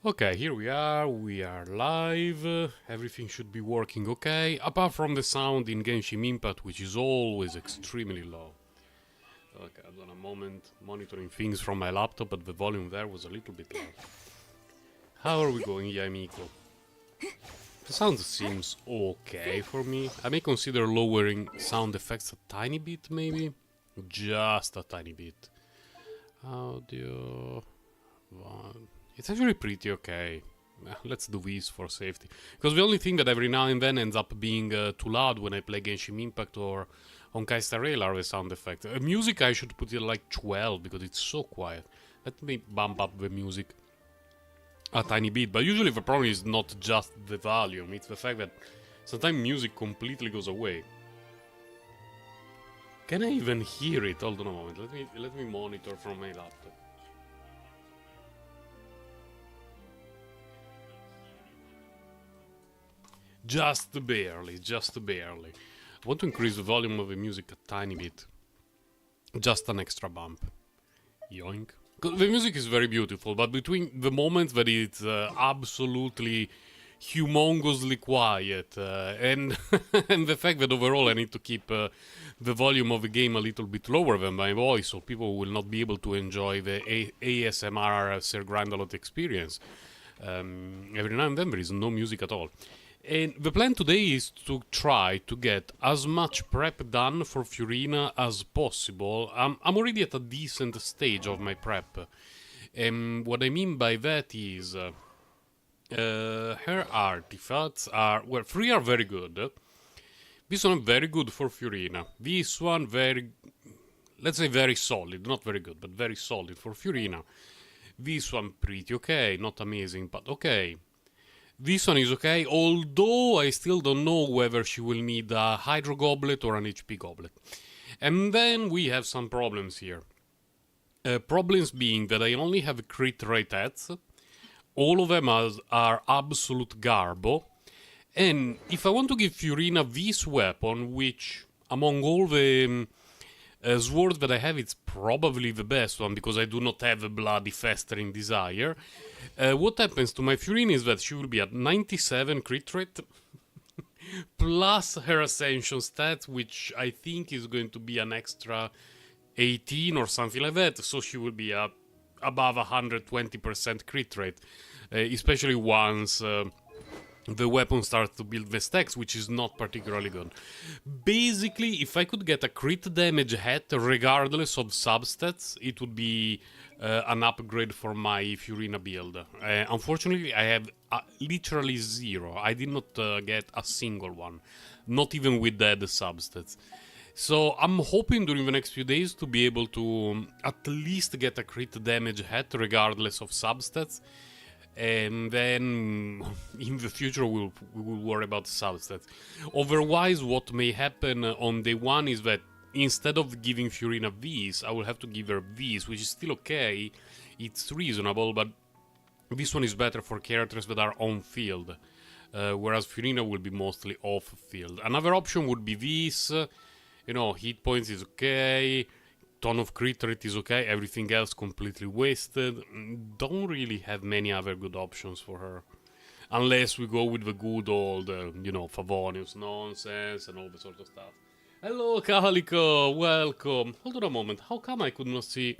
Okay, here we are live, everything should be working okay, apart from the sound in Genshin Impact, which is always extremely low. Okay, hold on a moment, monitoring things from my laptop, but the volume there was a little bit loud. How are we going, Yamiko? The sound seems okay for me. I may consider lowering sound effects a tiny bit, maybe? Just a tiny bit. Audio... It's actually pretty okay. Let's do this for safety. Because the only thing that every now and then ends up being too loud when I play Genshin Impact or on Kaista Rail are the sound effects. Music I should put it like 12 because it's so quiet. Let me bump up the music a tiny bit. But usually the problem is not just the volume. It's the fact that sometimes music completely goes away. Can I even hear it? Hold on a moment. Let me monitor from my laptop. Just barely, just barely. I want to increase the volume of the music a tiny bit. Just an extra bump. Yoink. The music is very beautiful, but between the moments that it's absolutely humongously quiet and and the fact that overall I need to keep the volume of the game a little bit lower than my voice, so people will not be able to enjoy the ASMR Sir Grandalot experience. Every now and then there is no music at all. And the plan today is to try to get as much prep done for Furina as possible. I'm already at a decent stage of my prep. And what I mean by that is her artifacts are, well, 3 are very good. This one very good for Furina. This one very, let's say very solid. Not very good, but very solid for Furina. This one pretty okay, not amazing, but okay. This one is okay, although I still don't know whether she will need a Hydro Goblet or an HP Goblet. And then we have some problems here. Problems being that I only have crit rate ads. All of them are absolute garbo. And if I want to give Furina this weapon, which among all the swords that I have, it's probably the best one because I do not have a bloody festering desire. What happens to my Furina is that she will be at 97 crit rate plus her ascension stats, which I think is going to be an extra 18 or something like that, so she will be above 120% crit rate, especially once the weapon starts to build the stacks, which is not particularly good. Basically, if I could get a crit damage hat regardless of substats, it would be an upgrade for my Furina build. Unfortunately, I have literally zero. I did not get a single one, not even with the substats. So I'm hoping during the next few days to be able to at least get a crit damage hat regardless of substats. And then in the future we will worry about substats. Otherwise, what may happen on day one is that instead of giving Furina these, I will have to give her these, which is still okay. It's reasonable, but this one is better for characters that are on field, whereas Furina will be mostly off field. Another option would be this. You know, hit points is okay, ton of crit rate is okay, everything else completely wasted. Don't really have many other good options for her. Unless we go with the good old, you know, Favonius nonsense and all that sort of stuff. Hello, Calico, welcome. Hold on a moment, how come I could not see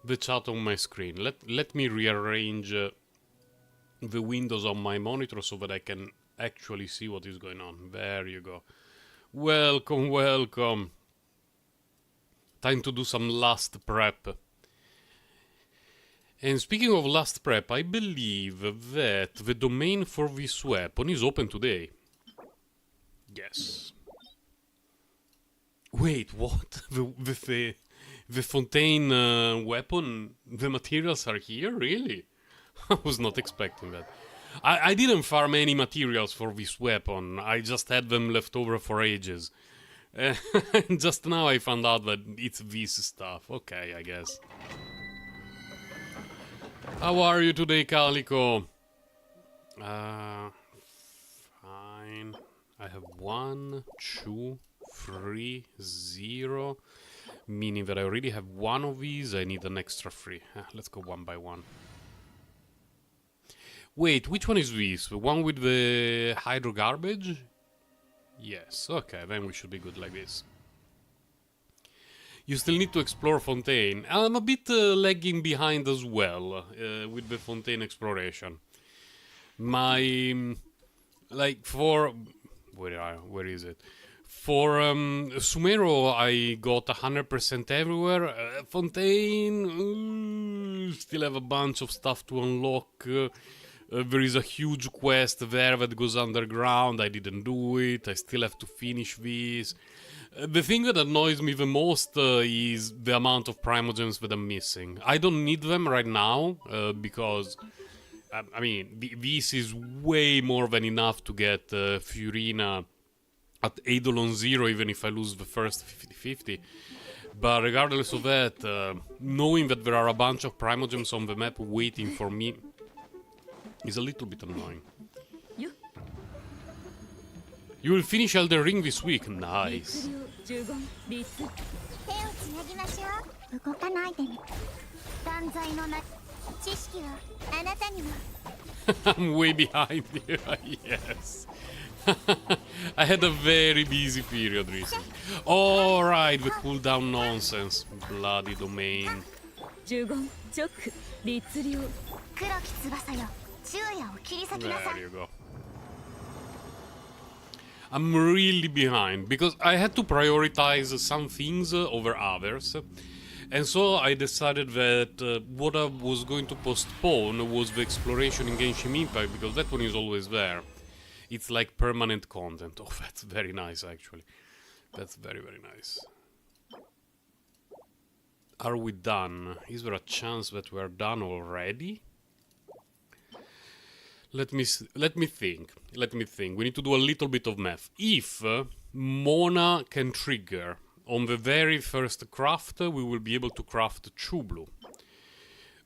the chat on my screen? Let me rearrange the windows on my monitor so that I can actually see what is going on. There you go. Welcome, welcome. Time to do some last prep. And speaking of last prep, I believe that the domain for this weapon is open today. Yes. Wait, what? The Fontaine weapon, the materials are here? Really? I was not expecting that. I didn't farm any materials for this weapon, I just had them left over for ages. Just now I found out that it's this stuff. Okay, I guess. How are you today, Calico? Fine. I have 1, 2, 3, 0. Meaning that I already have one of these, I need an extra 3. Let's go one by one. Wait, which one is this? The one with the hydro garbage? Yes, okay, then we should be good like this. You still need to explore Fontaine. I'm a bit lagging behind as well with the Fontaine exploration. My... like, for... Where is it? For Sumero, I got 100% everywhere. Fontaine... still have a bunch of stuff to unlock. There is a huge quest there that goes underground. I didn't do it. I still have to finish this. The thing that annoys me the most is the amount of primogems that I'm missing. I don't need them right now because, I mean, this is way more than enough to get Furina at Eidolon 0 even if I lose the first 50-50. But regardless of that, knowing that there are a bunch of primogems on the map waiting for me is a little bit annoying. You will finish Elden Ring this week. Nice. I'm way behind you. Yes. I had a very busy period recently. Alright, the cooldown nonsense. Bloody domain. There you go. I'm really behind because I had to prioritize some things over others, and so I decided that what I was going to postpone was the exploration in Genshin Impact, because that one is always there. It's like permanent content. Oh, that's very nice actually. That's very, very nice. Are we done? Is there a chance that we're done already? Let me think. We need to do a little bit of math. If Mona can trigger on the very first craft, we will be able to craft Chublu.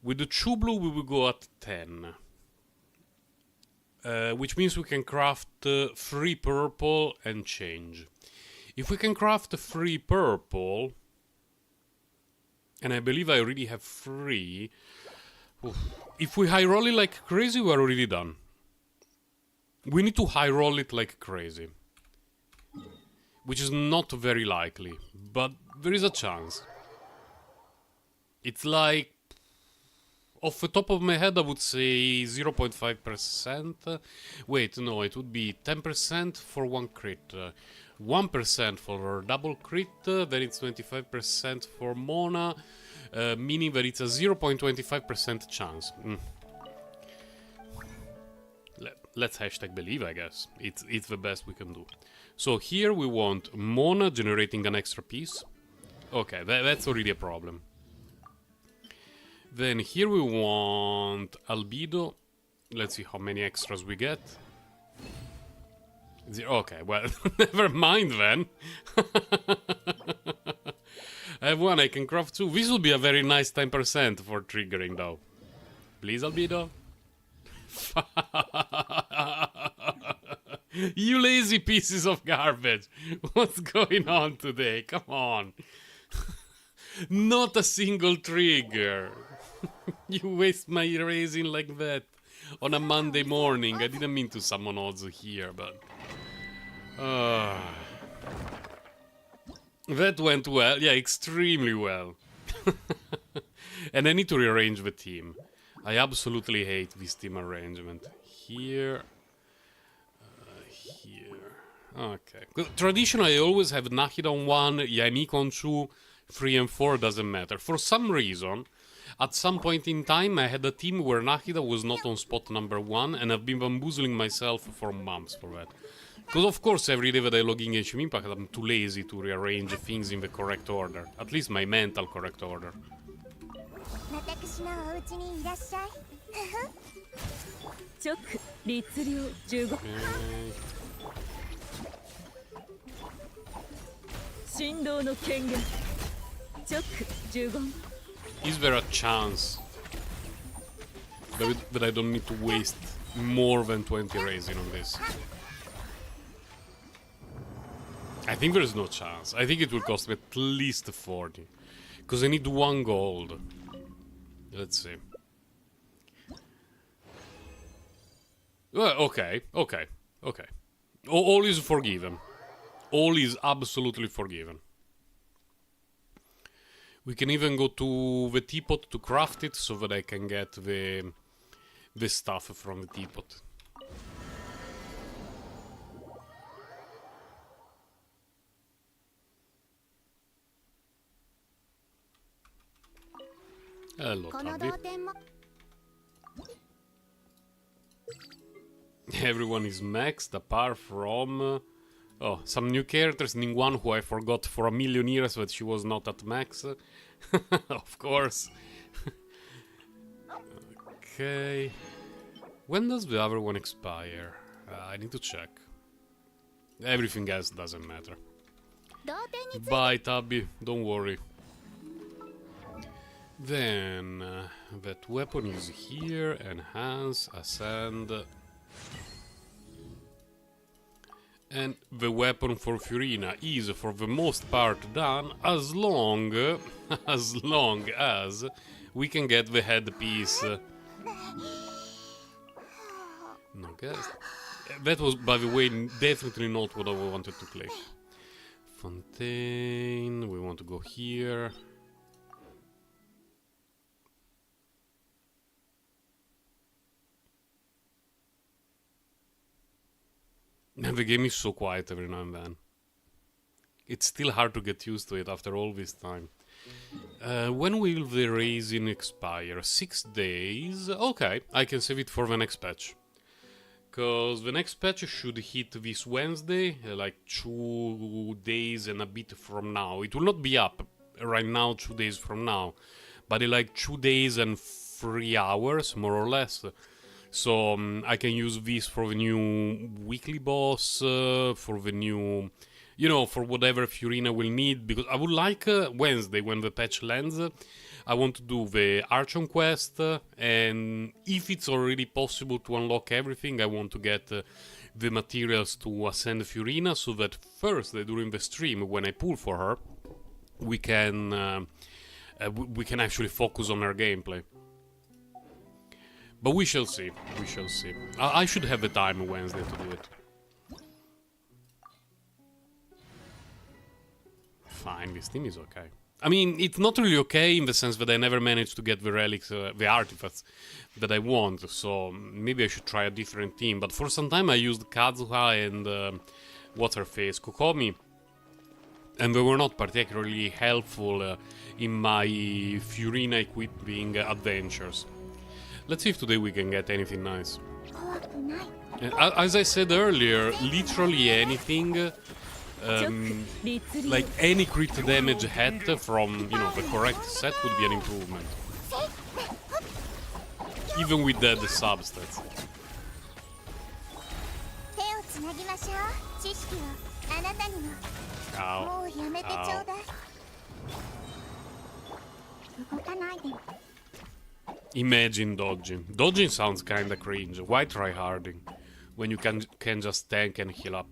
With the Chublu, we will go at 10. Which means we can craft 3 purple and change. If we can craft 3 purple, and I believe I already have 3... Oof. If we high roll it like crazy, we're already done. We need to high roll it like crazy. which is not very likely, but there is a chance. It's like, off the top of my head, I would say 0.5%. Wait, no, it would be 10% for one crit, 1% for double crit, then it's 25% for Mona, meaning that it's a 0.25% chance. Let's hashtag believe, I guess. It's the best we can do. So here we want Mona generating an extra piece. Okay, that's already a problem. Then here we want Albedo. Let's see how many extras we get. Okay, well, never mind then. I have one, I can craft two. This will be a very nice 10% for triggering though. Please, Albedo. You lazy pieces of garbage. What's going on today? Come on. Not a single trigger. You waste my raising like that on a Monday morning. I didn't mean to summon Ozu here, but... that went well. Yeah, extremely well. And I need to rearrange the team. I absolutely hate this team arrangement. Here... here... Okay. Traditionally, I always have Nahida on 1, Yannick on 2, 3 and 4, doesn't matter. For some reason... At some point in time, I had a team where Nahida was not on spot number 1, and I've been bamboozling myself for months for that. Because of course, every day that I log in Genshin Impact, I'm too lazy to rearrange things in the correct order. At least my mental correct order. Is there a chance that I don't need to waste more than 20 raising on this? I think there is no chance. I think it will cost me at least 40. Because I need 1 gold. Let's see. Well, okay. All is forgiven. All is absolutely forgiven. We can even go to the teapot to craft it so that I can get the stuff from the teapot. Hello, Tabby. Everyone is maxed apart from... oh, some new characters, Ningguang, who I forgot for a million years that she was not at max. Of course. Okay. When does the other one expire? I need to check. Everything else doesn't matter. Bye, Tabby. Don't worry. Then, that weapon is here. Enhance, ascend... And the weapon for Furina is, for the most part, done as long as we can get the headpiece. No guess. That was, by the way, definitely not what I wanted to click. Fontaine, we want to go here. The game is so quiet every now and then. It's still hard to get used to it after all this time. When will the raising expire? 6 days? Okay, I can save it for the next patch. Because the next patch should hit this Wednesday, like 2 days and a bit from now. It will not be up right now, 2 days from now. But in like 2 days and 3 hours, more or less. So I can use this for the new weekly boss, for the new, you know, for whatever Furina will need. Because I would like Wednesday, when the patch lands, I want to do the Archon quest. And if it's already possible to unlock everything, I want to get the materials to ascend Furina. So that first, during the stream, when I pull for her, we can actually focus on her gameplay. But we shall see, we shall see. I should have the time Wednesday to do it. fine. This team is okay. I mean, it's not really okay in the sense that I never managed to get the relics, the artifacts that I want. So maybe I should try a different team. But for some time I used Kazuha and what's her face, Kokomi, and they were not particularly helpful in my Furina equipping adventures. Let's see if today we can get anything nice. As I said earlier, literally anything. Like any crit damage hat from, you know, the correct set would be an improvement. Even with the substats. Ow. Ow. Imagine dodging. Dodging sounds kinda cringe. Why try harding when you can just tank and heal up?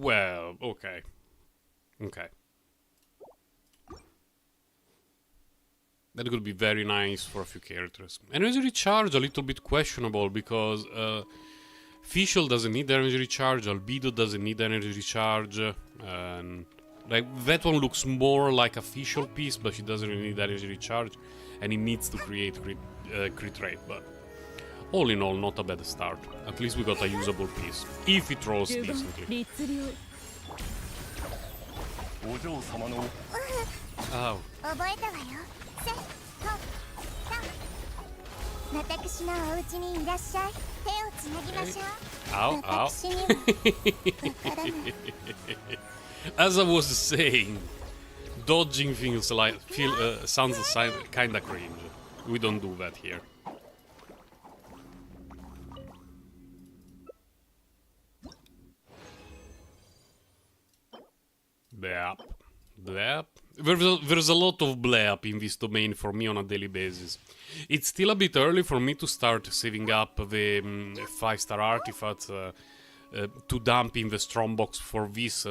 Well, okay. Okay. That could be very nice for a few characters. Energy recharge, a little bit questionable, because Fischl doesn't need energy recharge, Albedo doesn't need energy recharge, and like that one looks more like a Fischl piece, but she doesn't really need energy recharge, and it needs to create crit rate, but all in all, not a bad start. At least we got a usable piece, if it rolls decently. Ow. Ow, ow. As I was saying, dodging things like sounds kinda cringe. We don't do that here. Bleep. Bleep. There's a lot of bleep in this domain for me on a daily basis. It's still a bit early for me to start saving up the 5-star artifacts to dump in the strong box for this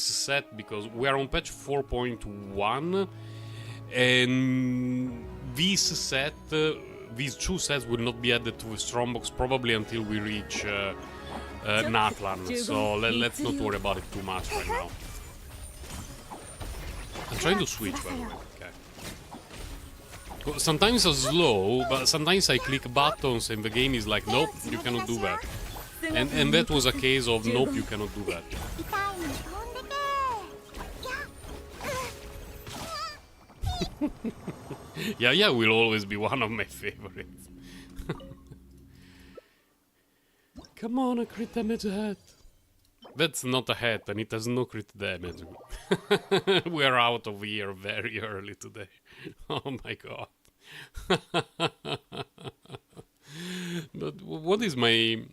set, because we are on patch 4.1, and this set, these two sets will not be added to the strong box probably until we reach Natlan. So let's not worry about it too much right now. I'm trying to switch, by the way. Okay. Sometimes it's slow, but sometimes I click buttons and the game is like, nope, you cannot do that. And that was a case of, nope, you cannot do that. Yeah, will always be one of my favorites. Come on, a crit damage hat. That's not a hat, and it has no crit damage. We're out of here very early today. Oh my god. But what is my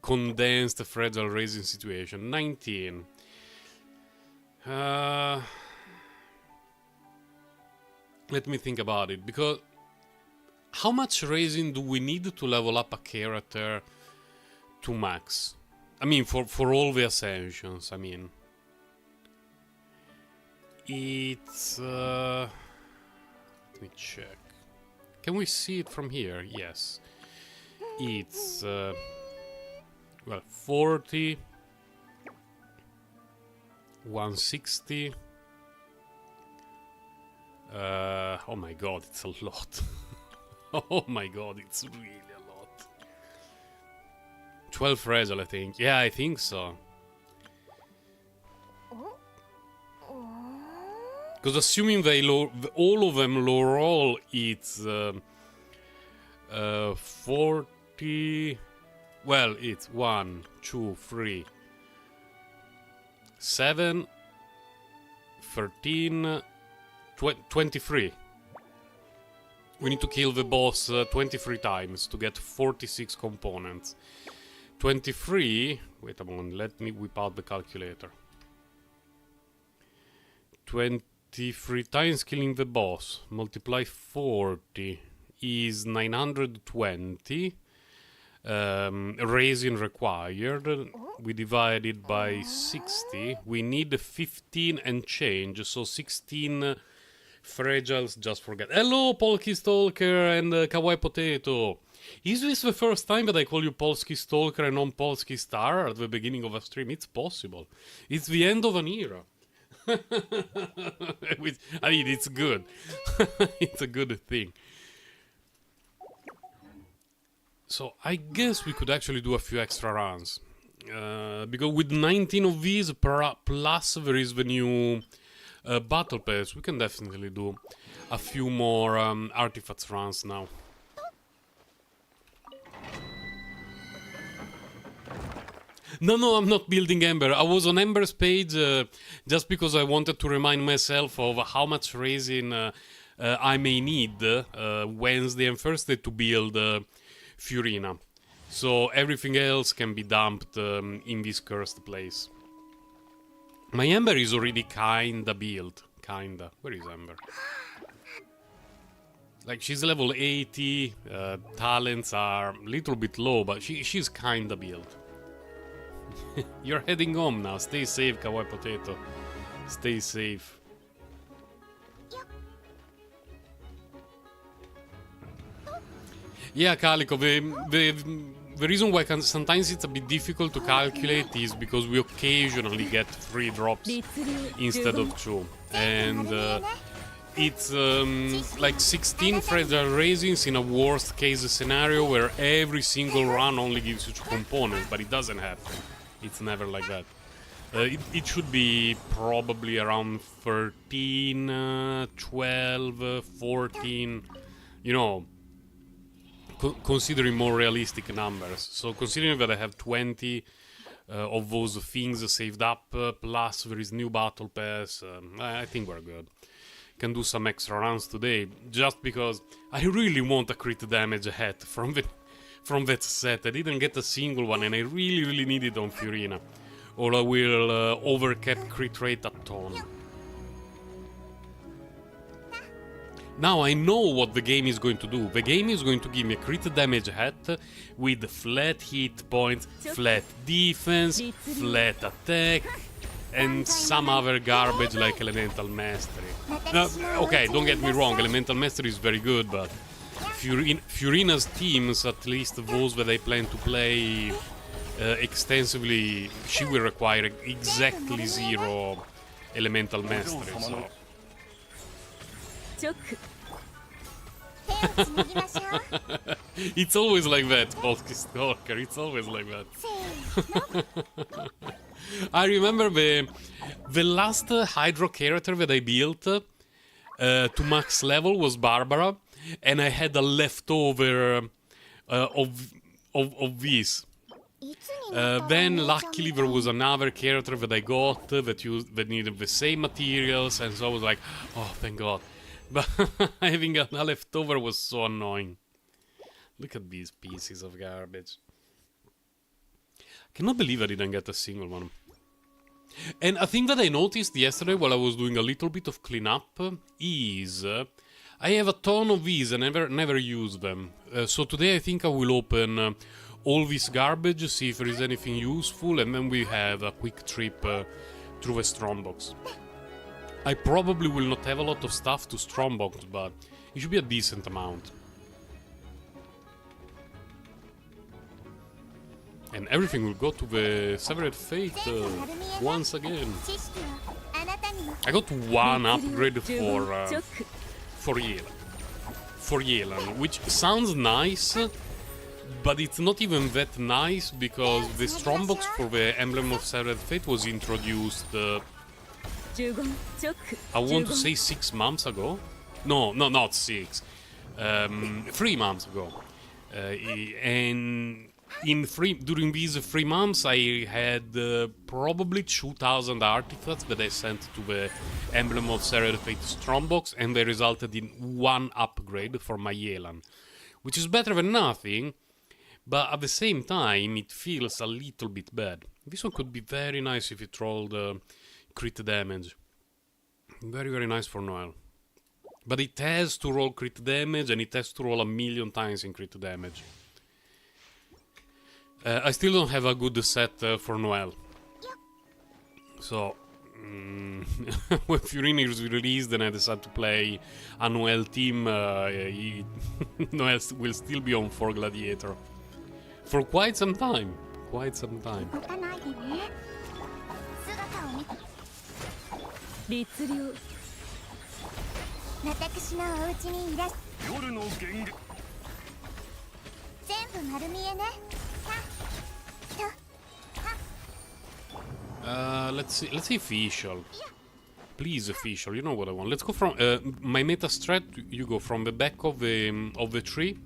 condensed fragile raising situation? 19. Let me think about it, because how much raising do we need to level up a character to max? I mean, for all the ascensions, I mean. It's... let me check. Can we see it from here? Yes. It's... well, 40... 160... oh my god, it's a lot. Oh my god, it's really a lot. 12 fragile, I think. Yeah, I think so. Because assuming they all of them low roll, it's 40... Well, it's 1, 2, 3, 7, 13, 23. We need to kill the boss 23 times to get 46 components. 23... Wait a moment, let me whip out the calculator. 23 times killing the boss, multiply 40 is 920. Raising required. We divide it by 60. We need 15 and change, so 16 fragiles, just forget. Hello, Polky Stalker and Kawaii Potato. Is this the first time that I call you Polski Stalker and non-Polski Star at the beginning of a stream? It's possible. It's the end of an era. Which, I mean, it's good. It's a good thing. So I guess we could actually do a few extra runs. Because with 19 of these, plus there is the new Battle Pass, we can definitely do a few more artifacts runs now. No, I'm not building Ember. I was on Ember's page just because I wanted to remind myself of how much resin I may need Wednesday and Thursday to build Furina. So everything else can be dumped in this cursed place. My Ember is already kinda built. Kinda. Where is Ember? Like, she's level 80, talents are a little bit low, but she's kinda built. You're heading home now. Stay safe, Kawaii Potato. Stay safe. Yeah, Calico, the reason why sometimes it's a bit difficult to calculate is because we occasionally get 3 drops instead of 2. And it's like 16 fragile resins in a worst case scenario where every single run only gives you 2 components, but it doesn't happen. It's never like that. It should be probably around 13, 12, 14, you know, considering more realistic numbers. So considering that I have 20 of those things saved up, plus there is new Battle Pass, I think we're good. Can do some extra runs today, just because I really want a crit damage hat from that set. I didn't get a single one, and I really need it on Furina, or I will overcap crit rate a ton. Now I know what the game is going to do. The game is going to give me a crit damage hat with flat hit points, flat defense, flat attack, and some other garbage like Elemental Mastery. Okay, don't get me wrong, Elemental Mastery is very good, but Furina's teams, at least those that I plan to play extensively, she will require exactly 0 Elemental Mastery, so... It's always like that, Polski Stalker, it's always like that. I remember the last Hydro character that I built to max level was Barbara, and I had a leftover of this. Then luckily there was another character that I got that needed the same materials, and so I was like, oh, thank God. But having a leftover was so annoying. Look at these pieces of garbage. Cannot believe I didn't get a single one. And a thing that I noticed yesterday while I was doing a little bit of cleanup is I have a ton of these and never use them. So today I think I will open all this garbage, see if there is anything useful, and then we have a quick trip through the Strombox. I probably will not have a lot of stuff to Strombox, but it should be a decent amount. And everything will go to the Severed Fate once again. I got 1 upgrade for Yelan, which sounds nice, but it's not even that nice because the Strombox for the Emblem of Severed Fate was introduced I want to say 6 months ago. No, not 6. 3 months ago. And during these 3 months I had probably 2,000 artifacts that I sent to the Emblem of Severed Fate Strombox, and they resulted in 1 upgrade for my Yelan, which is better than nothing, but at the same time it feels a little bit bad. This one could be very nice if it rolled crit damage. Very nice for Noel. But it has to roll crit damage, and it has to roll 1,000,000 times in crit damage. I still don't have a good set for Noel. So, when Furina is released and I decide to play a Noel team, Noel will still be on for Gladiator. For quite some time. Quite some time. 律令私のお家にいらっ夜の源全部丸見えね let's see official. Please official, you know what I want. Let's go from my meta strat. You go from the back of the tree,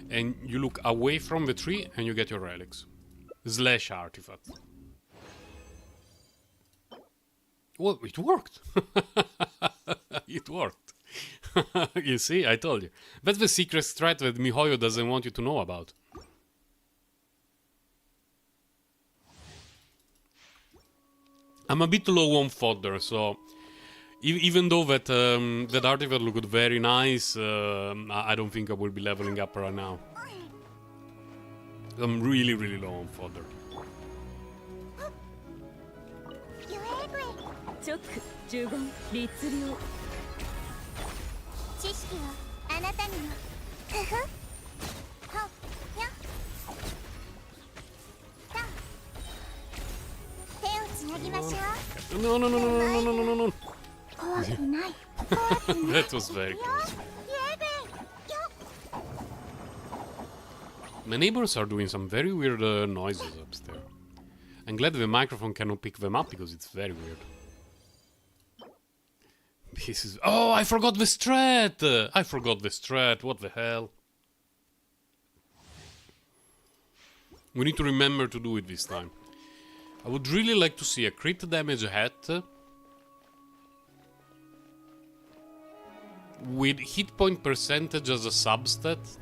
and you look away from the tree, and you get your relics / artifacts. Well, it worked. It worked. You see, I told you. That's the secret strat that Mihoyo doesn't want you to know about. I'm a bit low on fodder, so even though that that artifact looked very nice, I don't think I will be leveling up right now. I'm really low on fodder. チョック呪言律令知識はあなたにもふふほやた手をつなぎましょう No. 怖くない That was very close. My neighbors are doing some very weird noises upstairs. I'm glad the microphone cannot pick them up because it's very weird. This is... Oh, I forgot the strat! I forgot the strat, what the hell? We need to remember to do it this time. I would really like to see a crit damage hat with hit point percentage as a substat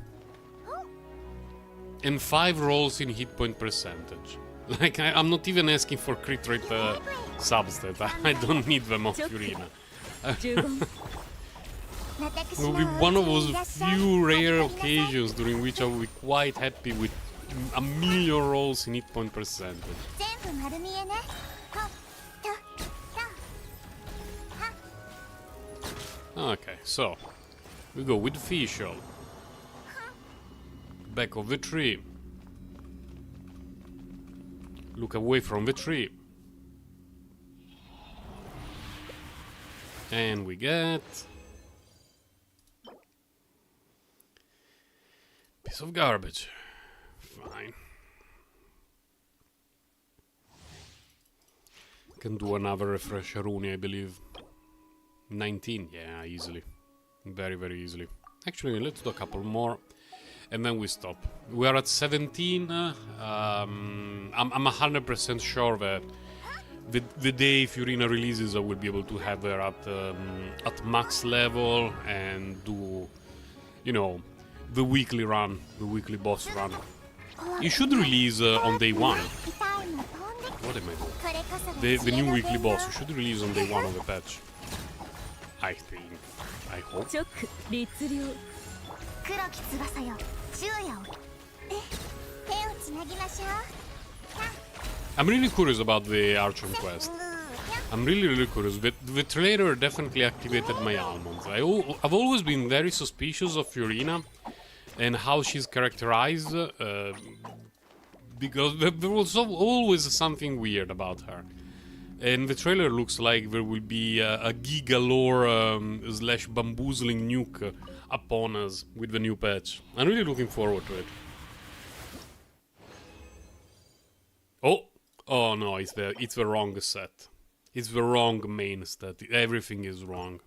and 5 rolls in hit point percentage. Like, I'm not even asking for crit rate substat. I don't need them on Furina. It will be one of those few rare occasions during which I will be quite happy with a million rolls in hit point percentage. Okay, so we go with official. Back of the tree. Look away from the tree. And we get piece of garbage. Fine. Can do another refresher Runi, I believe. 19, yeah, easily. Very easily. Actually, let's do a couple more. And then we stop. We are at 17. I'm 100% sure that the day Furina releases, I will be able to have her at max level and do, you know, the weekly run, the weekly boss run. You should release on day 1. What am I doing? The new weekly boss. You should release on day 1 of the patch. I think. I hope. I'm really curious about the Archon quest. I'm really curious. The trailer definitely activated my almonds. I've always been very suspicious of Furina and how she's characterized, because there was always something weird about her. And the trailer looks like there will be a Giga lore / bamboozling nuke upon us with the new patch. I'm really looking forward to it. Oh no, it's the wrong set. It's the wrong main stat. Everything is wrong.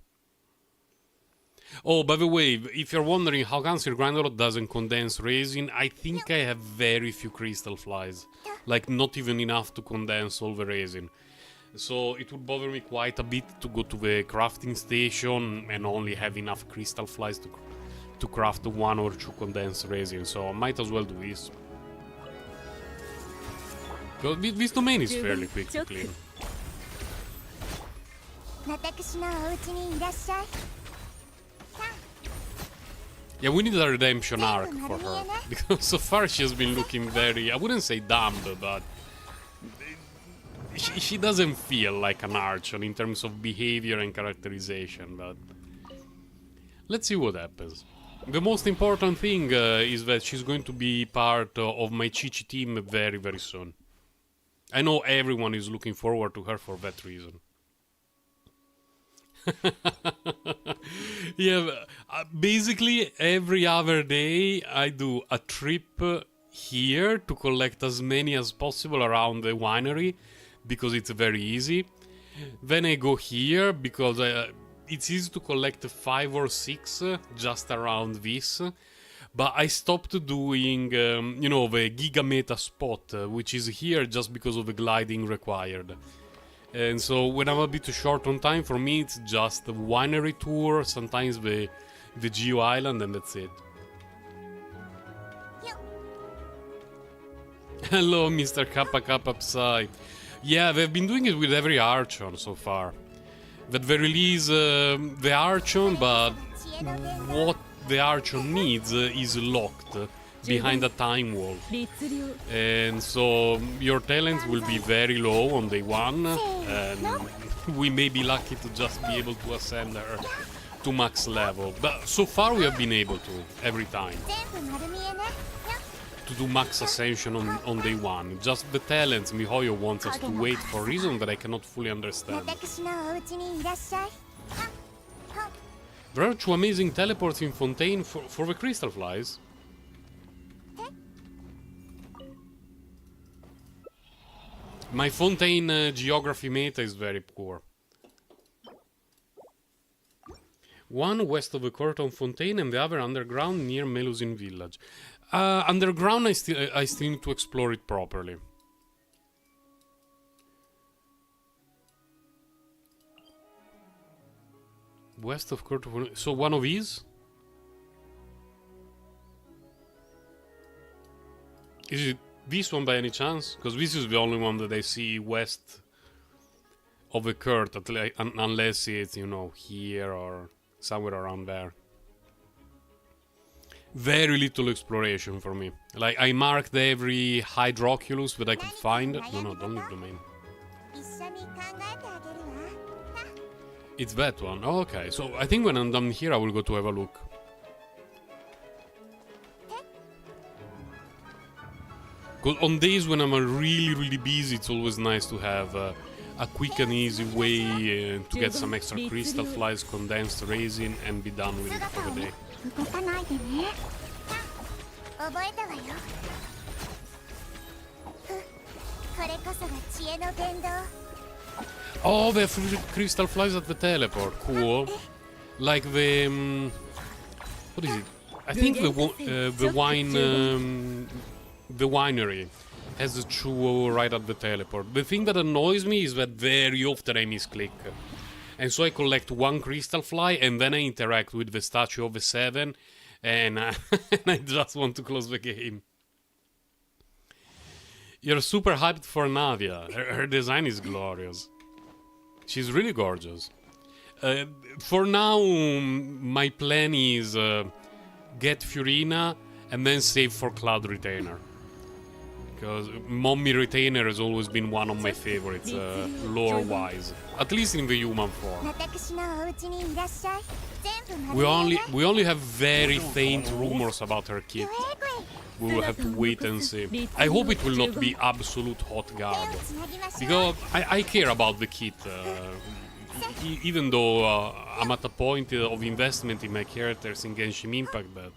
Oh, by the way, if you're wondering how come Sir Grindrod doesn't condense resin, I think I have very few crystal flies. Like, not even enough to condense all the resin. So it would bother me quite a bit to go to the crafting station and only have enough crystal flies to craft 1 or 2 condensed resin. So I might as well do this. This domain is fairly quick to clean. Yeah, we need a redemption arc for her. Because so far she has been looking very... I wouldn't say dumb, but... she doesn't feel like an Archon in terms of behavior and characterization, but let's see what happens. The most important thing is that she's going to be part of my Chi-Chi team very, very soon. I know everyone is looking forward to her for that reason. Yeah, basically every other day I do a trip here to collect as many as possible around the winery because it's very easy. Then I go here because it's easy to collect 5 or 6 just around this. But I stopped doing, you know, the Giga Meta spot, which is here just because of the gliding required. And so when I'm a bit short on time, for me it's just the winery tour, sometimes the Geo Island, and that's it. Hello, Mr. Kappa Kappa Psy. Yeah, they've been doing it with every Archon so far. That they release the Archon, but what the Archon needs is locked behind a time wall. And so your talents will be very low on day 1, and we may be lucky to just be able to ascend her to max level. But so far we have been able to, every time. To do max ascension on day 1. Just the talents MiHoYo wants us to wait for a reason that I cannot fully understand. There are 2 amazing teleports in Fontaine for the crystal flies. My Fontaine geography meta is very poor. One west of the court on Fontaine and the other underground near Melusine village. Underground I still need to explore it properly. West of court of... So one of these? Is it this one by any chance? Because this is the only one that I see west of the Kurt, unless it's, you know, here or somewhere around there. Very little exploration for me. Like, I marked every Hydroculus that I could find. No, don't leave domain. It's that one. Oh, okay, so I think when I'm done here I will go to have a look. Because on days when I'm really busy, it's always nice to have a quick and easy way to get some extra crystal flies, condensed resin, and be done with it for the day. Oh, the crystal flies at the teleport. Cool. Like the... what is it? I think the wine... the winery has a true right at the teleport. The thing that annoys me is that very often I misclick. And so I collect 1 crystal fly and then I interact with the statue of the 7 and I just want to close the game. You're super hyped for Nadia. Her design is glorious. She's really gorgeous. For now, my plan is get Furina and then save for Cloud Retainer. Because Mommy Retainer has always been one of my favorites, lore-wise. At least in the human form. We only have very faint rumors about her kit. We will have to wait and see. I hope it will not be absolute hot garbage. Because I care about the kit. Even though I'm at a point of investment in my characters in Genshin Impact, but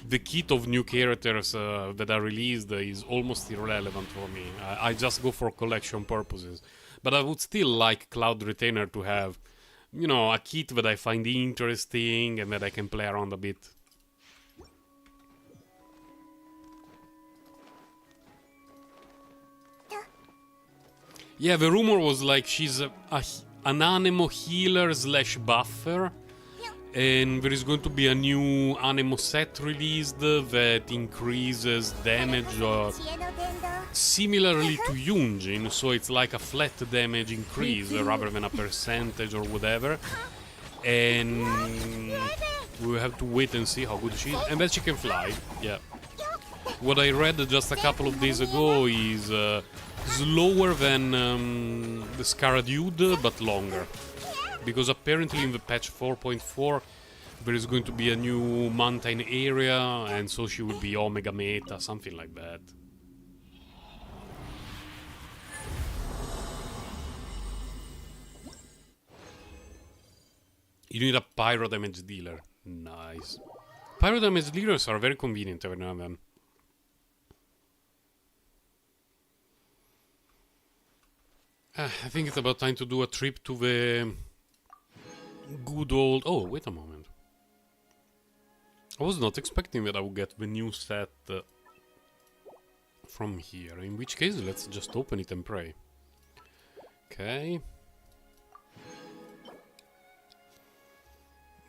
the kit of new characters that are released is almost irrelevant for me. I just go for collection purposes. But I would still like Cloud Retainer to have, you know, a kit that I find interesting and that I can play around a bit. Yeah, the rumor was like she's an Anemo healer / buffer. And there is going to be a new Anemo set released that increases damage similarly to Yunjin, so it's like a flat damage increase rather than a percentage or whatever. And we'll have to wait and see how good she is. And then she can fly, yeah. What I read just a couple of days ago is slower than the Scaradude, but longer. Because apparently in the patch 4.4 there is going to be a new mountain area, and so she will be Omega Meta, something like that. You need a pyro damage dealer. Nice. Pyro damage dealers are very convenient every now and then. I think it's about time to do a trip to the good old... Oh, wait a moment. I was not expecting that I would get the new set from here. In which case, let's just open it and pray. Okay.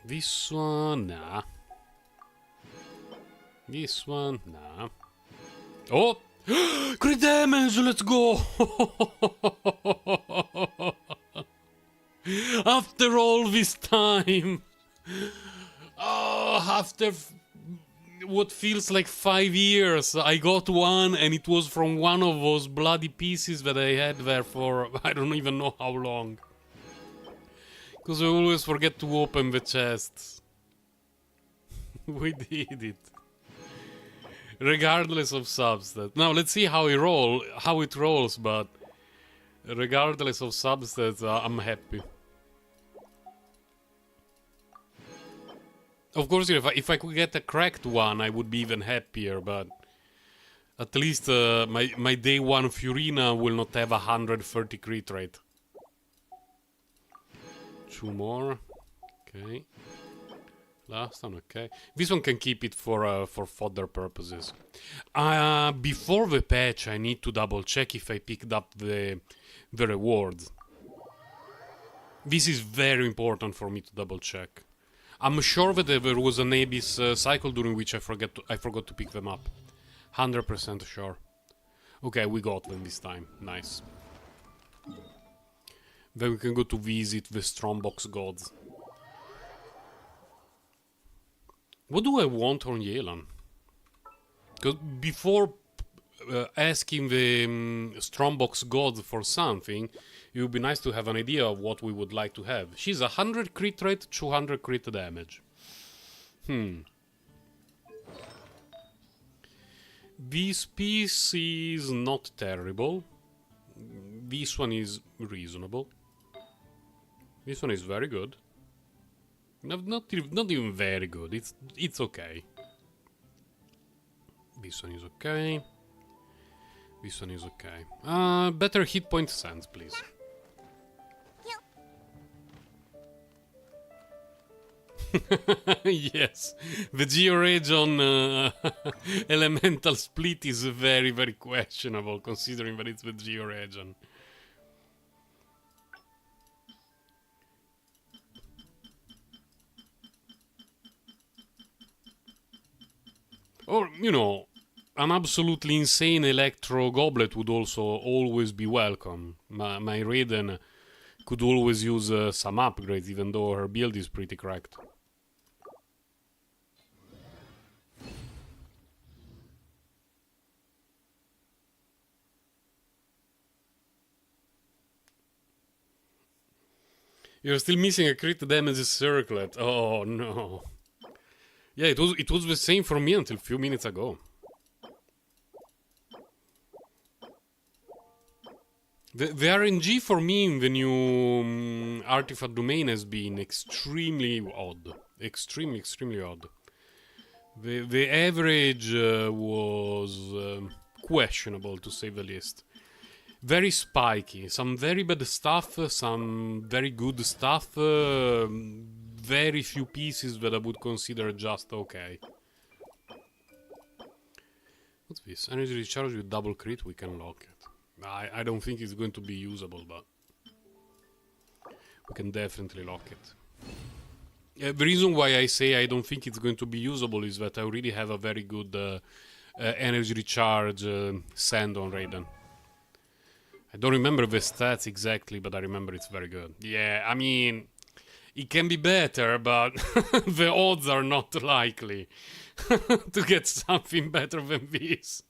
This one, nah. This one, nah. Oh! Crit damage, let's go! After all this time! Oh, after what feels like 5 years, I got one, and it was from one of those bloody pieces that I had there for I don't even know how long. Because I always forget to open the chests. We did it. Regardless of substats. Now let's see how it rolls, but regardless of substats, I'm happy. Of course, if I could get a cracked one, I would be even happier, but at least my day one Furina will not have 130 crit rate. 2 more. Okay. Last one, okay. This one can keep it for fodder purposes. Before the patch, I need to double check if I picked up the rewards. This is very important for me to double check. I'm sure that there was an Abyss cycle during which I forgot to pick them up. 100% sure. Okay, we got them this time. Nice. Then we can go to visit the Strombox gods. What do I want on Yelan? Because before asking the Strombox gods for something, it would be nice to have an idea of what we would like to have. She's 100 crit rate, 200 crit damage. This piece is not terrible. This one is reasonable. This one is very good. Not even very good. It's okay. This one is okay. This one is okay. Better hit point sense, please. Yes, the Georegion elemental split is very, very questionable, considering that it's the Georegion. Or, you know, an absolutely insane Electro Goblet would also always be welcome. My Raiden could always use some upgrades, even though her build is pretty cracked. You're still missing a crit damage circlet. Oh no. Yeah, it was the same for me until a few minutes ago. The RNG for me in the new artifact domain has been extremely odd. Extremely odd. The average was questionable, to say the least. Very spiky. Some very bad stuff, some very good stuff. Very few pieces that I would consider just okay. What's this? Energy recharge with double crit, we can lock it. I don't think it's going to be usable, but we can definitely lock it. The reason why I say I don't think it's going to be usable is that I already have a very good energy recharge sand on Raiden. I don't remember the stats exactly, but I remember it's very good. Yeah, I mean, it can be better, but the odds are not likely to get something better than this.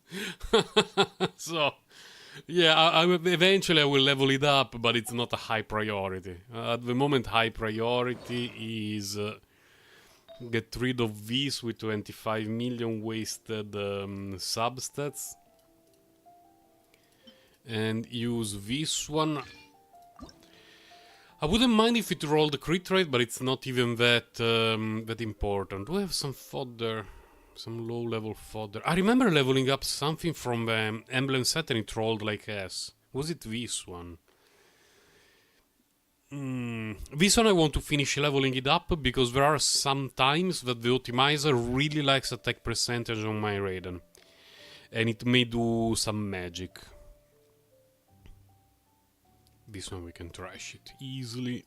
So, Yeah, eventually I will level it up, but it's not a high priority. At the moment, high priority is get rid of these with 25 million wasted substats and use this one. I wouldn't mind if it rolled a crit rate, but it's not even that important. Do I have some fodder? Some low level fodder. I remember leveling up something from the emblem set and it rolled like S. Was it this one? This one I want to finish leveling it up because there are some times that the optimizer really likes attack percentage on my Raiden. And it may do some magic. This one we can trash it easily.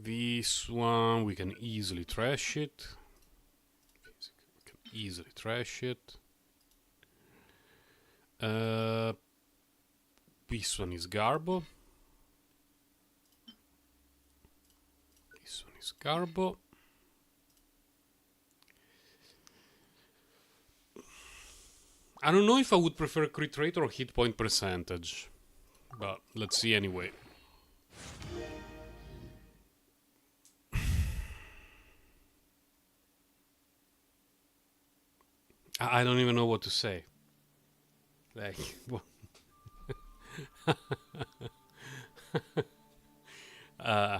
This one we can easily trash it. We can easily trash it. This one is Garbo. This one is Garbo. I don't know if I would prefer crit rate or hit point percentage. But let's see anyway. I don't even know what to say. Like, what? uh.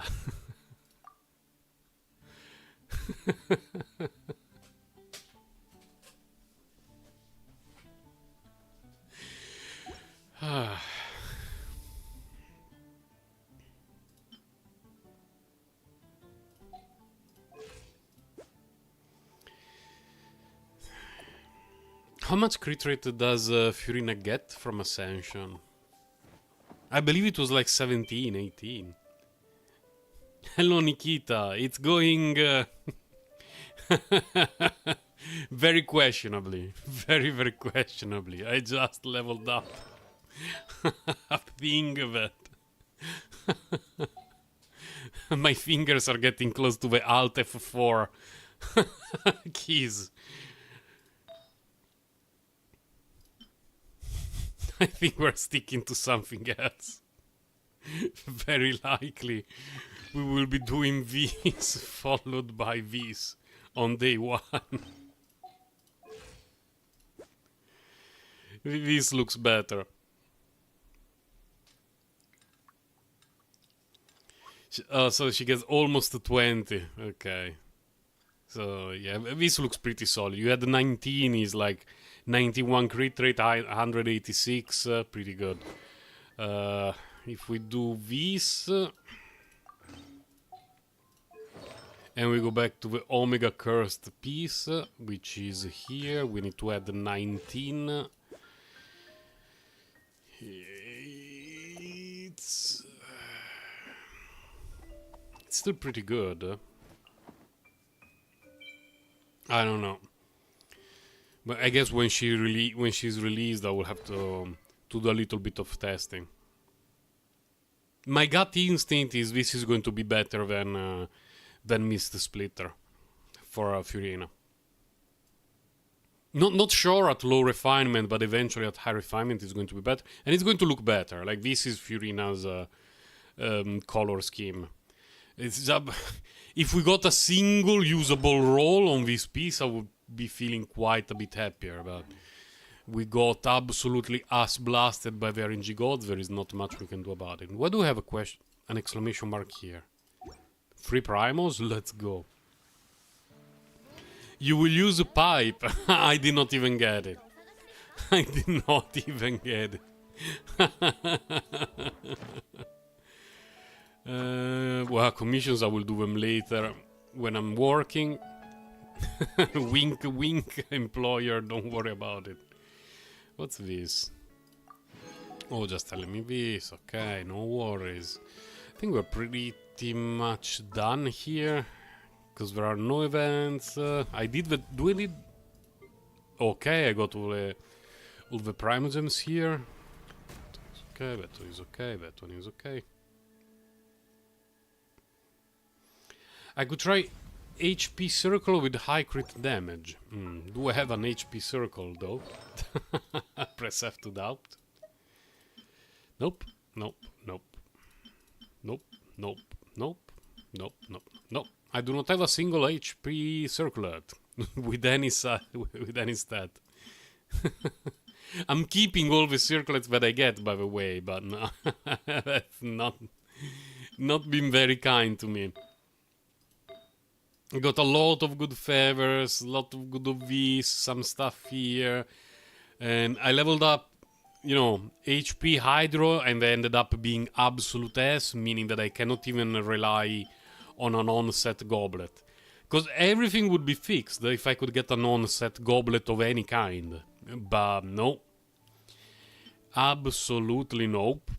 How much crit rate does Furina get from Ascension? I believe it was like 17, 18. Hello Nikita, it's going very questionably. Very, very questionably. I just leveled up a thing that my fingers are getting close to the Alt F4 keys. I think we're sticking to something else. Very likely we will be doing this followed by this on day one. This looks better. So she gets almost to 20. Okay. So yeah, this looks pretty solid. You had 19, is like 91 crit rate, 186, pretty good. If we do this and we go back to the Omega Cursed piece, which is here, we need to add 19. It's still pretty good. I don't know. But I guess when she's released, I will have to do a little bit of testing. My gut instinct is this is going to be better than Mist Splitter for Furina. Not sure at low refinement, but eventually at high refinement it's going to be better, and it's going to look better. Like this is Furina's color scheme. It's just, if we got a single usable roll on this piece, I would be feeling quite a bit happier, but we got absolutely ass blasted by the RNG gods. There is not much we can do about it. Why do we have a question? An exclamation mark here. 3 primals? Let's go. You will use a pipe. I did not even get it. I did not even get it. Well, commissions I will do them later when I'm working. Wink, wink, employer, don't worry about it. What's this? Oh, just telling me this. Okay, no worries. I think we're pretty much done here. Because there are no events. I did the... Do I need... Okay, I got all the primogems here. Okay, that one is okay, that one is okay. I could try HP circle with high crit damage. Do I have an HP circle though? Press F to doubt. Nope, nope, nope. Nope, nope, nope, nope, nope, nope. I do not have a single HP circlet with any stat. I'm keeping all the circlets that I get, by the way, but no, that's not been very kind to me. I got a lot of good favors, a lot of good OVs, some stuff here, and I leveled up, you know, HP Hydro, and they ended up being absolute S, meaning that I cannot even rely on an on-set goblet. Because everything would be fixed if I could get an on-set goblet of any kind. But no. Absolutely nope.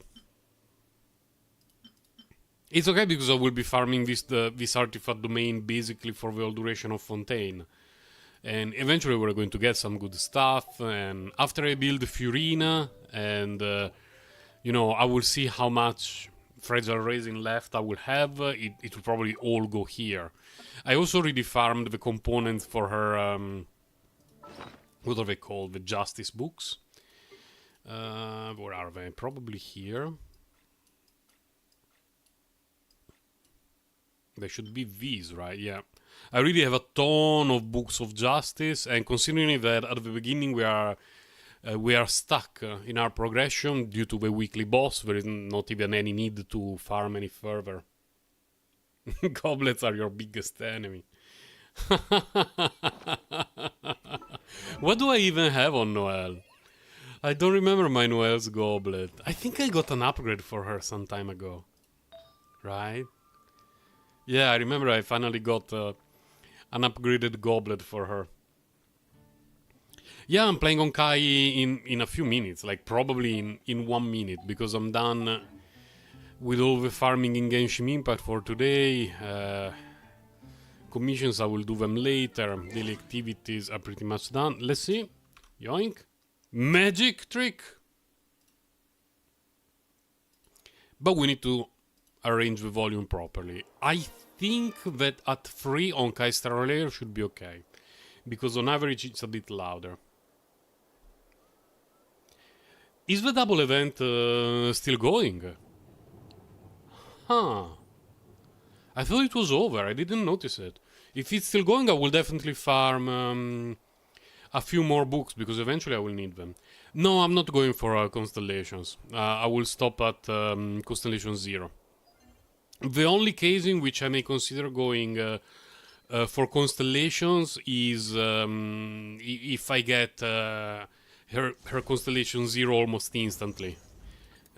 It's okay because I will be farming this artifact domain basically for the whole duration of Fontaine. And eventually we're going to get some good stuff. And after I build Furina and, you know, I will see how much fragile resin left I will have. It will probably all go here. I also already farmed the components for her, what are they called? The Justice books. Where are they? Probably here. They should be these, right? Yeah. I really have a ton of books of justice, and considering that at the beginning we are stuck in our progression due to the weekly boss, there is not even any need to farm any further. Goblets are your biggest enemy. What do I even have on Noelle? I don't remember my Noelle's goblet. I think I got an upgrade for her some time ago. Right? Yeah, I remember I finally got an upgraded goblet for her. Yeah, I'm playing on Kai in a few minutes, like probably in 1 minute, because I'm done with all the farming in Genshin Impact for today. Commissions, I will do them later. Daily activities are pretty much done. Let's see. Yoink. Magic trick! But we need to arrange the volume properly. I think that at 3 on Kai Star Layer should be okay. Because on average it's a bit louder. Is the double event still going? Huh. I thought it was over. I didn't notice it. If it's still going, I will definitely farm a few more books, because eventually I will need them. No, I'm not going for Constellations. I will stop at Constellation 0. The only case in which I may consider going for Constellations is if I get her Constellation 0 almost instantly.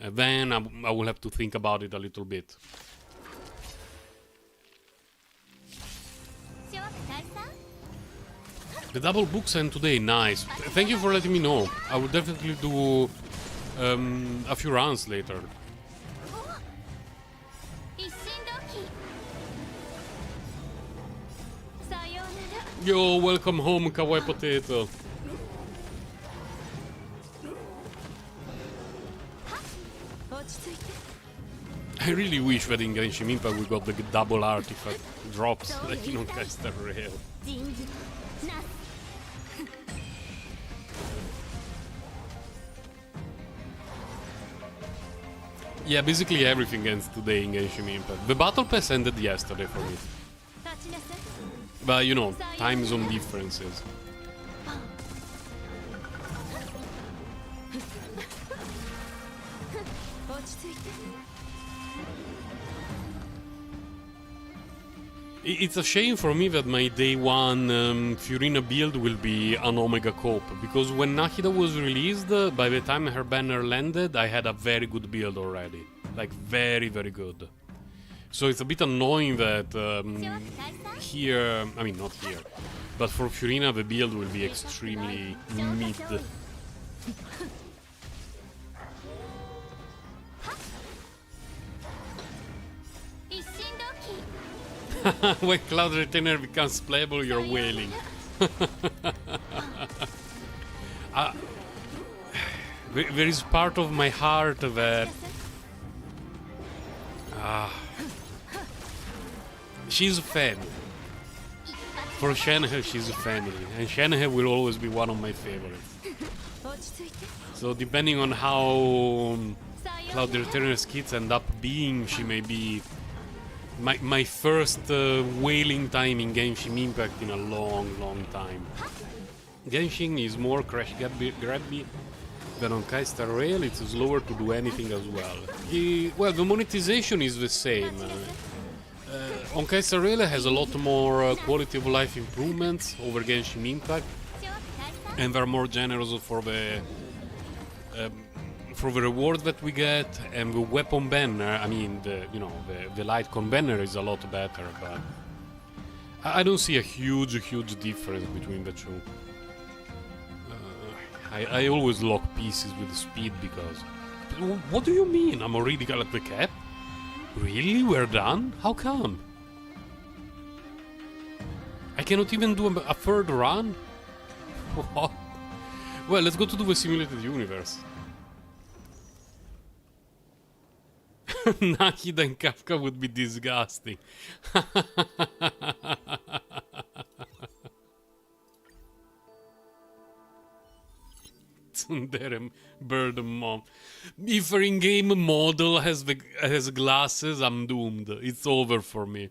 Then I will have to think about it a little bit. The double books end today, nice. Thank you for letting me know. I will definitely do a few runs later. Yo, welcome home, Kawaii Potato. I really wish that in Genshin Impact we got the double artifact drops like in Orchestra Rail. Yeah, basically everything ends today in Genshin Impact. The Battle Pass ended yesterday for me. But you know, time zone differences. It's a shame for me that my day one Furina build will be an Omega Cope, because when Nahida was released, by the time her banner landed, I had a very good build already. Like, very, very good. So it's a bit annoying that here, I mean not here, but for Furina the build will be extremely mid. When Cloud Retainer becomes playable, you're wailing. There is part of my heart that... she's a fan. For Shenhe, she's a family, and Shenhe will always be one of my favorites. So depending on how Cloud Returner's kids end up being, she may be my first wailing time in Genshin Impact in a long time. Genshin is more crash grabby than on Star Rail. It's slower to do anything as well. Well, the monetization is the same. On Star Rail has a lot more quality of life improvements over Genshin Impact, and they're more generous for the reward that we get, and the weapon banner. I mean, the Lightcon banner is a lot better, but I don't see a huge difference between the two. I always lock pieces with speed because... What do you mean? I'm already at the cap? Really? We're done? How come? I cannot even do a third run? What? Well, let's go to the simulated universe. Nahida and Kafka would be disgusting. Tsundere Bird Mom. If her in-game model has glasses, I'm doomed. It's over for me.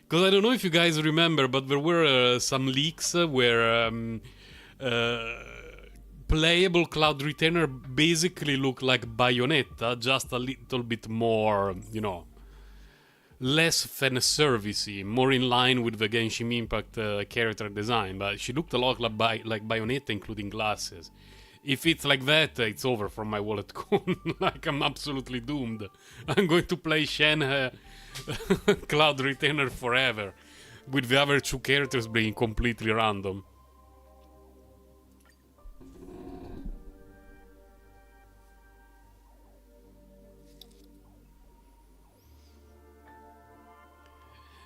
Because I don't know if you guys remember, but there were some leaks where playable Cloud Returner basically looked like Bayonetta, just a little bit more, less fan-servicey, more in line with the Genshin Impact character design. But she looked a lot like Bayonetta, including glasses. If it's like that, it's over from my wallet con. Like, I'm absolutely doomed. I'm going to play Shen Cloud Returner forever, with the other two characters being completely random.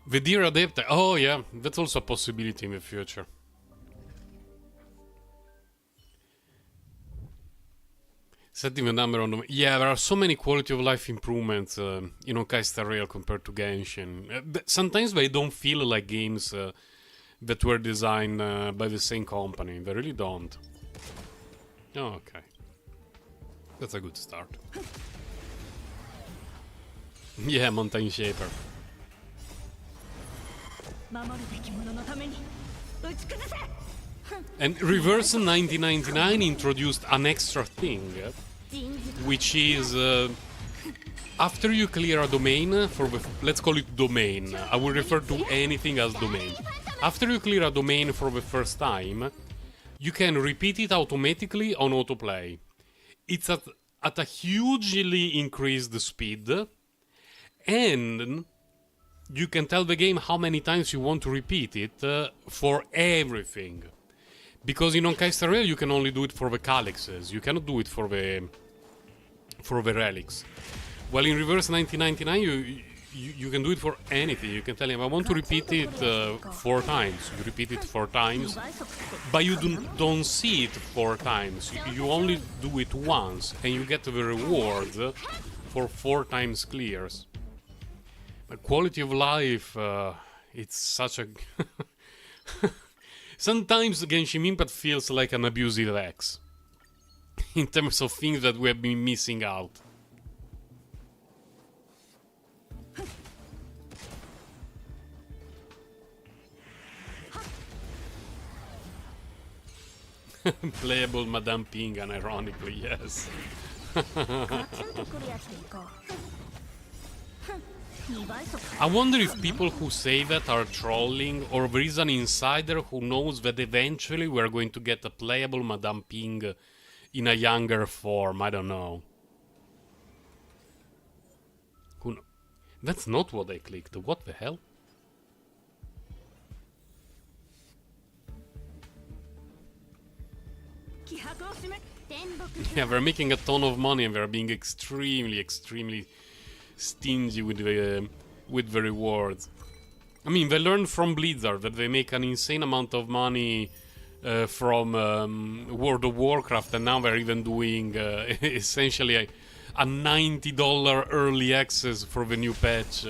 The Dear Adepta. Oh yeah, that's also a possibility in the future. Setting the number on the... Yeah, there are so many quality of life improvements in Star Rail compared to Genshin. Sometimes they don't feel like games that were designed by the same company. They really don't. Oh, okay. That's a good start. Yeah, Mountain Shaper. And Reverse 1999 introduced an extra thing, which is after you clear a domain for the, let's call it domain. I will refer to anything as domain. After you clear a domain for the first time, you can repeat it automatically on autoplay. It's at a hugely increased speed, and you can tell the game how many times you want to repeat it for everything. Because in Honkai Star Rail you can only do it for the calyxes, you cannot do it for the relics. While in Reverse 1999 you can do it for anything. You can tell him, I want to repeat it 4 times. You repeat it 4 times, but you don't see it 4 times. You only do it once, and you get the reward for 4 times clears. But quality of life, it's such a... Sometimes Genshin Impact feels like an abusive ex, in terms of things that we have been missing out. Playable Madame Pingan, ironically, yes. I wonder if people who say that are trolling, or there is an insider who knows that eventually we're going to get a playable Madame Ping in a younger form. I don't know. That's not what I clicked. What the hell? Yeah, they're making a ton of money and they're being extremely stingy with the rewards. I mean, they learned from Blizzard that they make an insane amount of money from World of Warcraft, and now they're even doing essentially a $90 early access for the new patch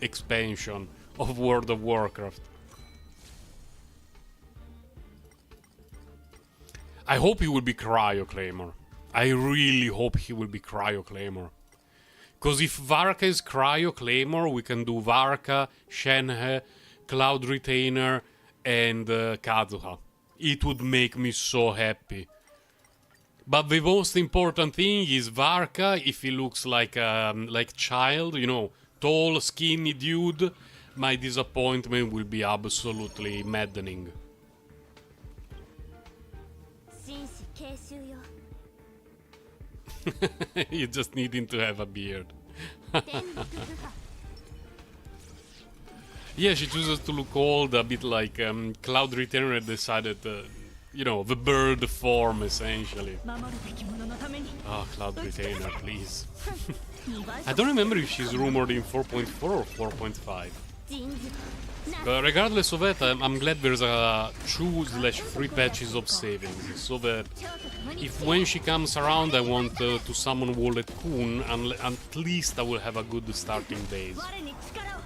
expansion of World of Warcraft. I hope he will be Cryo Claymore. I really hope he will be Cryo Claymore. Because if Varka is Cryo Claymore, we can do Varka, Shenhe, Cloud Retainer, and Kazuha. It would make me so happy. But the most important thing is Varka, if he looks like child, you know, tall, skinny dude, my disappointment will be absolutely maddening. 紳士継襲よ You just need him to have a beard. 電力部派 Yeah, she chooses to look old, a bit like Cloud Returner decided, you know, the bird form essentially. 守るべきもののために Oh, Cloud Retainer, please. I don't remember if she's rumored in 4.4 or 4.5. 人事 But regardless of that, I'm glad there's a 2/3 patches of savings, so that if when she comes around I want to summon Wallet Kun, at least I will have a good starting base. 我に力を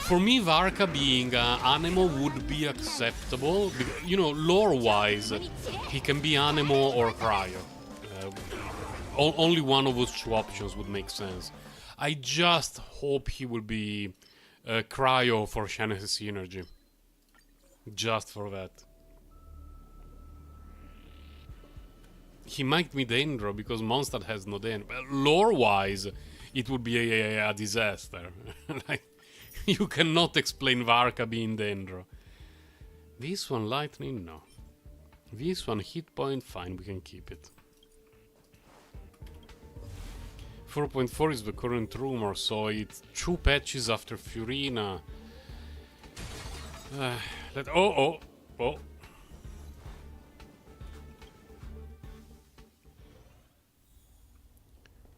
For me, Varka being Anemo would be acceptable. You know, lore-wise, he can be Anemo or Cryo. Only one of those two options would make sense. I just hope he will be Cryo for Shenhe Synergy. Just for that. He might be Dendro because Mondstadt has no Dendro. Lore-wise, it would be a disaster. Like, you cannot explain Varka being Dendro. This one lightning, no. This one hit point, fine, we can keep it. 4.4 is the current rumor, so it's 2 patches after Furina. Oh.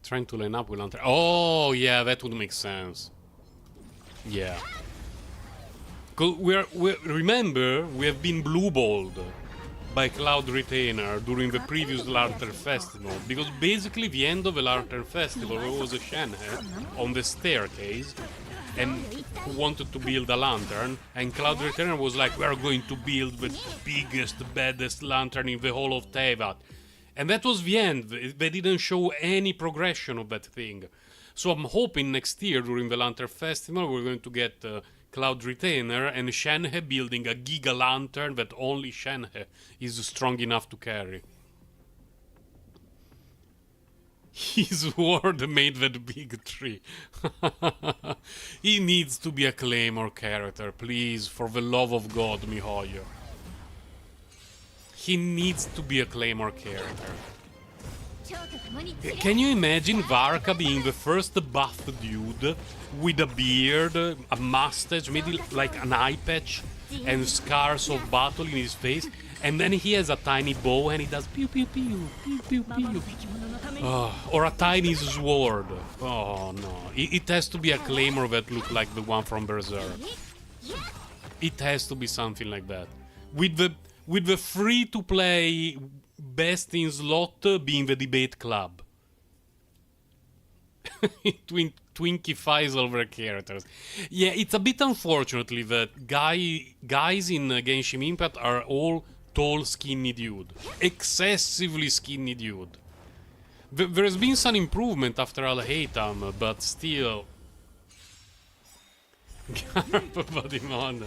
Trying to line up with Lantern. Oh, yeah, that would make sense. Yeah. Remember, we have been blue-balled by Cloud Retainer during the previous Lantern Festival, because basically the end of the Lantern Festival there was a Shenhe on the staircase and who wanted to build a lantern, and Cloud Retainer was like, we are going to build the biggest, baddest lantern in the whole of Tevat. And that was the end. They didn't show any progression of that thing. So I'm hoping next year during the Lantern Festival we're going to get Cloud Retainer and Shenhe building a Giga Lantern that only Shenhe is strong enough to carry. His ward made that big tree. He needs to be a Claymore character, please, for the love of God, Mihoyo. He needs to be a Claymore character. Can you imagine Varka being the first buff dude with a beard, a mustache, maybe like an eye patch, and scars of battle in his face, and then he has a tiny bow and he does pew pew pew, pew pew pew. Or a tiny sword. Oh no, it has to be a Claymore that looks like the one from Berserk. It has to be something like that. With the free-to-play best in slot being the debate club. Twinkifies all their characters. Yeah, it's a bit unfortunately that guys in Genshin Impact are all tall, skinny dude. Excessively skinny dude. There's been some improvement after Al-Haytham, but still... Garp Bodhimon.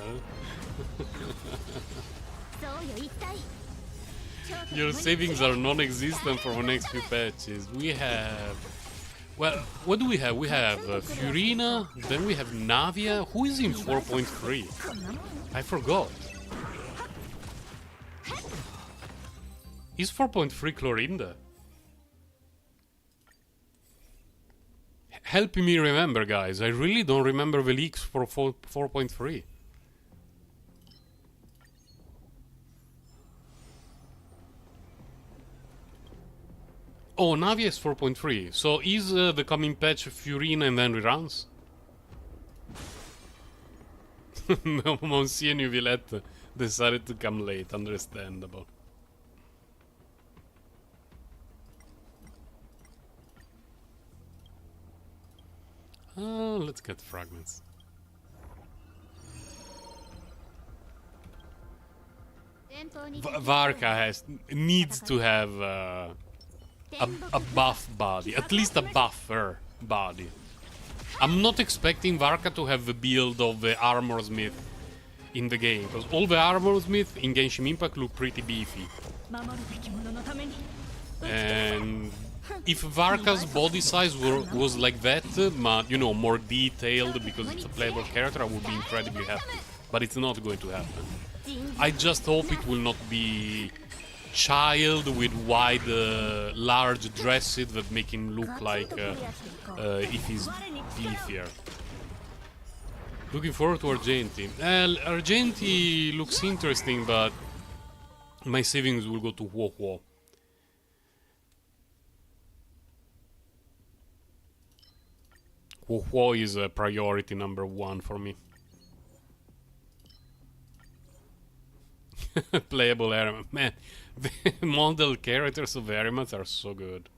Your savings are non-existent for the next few patches. We have... Well, what do we have? We have Furina, then we have Navia. Who is in 4.3? I forgot. Is 4.3 Clorinda? Help me remember, guys. I really don't remember the leaks for 4.3. Oh, Navia is 4.3. So is the coming patch Furina and then reruns? Monsieur Villette decided to come late. Understandable. Let's get fragments. Varka needs to have a buff body, at least a buffer body. I'm not expecting Varka to have the build of the Armor Smith in the game, because all the Armor Smith in Genshin Impact look pretty beefy. And if Varka's body size was like that, but, you know, more detailed because it's a playable character, I would be incredibly happy. But it's not going to happen. I just hope it will not be child with wide, large dresses that make him look like if he's beefier. Looking forward to Argenti. Argenti looks interesting, but my savings will go to Huo. Huo is a priority number 1 for me. Playable Eramet. Man, the model characters of Eramet are so good.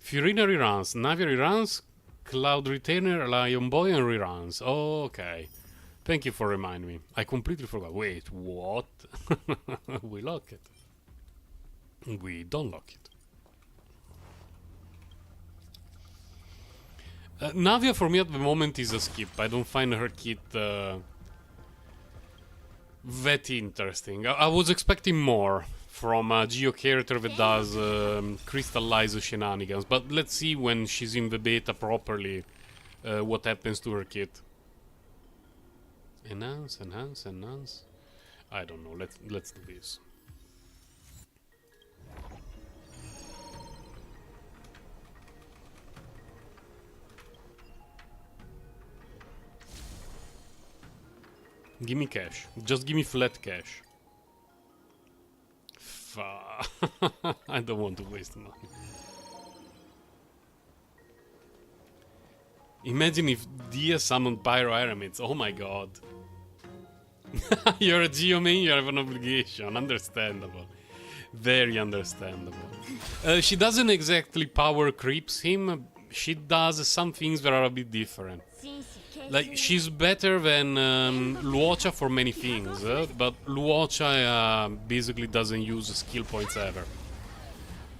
Furina reruns, Navia reruns, Cloud Retainer, Lion Boy and reruns. Oh, okay. Thank you for reminding me. I completely forgot. Wait, what? We lock it. We don't lock it. Navia for me at the moment is a skip. I don't find her kit that interesting. I was expecting more from a Geo character that does crystallize shenanigans, but let's see when she's in the beta properly what happens to her kit. Enhance. I don't know. Let's do this. Give me cash. Just give me flat cash. I don't want to waste money. Imagine if Dia summoned Pyro Aramids. Oh my god. You're a Geo main, you have an obligation. Understandable. Very understandable. She doesn't exactly power creeps him. She does some things that are a bit different. Like, she's better than Luocha for many things, but Luocha basically doesn't use skill points ever.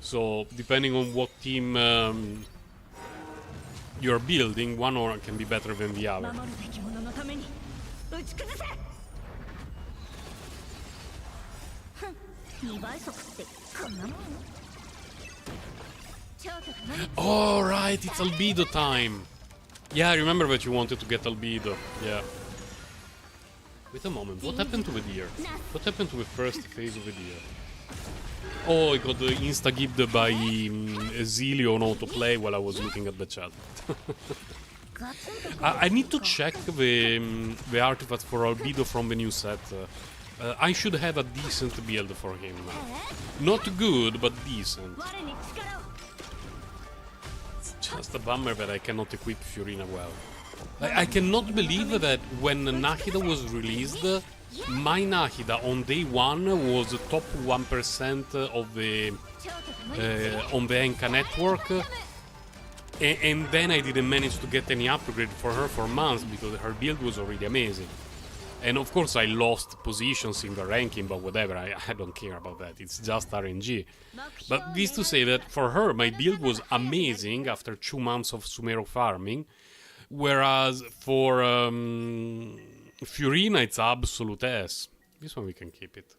So, depending on what team you're building, one aura can be better than the other. Oh, right, it's albedo time. Yeah, I remember that you wanted to get albedo. Yeah. Wait a moment, what happened to the deer? What happened to the first phase of the deer? Oh, I got insta-gibbed by Zilio on autoplay while I was looking at the chat. I need to check the artifacts for albedo from the new set. I should have a decent build for him now. Not good, but decent. Just a bummer that I cannot equip Furina well. I cannot believe that when Nahida was released, my Nahida on day 1 was top 1% of the on the Enka network, and then I didn't manage to get any upgrade for her for months because her build was already amazing. And of course I lost positions in the ranking, but whatever, I don't care about that, it's just RNG. But this to say that for her my build was amazing after 2 months of Sumero farming, whereas for Furina it's absolute ass. This one we can keep it.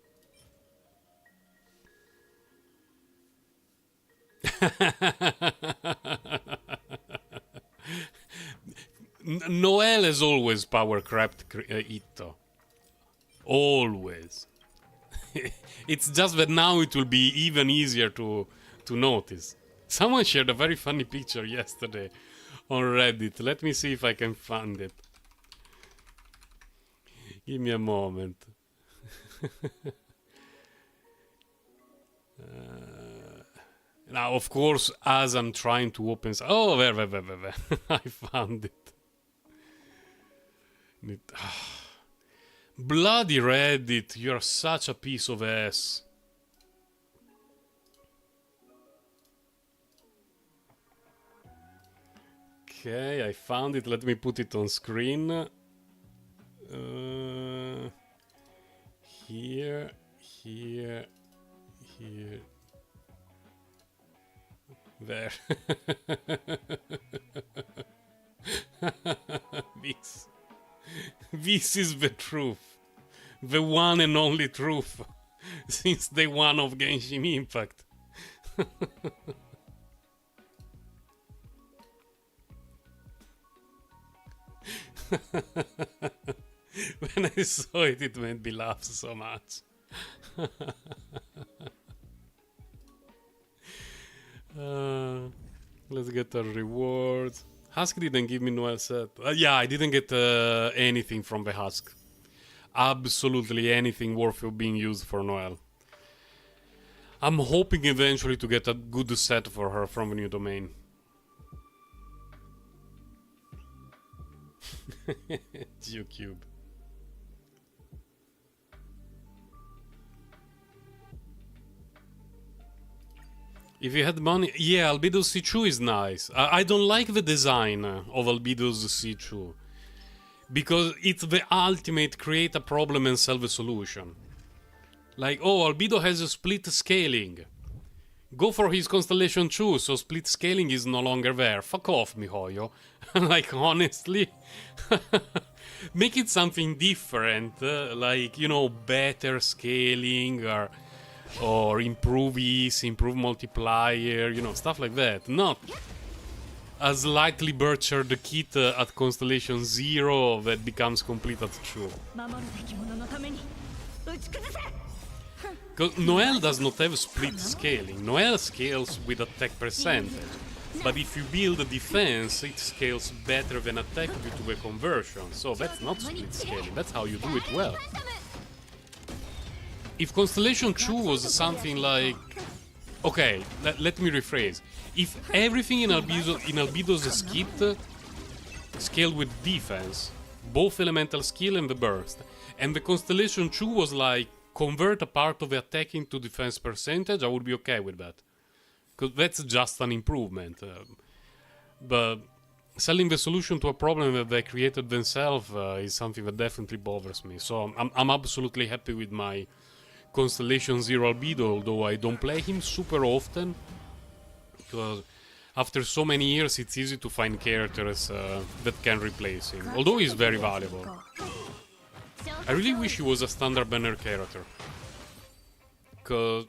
Noel has always power crapped Itto. Always. It's just that now it will be even easier to notice. Someone shared a very funny picture yesterday on Reddit. Let me see if I can find it. Give me a moment. Now, of course, as I'm trying to open... Oh, there. I found it. Bloody Reddit, you're such a piece of ass. Okay, I found it. Let me put it on screen. Here. Here. Here. There. this. This is the truth. The one and only truth. Since day one of Genshin Impact. When I saw it, it made me laugh so much. Let's get our rewards. Husk didn't give me Noel set. Yeah, I didn't get anything from the Husk. Absolutely anything worthy of being used for Noel. I'm hoping eventually to get a good set for her from the new domain. GeoCube. If you had money... Yeah, Albedo's C2 is nice. I don't like the design of Albedo's C2. Because it's the ultimate create a problem and solve a solution. Like, oh, Albedo has a split scaling. Go for his Constellation 2, so split scaling is no longer there. Fuck off, miHoYo. Like, honestly. Make it something different. Like, you know, better scaling or improve ease, improve multiplier, you know, stuff like that. Not a slightly butchered kit at Constellation 0 that becomes complete at 2. Because Noel does not have split scaling. Noel scales with attack percentage. But if you build a defense, it scales better than attack due to the conversion. So that's not split scaling, that's how you do it well. If Constellation 2 was something like... Okay, let me rephrase. If everything in Albedo's kit scaled with defense, both elemental skill and the burst, and the Constellation 2 was like, convert a part of the attack into defense percentage, I would be okay with that. Because that's just an improvement. But selling the solution to a problem that they created themselves is something that definitely bothers me. So I'm absolutely happy with my Constellation 0 Albedo, although I don't play him super often. Because after so many years it's easy to find characters that can replace him. Although he's very valuable. I really wish he was a standard banner character. Because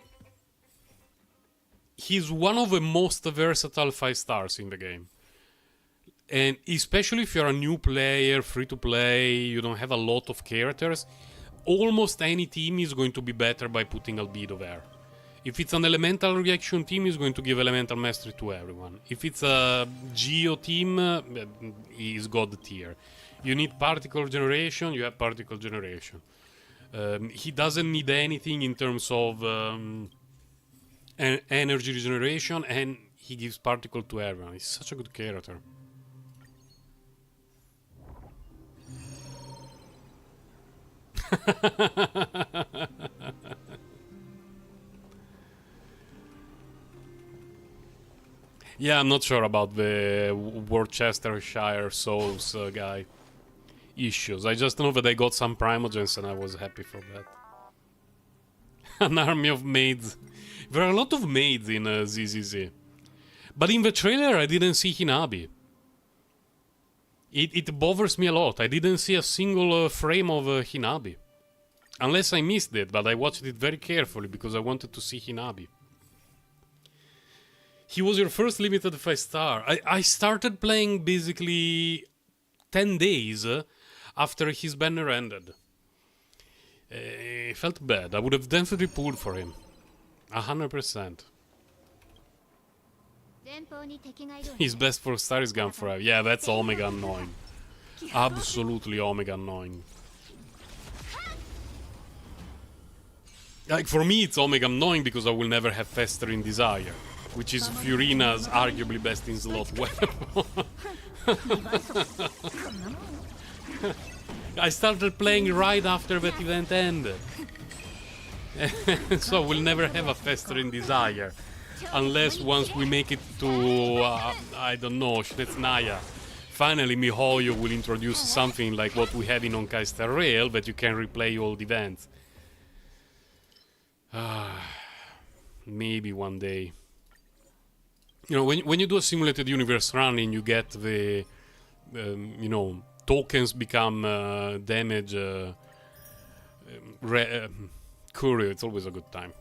he's one of the most versatile 5 stars in the game. And especially if you're a new player, free to play, you don't have a lot of characters, almost any team is going to be better by putting Albedo there. If it's an elemental reaction team, he's going to give elemental mastery to everyone. If it's a Geo team, he's god tier. You need particle generation, you have particle generation. He doesn't need anything in terms of energy regeneration, and he gives particle to everyone. He's such a good character. Yeah, I'm not sure about the Worcestershire Souls guy issues. I just know that I got some Primogens and I was happy for that. An army of maids. There are a lot of maids in ZZZ. But in the trailer I didn't see Hinabi. It bothers me a lot. I didn't see a single frame of Hinabi. Unless I missed it, but I watched it very carefully because I wanted to see Hinabi. He was your first limited 5 star. I started playing basically 10 days after his banner ended. I felt bad. I would have definitely pulled for him. 100%. His best 4 star is gone forever. Yeah, that's Omega annoying. Absolutely Omega annoying. Like, for me it's Omega annoying because I will never have Festering Desire, which is Furina's arguably best in slot weapon. I started playing right after that event ended. So we'll never have a Festering Desire. Unless once we make it to, I don't know, Shnetznaya. Finally miHoYo will introduce something like what we have in Honkai Star Rail, that you can replay old events. maybe one day. You know, when you do a simulated universe running, you get the, you know, tokens become damage courier. It's always a good time.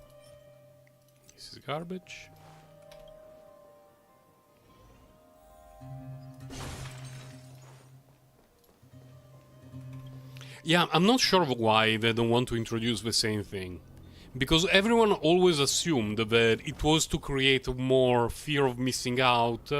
This is garbage. Yeah, I'm not sure why they don't want to introduce the same thing. Because everyone always assumed that it was to create more fear of missing out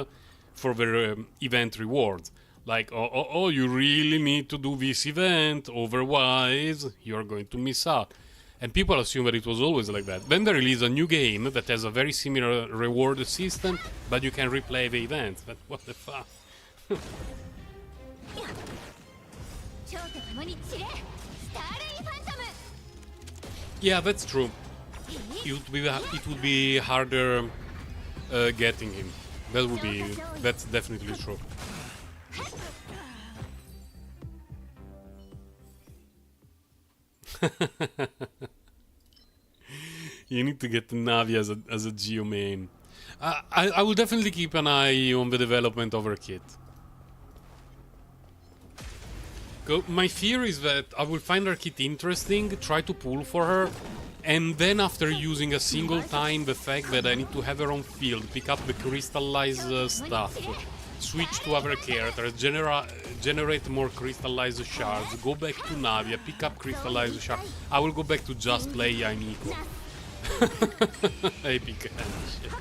for the event rewards. Like, oh, you really need to do this event, otherwise you're going to miss out. And people assume that it was always like that. Then they release a new game that has a very similar reward system, but you can replay the events. But what the fuck? Yeah, that's true. It would be harder getting him. That's definitely true. You need to get Navi as a Geo main. I will definitely keep an eye on the development of her kit. My fear is that I will find her kit interesting, try to pull for her, and then after using a single time the fact that I need to have her on field, pick up the crystallized stuff, switch to other characters, generate more crystallized shards, go back to Navia, pick up crystallized shards. I will go back to just play Yaimiko. Epic shit.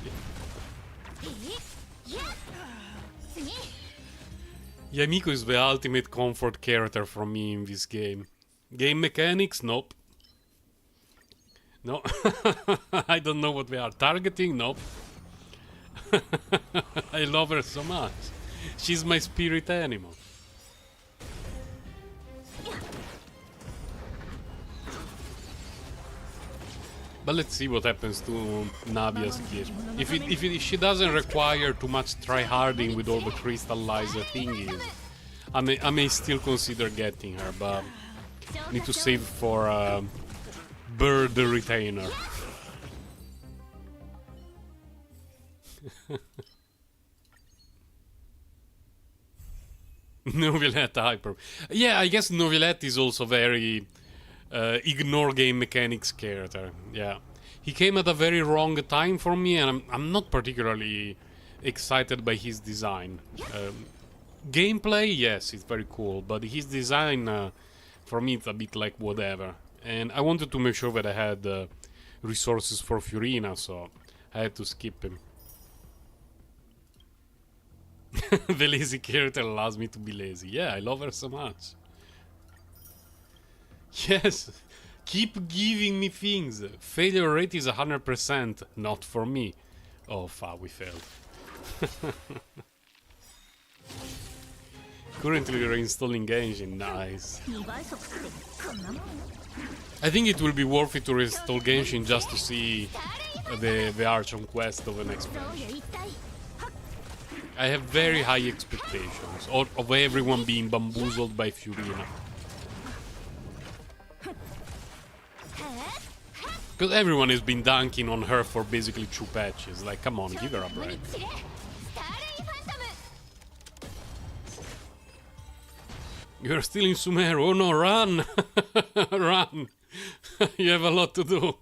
Yaimiko is the ultimate comfort character for me in this game. Game mechanics? Nope. No. I don't know what they are targeting? Nope. I love her so much. She's my spirit animal. But let's see what happens to Navia's kit. If she doesn't require too much tryharding with all the crystallized thingies, I may still consider getting her, but need to save for Bird Retainer. Novelette Hyper. Yeah, I guess Novelette is also very ignore game mechanics character. Yeah, he came at a very wrong time for me, and I'm not particularly excited by his design. Gameplay, yes, it's very cool, but his design, for me, it's a bit like whatever. And I wanted to make sure that I had resources for Furina, so I had to skip him. The lazy character allows me to be lazy. Yeah, I love her so much. Yes, keep giving me things. Failure rate is 100%, not for me. Oh fuck, we failed. Currently reinstalling engine, nice. I think it will be worth it to reinstall Genshin just to see the Archon quest of the next patch. I have very high expectations of everyone being bamboozled by Furina. Because everyone has been dunking on her for basically 2 patches. Like, come on, give her a break. You're still in Sumeru. Oh no, run! Run! You have a lot to do.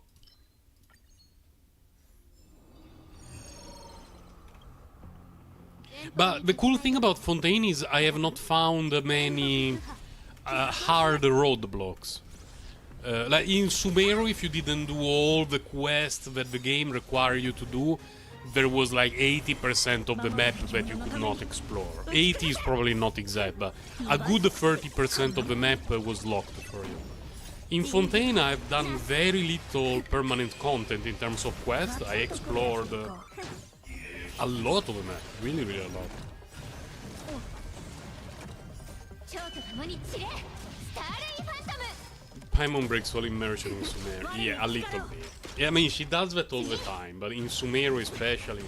But the cool thing about Fontaine is I have not found many hard roadblocks. Like in Sumeru, if you didn't do all the quests that the game required you to do, there was like 80% of the map that you could not explore. 80 is probably not exact, but a good 30% of the map was locked for you. In Fontaine, I've done very little permanent content in terms of quests. I explored a lot of the map, really, really a lot. Paimon breaks all immersion in Sumeru. Yeah, a little bit. Yeah, I mean, she does that all the time, but in Sumeru especially,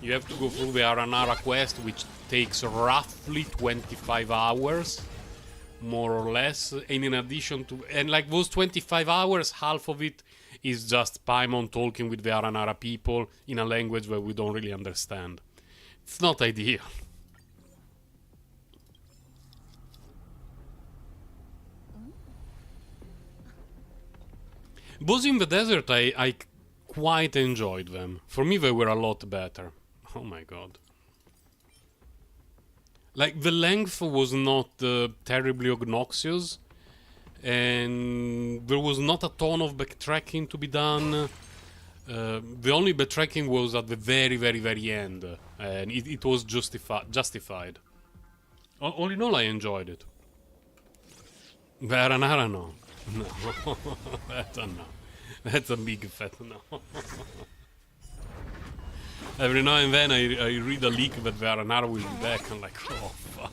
you have to go through the Aranara quest, which takes roughly 25 hours, more or less, and in addition to... And like those 25 hours, half of it is just Paimon talking with the Aranara people in a language where we don't really understand. It's not ideal. Boss in the Desert, I quite enjoyed them. For me, they were a lot better. Oh my god. Like, the length was not terribly obnoxious, and there was not a ton of backtracking to be done. The only backtracking was at the very, very, very end, and it was justified. All in all, I enjoyed it. Veranara, no. No. That's a no. That's a big fat no. Every now and then I read a leak that Veranara will be back. I'm like, oh fuck.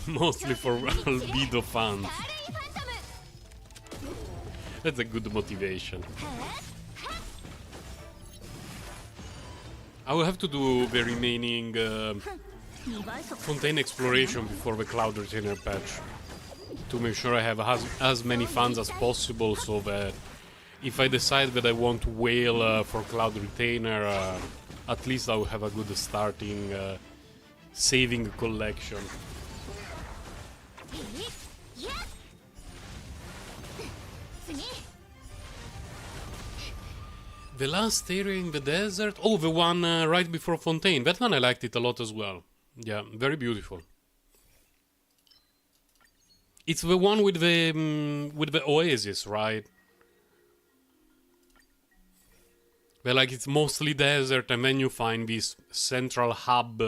Mostly for albedo fans. That's a good motivation. I will have to do the remaining Fontaine exploration before the Cloud Retainer patch to make sure I have as many funds as possible, so that if I decide that I want to whale for Cloud Retainer, at least I will have a good starting saving collection. The last area in the desert? Oh, the one right before Fontaine. That one I liked it a lot as well. Yeah, very beautiful. It's the one with the oasis, right? Where like it's mostly desert, and then you find this central hub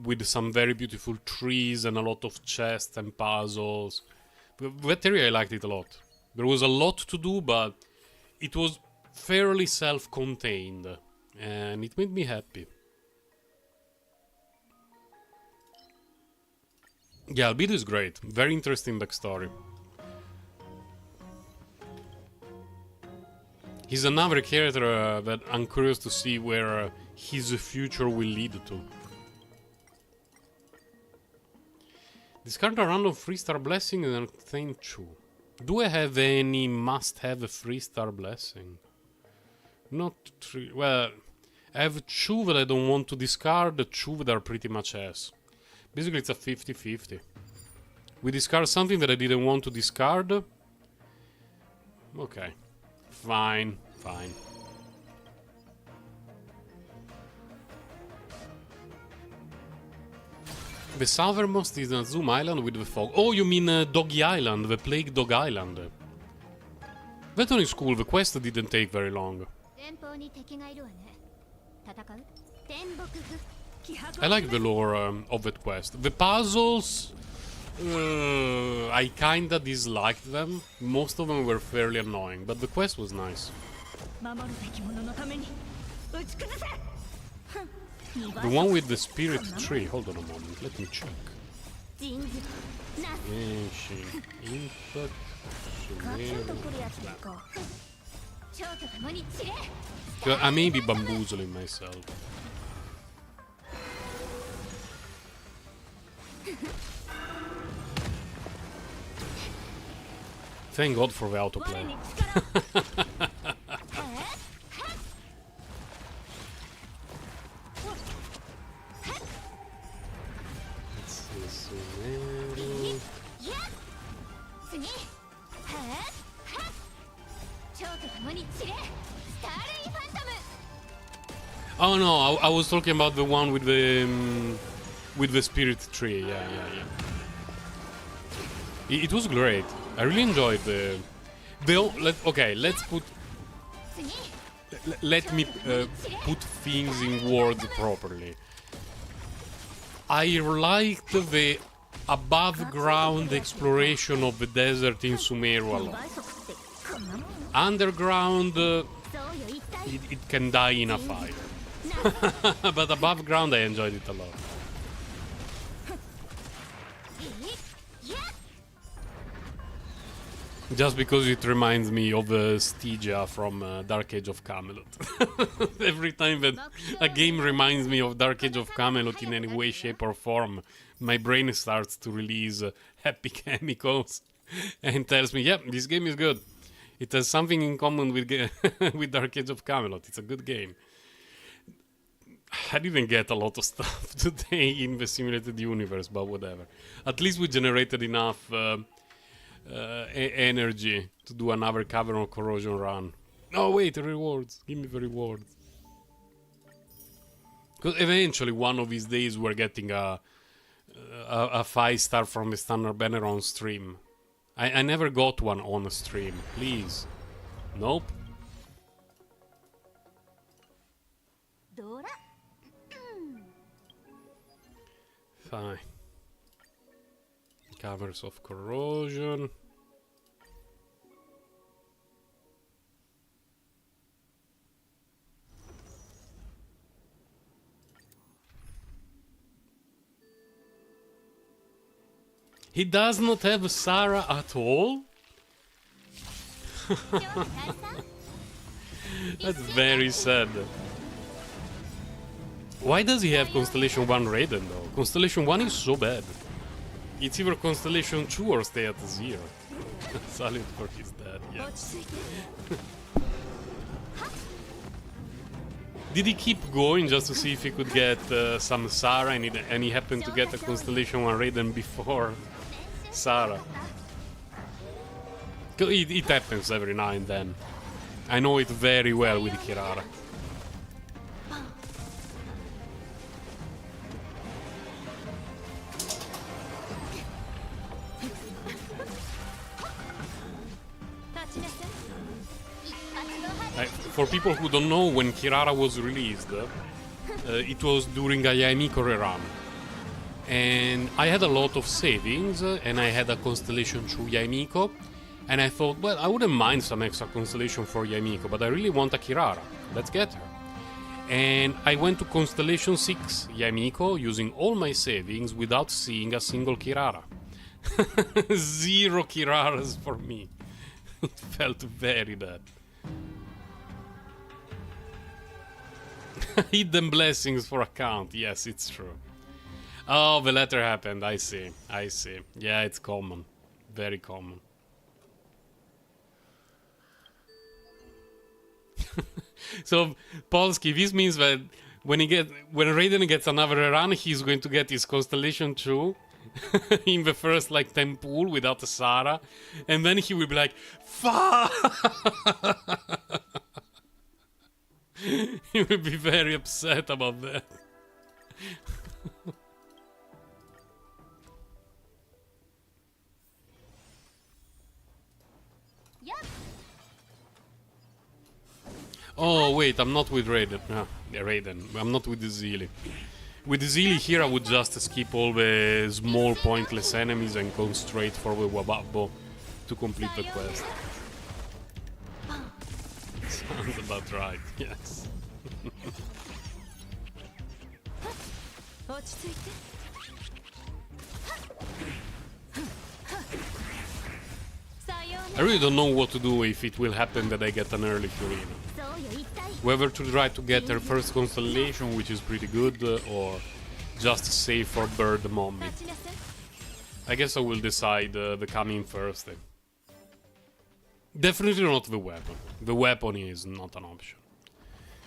with some very beautiful trees and a lot of chests and puzzles. That area I liked it a lot. There was a lot to do, but it was fairly self-contained, and it made me happy. Yeah, Albedo is great. Very interesting backstory. He's another character that I'm curious to see where his future will lead to. Discard a random 3-star blessing and obtain 2. Do I have any must-have a 3-star blessing? Not 3. Well, I have 2 that I don't want to discard, 2 that are pretty much S. Basically, it's a 50-50. We discard something that I didn't want to discard. Okay. Fine. Fine. The southernmost is Zoom Island with the fog. Oh, you mean Doggy Island, the Plague Dog Island. That one is cool, the quest didn't take very long. I like the lore of that quest. The puzzles, I kinda disliked them. Most of them were fairly annoying, but the quest was nice. The one with the spirit tree. Hold on a moment, let me check. I may be bamboozling myself. Thank God for the autoplay. Oh no, I was talking about the one with the spirit tree. Yeah. It was great. I really enjoyed let's put. Let me put things in words properly. I liked the above-ground exploration of the desert in Sumeru a lot. Underground, it can die in a fire. But above ground, I enjoyed it a lot. Just because it reminds me of Stygia from Dark Age of Camelot. Every time that a game reminds me of Dark Age of Camelot in any way, shape, or form, my brain starts to release happy chemicals and tells me, yep, this game is good. It has something in common with with Dark Age of Camelot. It's a good game. I didn't get a lot of stuff today in the simulated universe, but whatever. At least we generated enough energy to do another Cavern of Corrosion run. Oh wait, the rewards. Give me the rewards. Because eventually one of these days we're getting a 5-star from the standard banner on stream. I never got one on a stream. Please. Nope. Fine. Caverns of Corrosion. He does not have Sarah at all? That's very sad. Why does he have Constellation 1 Raiden though? Constellation 1 is so bad. It's either Constellation 2 or stay at 0. Salute for his dad, yeah. Did he keep going just to see if he could get some Sarah and he happened to get a Constellation 1 Raiden before Sarah? It happens every now and then. I know it very well with Kirara. For people who don't know, when Kirara was released, it was during a Yaemiko rerun. And I had a lot of savings, and I had a Constellation 2 Yaemiko. And I thought, well, I wouldn't mind some extra Constellation for Yaemiko, but I really want a Kirara. Let's get her. And I went to Constellation 6 Yaemiko using all my savings without seeing a single Kirara. 0 Kiraras for me. It felt very bad. Hidden blessings for account. Yes, it's true. Oh, the letter happened. I see. I see. Yeah, it's common. Very common. So, Polsky, this means that when Raiden gets another run, he's going to get his Constellation 2 in the first, like, 10 pool without a Sarah. And then he will be like, fuck! He will be very upset about that. Oh wait, I'm not with Raiden. Raiden. I'm not with the Zeely. With the Zeely here I would just skip all the small pointless enemies and go straight for the Wababo to complete the quest. Sounds about right, yes. I really don't know what to do if it will happen that I get an early Furina. Whether to try to get her first Constellation, which is pretty good, or just save for Bird Mommy. I guess I will decide the coming Thursday. Definitely not the weapon. The weapon is not an option.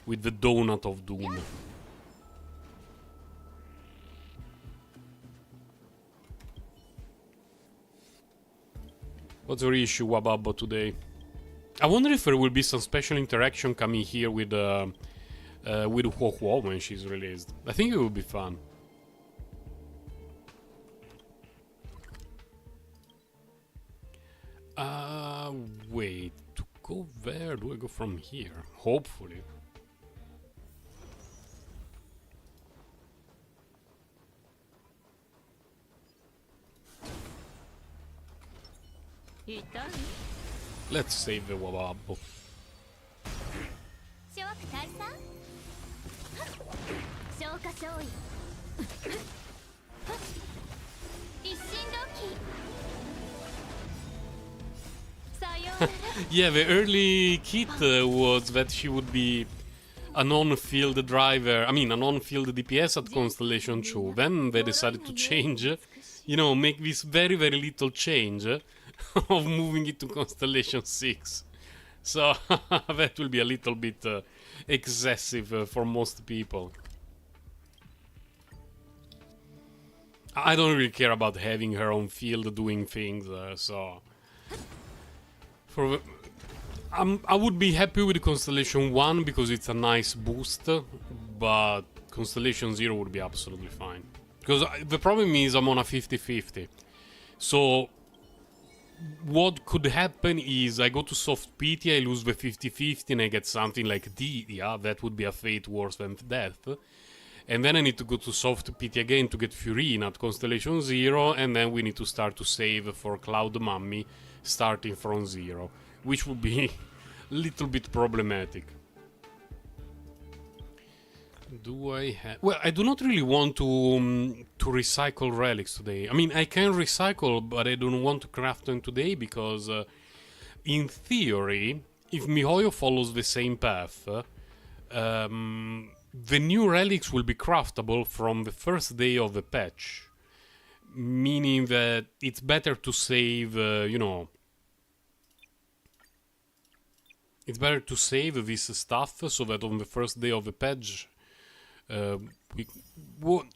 With the Donut of Doom. What's your issue, Wababo, today? I wonder if there will be some special interaction coming here with Huo Huo when she's released. I think it will be fun. Wait, to go there, do I go from here? Hopefully. Let's save the Wababo. Yeah, the early kit was that she would be an on-field driver, I mean, an on-field DPS at Constellation 2. Then they decided to change, make this very, very little change of moving it to Constellation 6. So that will be a little bit excessive for most people. I don't really care about having her on field doing things, so for I would be happy with Constellation 1 because it's a nice boost, but Constellation 0 would be absolutely fine. Because the problem is I'm on a 50-50. So what could happen is I go to soft pity, I lose the 50-50 and I get something like D, yeah, that would be a fate worse than death. And then I need to go to soft pity again to get Furina at Constellation 0, and then we need to start to save for Cloud Mummy starting from 0, which would be a little bit problematic. Do I have... Well, I do not really want to recycle relics today. I mean, I can recycle, but I don't want to craft them today because, in theory, if MiHoYo follows the same path, the new relics will be craftable from the first day of the patch. Meaning that it's better to save, it's better to save this stuff so that on the first day of the patch,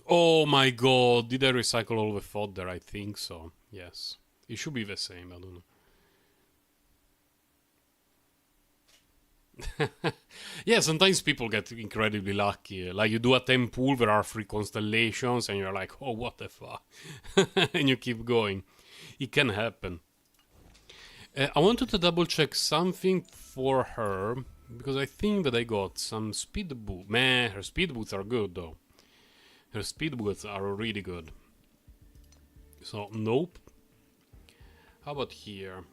oh my god, did I recycle all the fodder? I think so, yes. It should be the same, I don't know. Yeah, sometimes people get incredibly lucky. Like you do a 10 pool, there are 3 constellations, and you're like, oh, what the fuck? And you keep going. It can happen. I wanted to double check something for her, because I think that I got some speed boots. Man, her speed boots are good though. Her speed boots are really good. So, nope. How about here?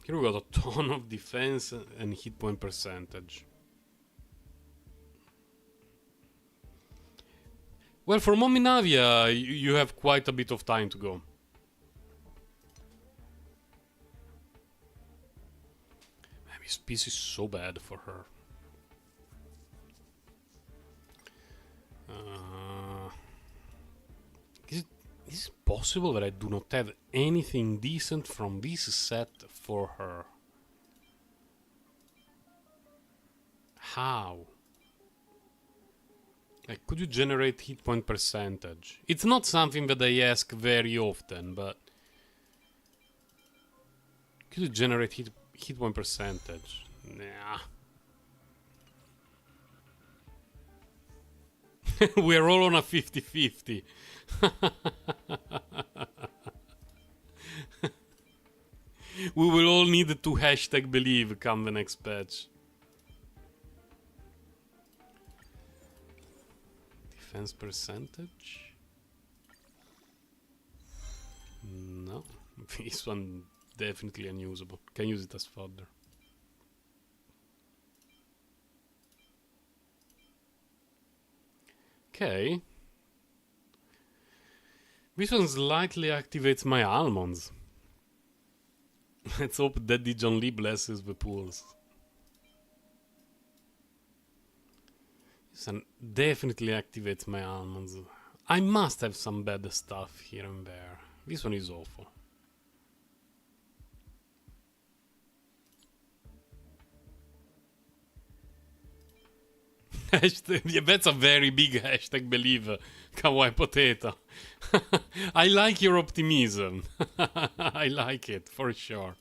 Here we got a ton of defense and hit point percentage. Well, for Mominavia, you have quite a bit of time to go. Man, this piece is so bad for her. Is it possible that I do not have anything decent from this set for her? How? Like, could you generate hit point percentage? It's not something that I ask very often, but... Could you generate hit point percentage? Nah. We're all on a 50-50. We will all need to hashtag believe come the next patch. Defense percentage? No. This one definitely unusable. Can use it as fodder. Okay. This one slightly activates my almonds. Let's hope Daddy John Lee blesses the pools. This one definitely activates my almonds. I must have some bad stuff here and there. This one is awful. Yeah, that's a very big hashtag believe, Kawaii Potato. I like your optimism. I like it, for sure.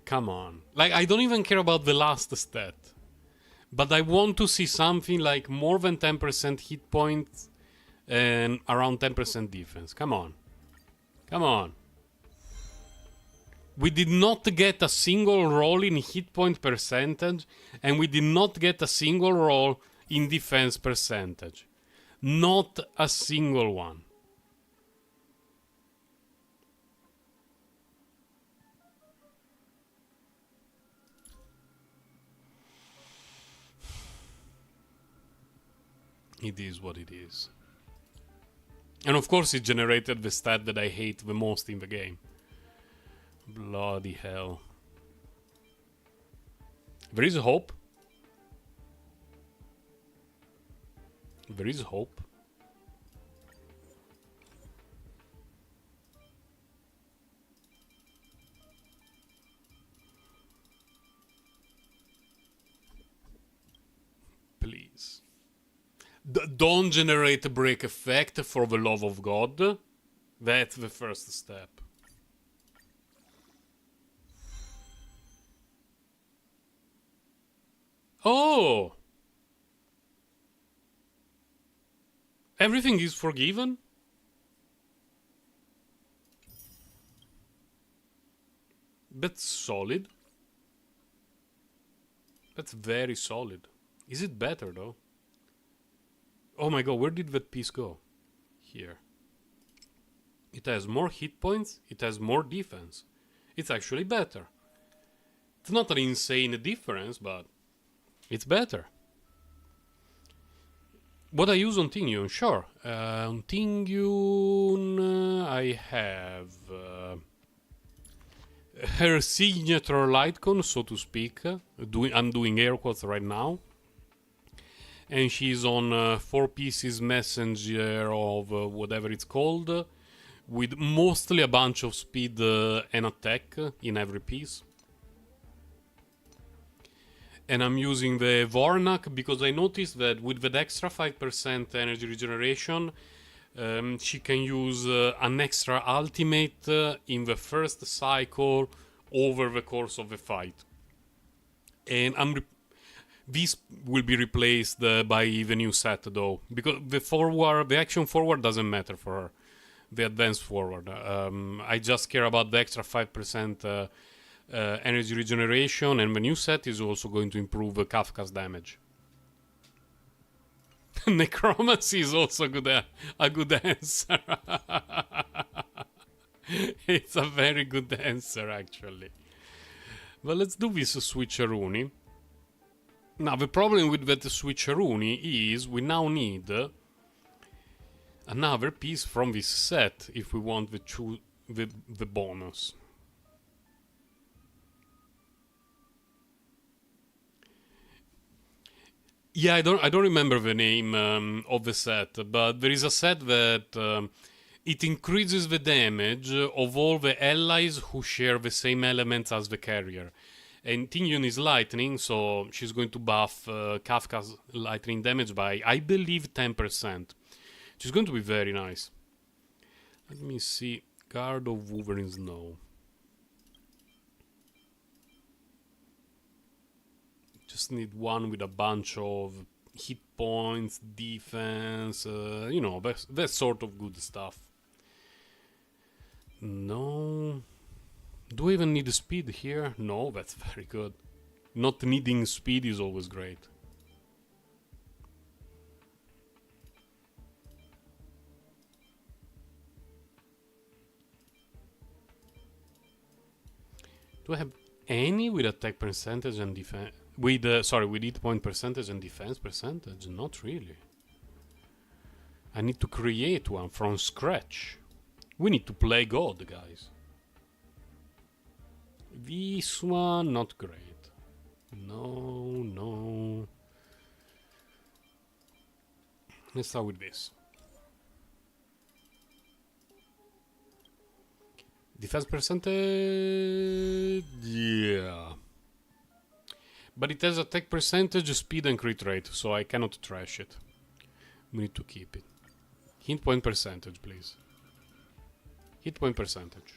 Come on. Like, I don't even care about the last stat. But I want to see something like more than 10% hit points and around 10% defense. Come on. Come on. We did not get a single roll in hit point percentage, and we did not get a single roll in defense percentage. Not a single one. It is what it is. And of course it generated the stat that I hate the most in the game. Bloody hell. There is hope. There is hope. Please. Don't generate a break effect for the love of God. That's the first step. Oh! Everything is forgiven? That's solid. That's very solid. Is it better though? Oh my god, where did that piece go? Here. It has more hit points, it has more defense. It's actually better. It's not an insane difference, but it's better. What I use on Tingyun? Sure. On Tingyun, I have her signature lightcon, so to speak. I'm doing air quotes right now. And she's on 4 pieces messenger of whatever it's called, with mostly a bunch of speed and attack in every piece. And I'm using the Vornak because I noticed that with the extra 5% energy regeneration, she can use an extra ultimate in the first cycle over the course of the fight. And this will be replaced by the new set though, because the action forward doesn't matter for her, the advance forward. I just care about the extra 5% energy regeneration, and the new set is also going to improve Kafka's damage. Necromancy is also a good answer. It's a very good answer, actually. But let's do this switcheroonie. Now, the problem with that switcheroonie is we now need another piece from this set if we want the bonus. Yeah, I don't remember the name of the set, but there is a set that it increases the damage of all the allies who share the same elements as the carrier. And Tingyun is lightning, so she's going to buff Kafka's lightning damage by, I believe, 10%. She's going to be very nice. Let me see. Guard of Wolverine Snow. Just need one with a bunch of hit points, defense, you know, that sort of good stuff. No. Do I even need speed here? No, that's very good. Not needing speed is always great. Do I have any with attack percentage and defense? With hit point percentage and defense percentage? Not really. I need to create one from scratch. We need to play God, guys. This one, not great. No. Let's start with this. Defense percentage... yeah. But it has attack percentage, speed and crit rate, so I cannot trash it. We need to keep it. Hit point percentage, please. Hit point percentage.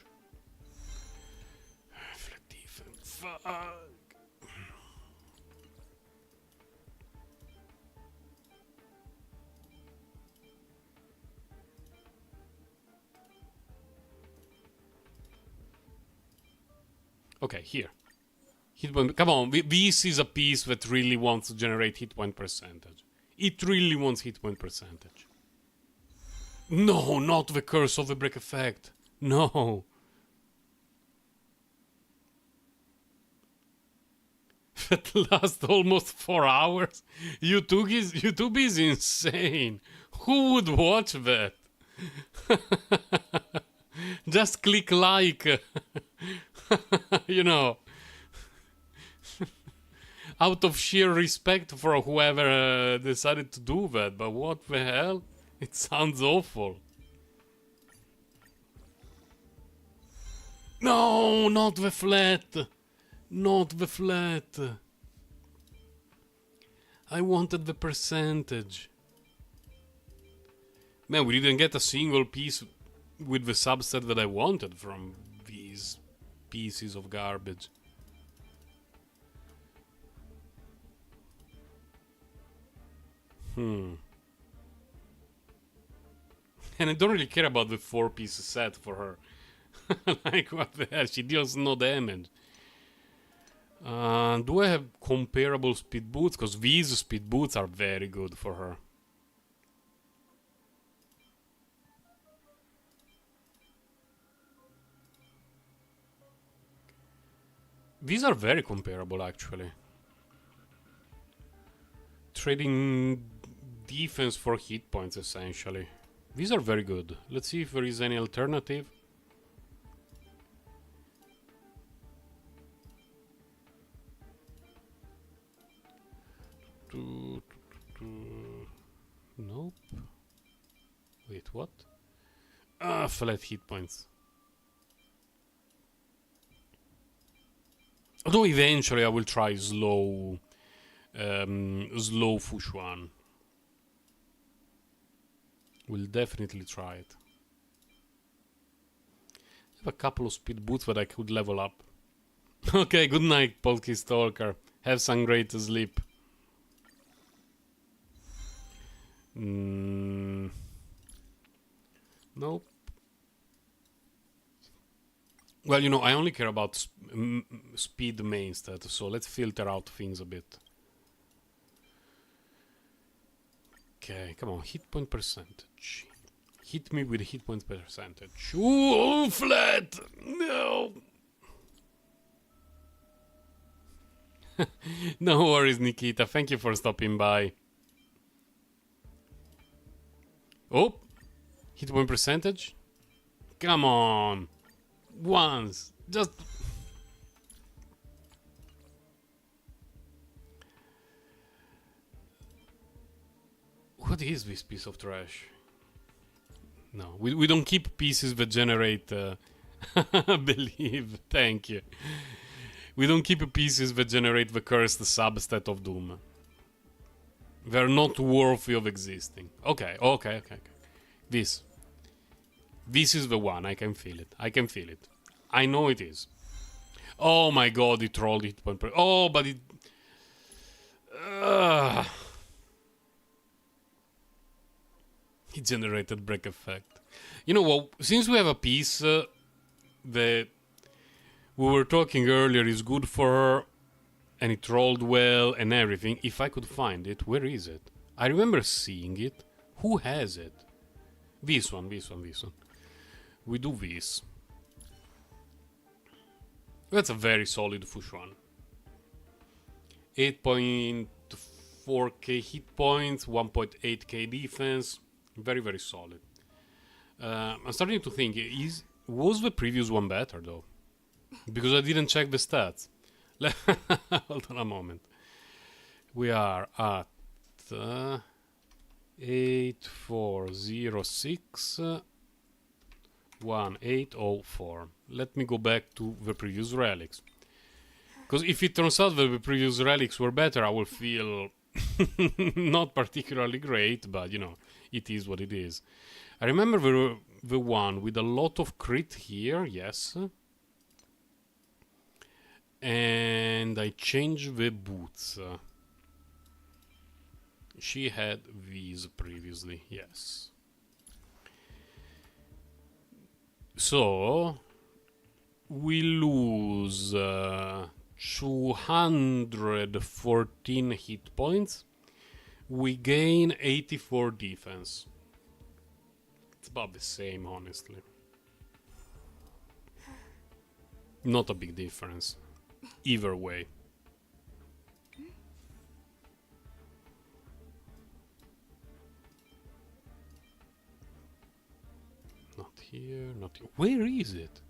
Flat defense. Fuck. Okay, here. Hit point. Come on, this is a piece that really wants to generate hit point percentage. It really wants hit point percentage. No, not the curse of the break effect. No. That lasts almost 4 hours. YouTube is insane. Who would watch that? Just click like. You know, out of sheer respect for whoever decided to do that. But what the hell? It sounds awful. No, not the flat. Not the flat. I wanted the percentage. Man, we didn't get a single piece with the subset that I wanted from these pieces of garbage. And I don't really care about the 4-piece set for her. Like, what the hell? She deals no damage. Do I have comparable speed boots? Because these speed boots are very good for her. These are very comparable, actually. Trading defense for hit points, essentially. These are very good. Let's see if there is any alternative. Nope. Wait, what? Flat hit points. Although eventually I will try slow Fushuan. We'll definitely try it. I have a couple of speed boots that I could level up. Okay, good night, Polky Stalker. Have some great sleep. Nope. Well, you know, I only care about speed main stat, so let's filter out things a bit. Okay, come on, hit point percentage. Hit me with hit point percentage. Ooh, flat! No! No worries, Nikita. Thank you for stopping by. Oh! Hit point percentage? Come on! Once! Just... What is this piece of trash? No, we don't keep pieces that generate... believe, thank you. We don't keep pieces that generate the cursed substat of Doom. They're not worthy of existing. Okay. This is the one, I can feel it. I can feel it. I know it is. Oh my god, it rolled hit point per... Oh, but it... It generated break effect. You know what, since we have a piece that we were talking earlier is good for her, and it rolled well and everything, if I could find it, where is it? I remember seeing it. Who has it? This one. We do this. That's a very solid Fushuan. 8.4k hit points, 1.8k defense. Very, very solid. I'm starting to think, was the previous one better though? Because I didn't check the stats. Hold on a moment. We are at 8406 1804. Let me go back to the previous relics. Because if it turns out that the previous relics were better, I will feel not particularly great, but you know, it is what it is. I remember the one with a lot of crit here, yes. And I changed the boots. She had these previously, yes. So we lose 214 hit points. We gain 84 defense. It's about the same, honestly. Not a big difference. Either way. Not here, not here. Where is it?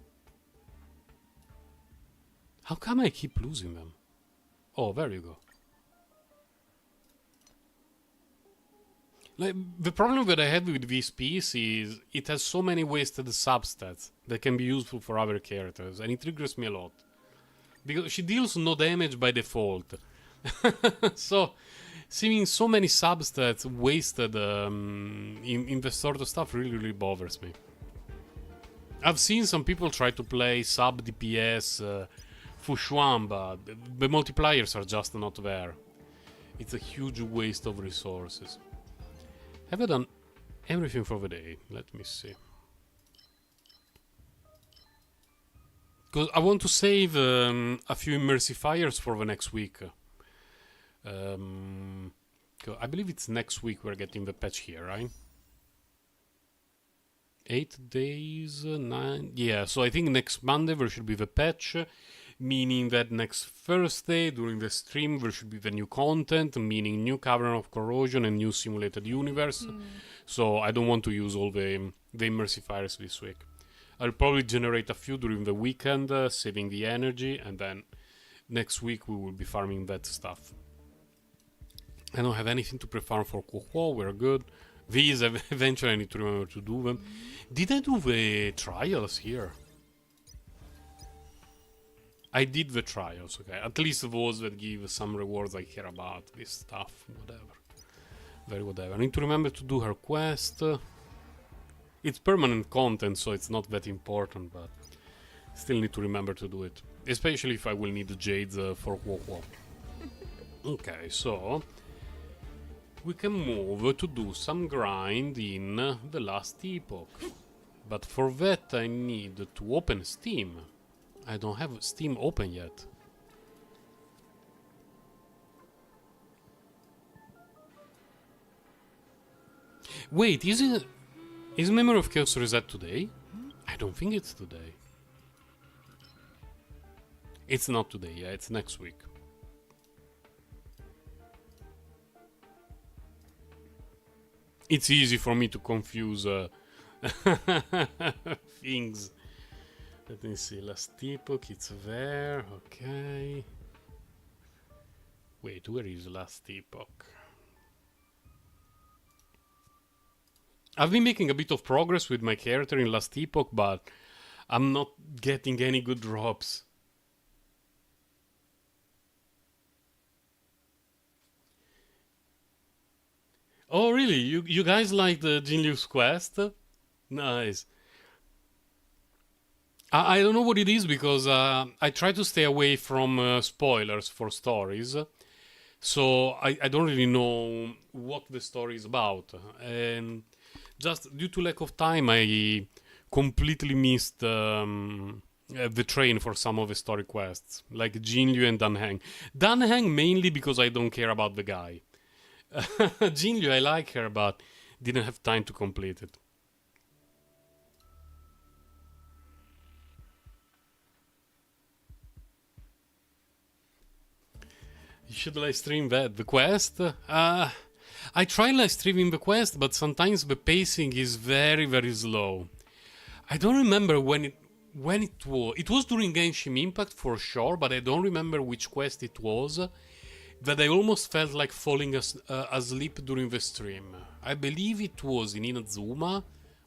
How come I keep losing them? Oh, there you go. Like, the problem that I have with this piece is it has so many wasted substats that can be useful for other characters, and it triggers me a lot. Because she deals no damage by default. So, seeing so many substats wasted in the sort of stuff really bothers me. I've seen some people try to play sub DPS Fushuan, but the multipliers are just not there. It's a huge waste of resources. Have I done everything for the day? Let me see. Because I want to save a few immersifiers for the next week. I believe it's next week we're getting the patch here, right? 8 days, 9... Yeah, so I think next Monday there should be the patch, meaning that next Thursday during the stream there should be the new content, meaning new Cavern of Corrosion and new Simulated Universe. So I don't want to use all the immersifiers this week. I'll probably generate a few during the weekend, saving the energy, and then next week we will be farming that stuff. I don't have anything to pre-farm for Kuo, we're good. These, eventually I need to remember to do them. Did I do the trials here? I did the trials, okay. At least those that give some rewards I care about. This stuff, whatever. Very whatever. I need to remember to do her quest. It's permanent content, so it's not that important, but still need to remember to do it. Especially if I will need the jades for Kuo. Okay, so we can move to do some grind in the last epoch. But for that I need to open Steam. I don't have Steam open yet. Wait, is Memory of Chaos reset today? I don't think it's today. It's not today, yeah, it's next week. It's easy for me to confuse things. Let me see, last epoch, it's there, okay. Wait, where is last epoch? I've been making a bit of progress with my character in last epoch, but I'm not getting any good drops. Oh really? You guys like the Jinliu's quest? Nice. I don't know what it is because I try to stay away from spoilers for stories. So I don't really know what the story is about. And just due to lack of time, I completely missed the train for some of the story quests. Like Jinliu and Danheng. Danheng mainly because I don't care about the guy. Jinliu, I like her, but didn't have time to complete it. You should live stream that. The quest? I try live streaming the quest, but sometimes the pacing is very slow. I don't remember when it was. It was during Genshin Impact for sure, but I don't remember which quest it was. That I almost felt like falling asleep during the stream. I believe it was in Inazuma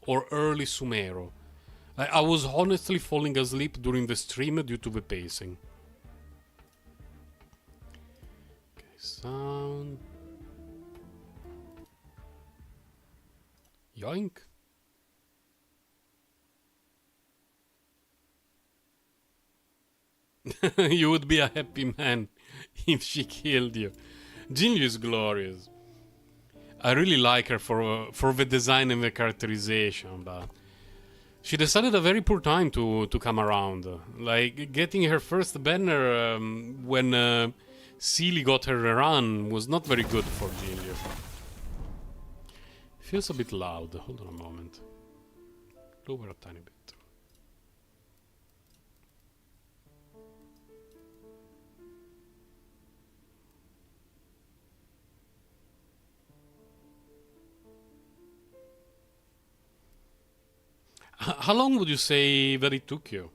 or early Sumero. I was honestly falling asleep during the stream due to the pacing. Sound. Yoink. You would be a happy man if she killed you. Jinliu is glorious. I really like her for the design and the characterization, but she decided a very poor time to come around. Like, getting her first banner when Sealy got her run was not very good for Jinliu. Feels a bit loud. Hold on a moment. Lower a tiny bit. How long would you say that it took you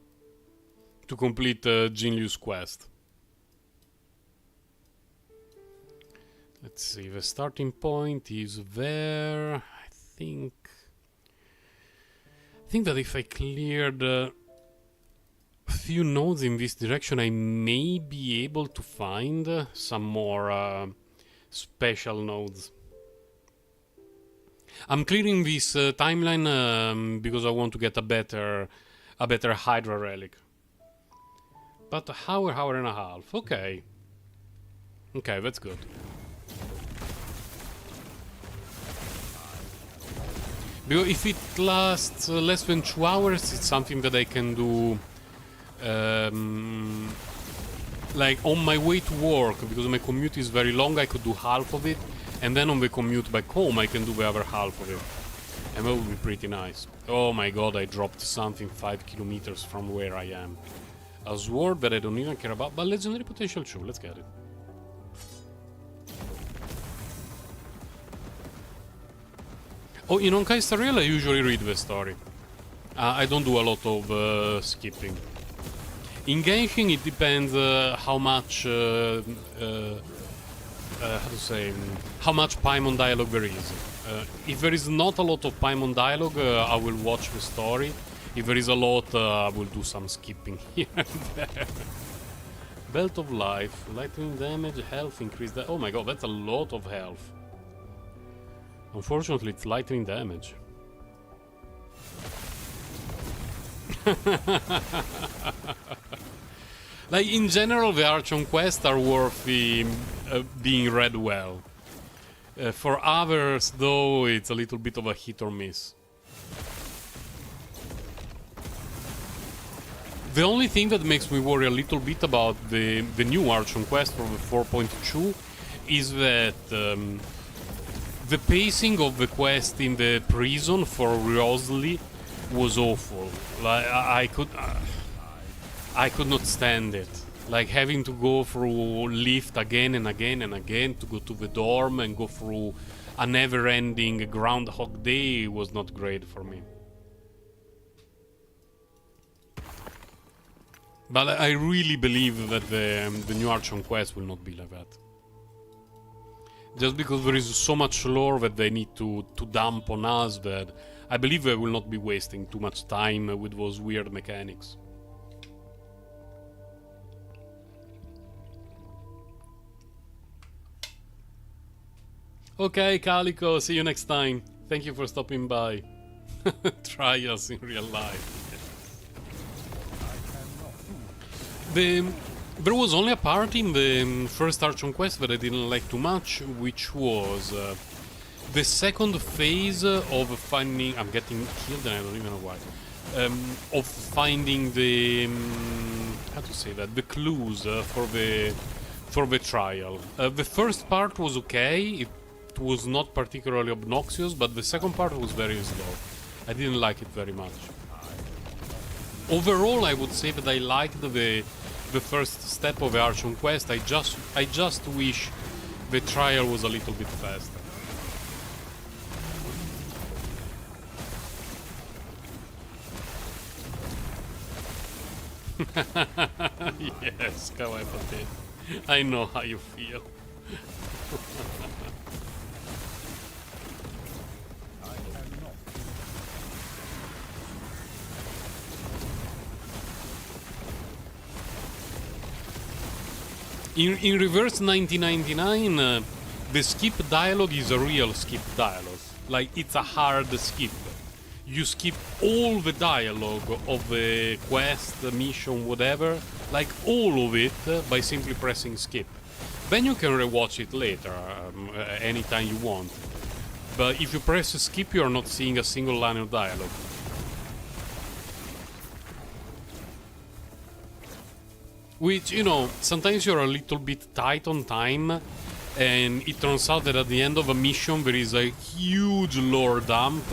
to complete Jin Liu's quest? Let's see, the starting point is there. I think that if I cleared a few nodes in this direction, I may be able to find some more special nodes. I'm clearing this timeline because I want to get a better Hydra relic. But an hour and a half. Okay. Okay, that's good. Because if it lasts less than 2 hours, it's something that I can do like on my way to work, because my commute is very long. I could do half of it, and then on the commute back home I can do the other half of it, and that would be pretty nice. Oh my god, I dropped something 5 kilometers from where I am. A sword that I don't even care about, but legendary potential 2, let's get it. Oh, in Honkai Star Rail I usually read the story. I don't do a lot of skipping. In Genshin it depends how much how much Paimon dialogue there is. If there is not a lot of Paimon dialogue, I will watch the story. If there is a lot, I will do some skipping here and there. Belt of Life, lightning damage, health increase. Oh my god, that's a lot of health. Unfortunately, it's lightning damage. Like, in general, the Archon quests are worth being read well. For others, though, it's a little bit of a hit or miss. The only thing that makes me worry a little bit about the new Archon quest from 4.2 is that the pacing of the quest in the prison for Ryosley was awful. Like, I could not stand it. Like, having to go through lift again and again and again to go to the dorm and go through a never-ending Groundhog Day was not great for me. But I really believe that the new Archon quest will not be like that. Just because there is so much lore that they need to dump on us, that I believe they will not be wasting too much time with those weird mechanics. Okay, Calico, see you next time. Thank you for stopping by. Try us in real life. There was only a part in the first Archon quest that I didn't like too much, which was the second phase of finding... I'm getting killed and I don't even know why. Of finding the... how to say that? The clues for the trial. The first part was okay, it was not particularly obnoxious, but the second part was very slow. I didn't like it very much. Overall, I would say that I liked the first step of the Archon quest. I just wish the trial was a little bit faster. Yes, Kawaii Potato. I know how you feel. In Reverse 1999, the skip dialogue is a real skip dialogue. Like, it's a hard skip. You skip all the dialogue of the quest, the mission, whatever, like all of it, by simply pressing skip. Then you can rewatch it later, anytime you want. But if you press skip, you are not seeing a single line of dialogue. Which, you know, sometimes you're a little bit tight on time, and it turns out that at the end of a mission there is a huge lore dump.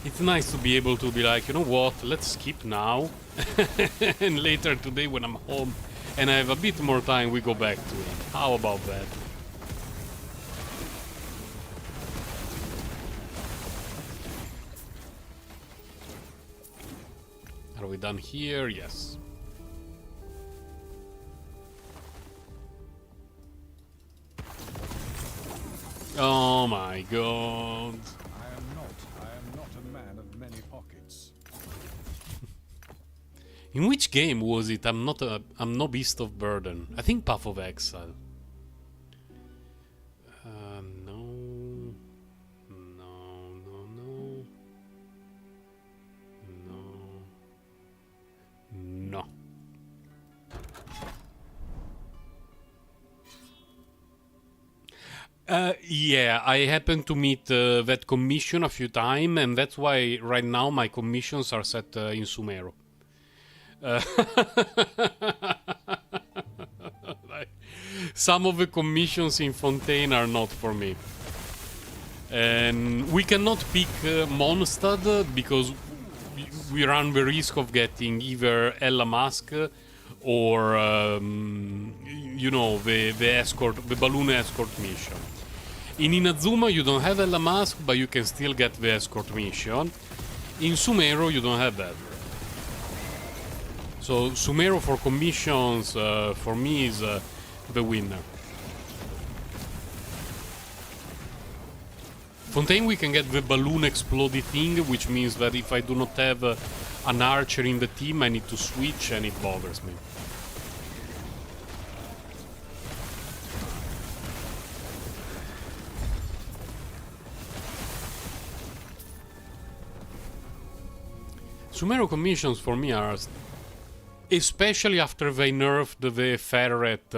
It's nice to be able to be like, you know what, let's skip now, and later today when I'm home and I have a bit more time, we go back to it. How about that? are we done here? Yes. Oh my god. I am not a man of many pockets. In which game was it? I'm no Beast of Burden. I think Path of Exile. No. No. Yeah, I happen to meet that commission a few times, and that's why right now my commissions are set in Sumero. Like, some of the commissions in Fontaine are not for me. And we cannot pick Mondstadt because we run the risk of getting either Ella Mask or you know, the escort, the balloon escort mission. In Inazuma you don't have Ella Mask, but you can still get the escort mission. In Sumero you don't have that. So Sumero for commissions for me is the winner. Fontaine we can get the balloon explodey thing, which means that if I do not have an archer in the team I need to switch and it bothers me. Sumero commissions for me are, especially after they nerfed the ferret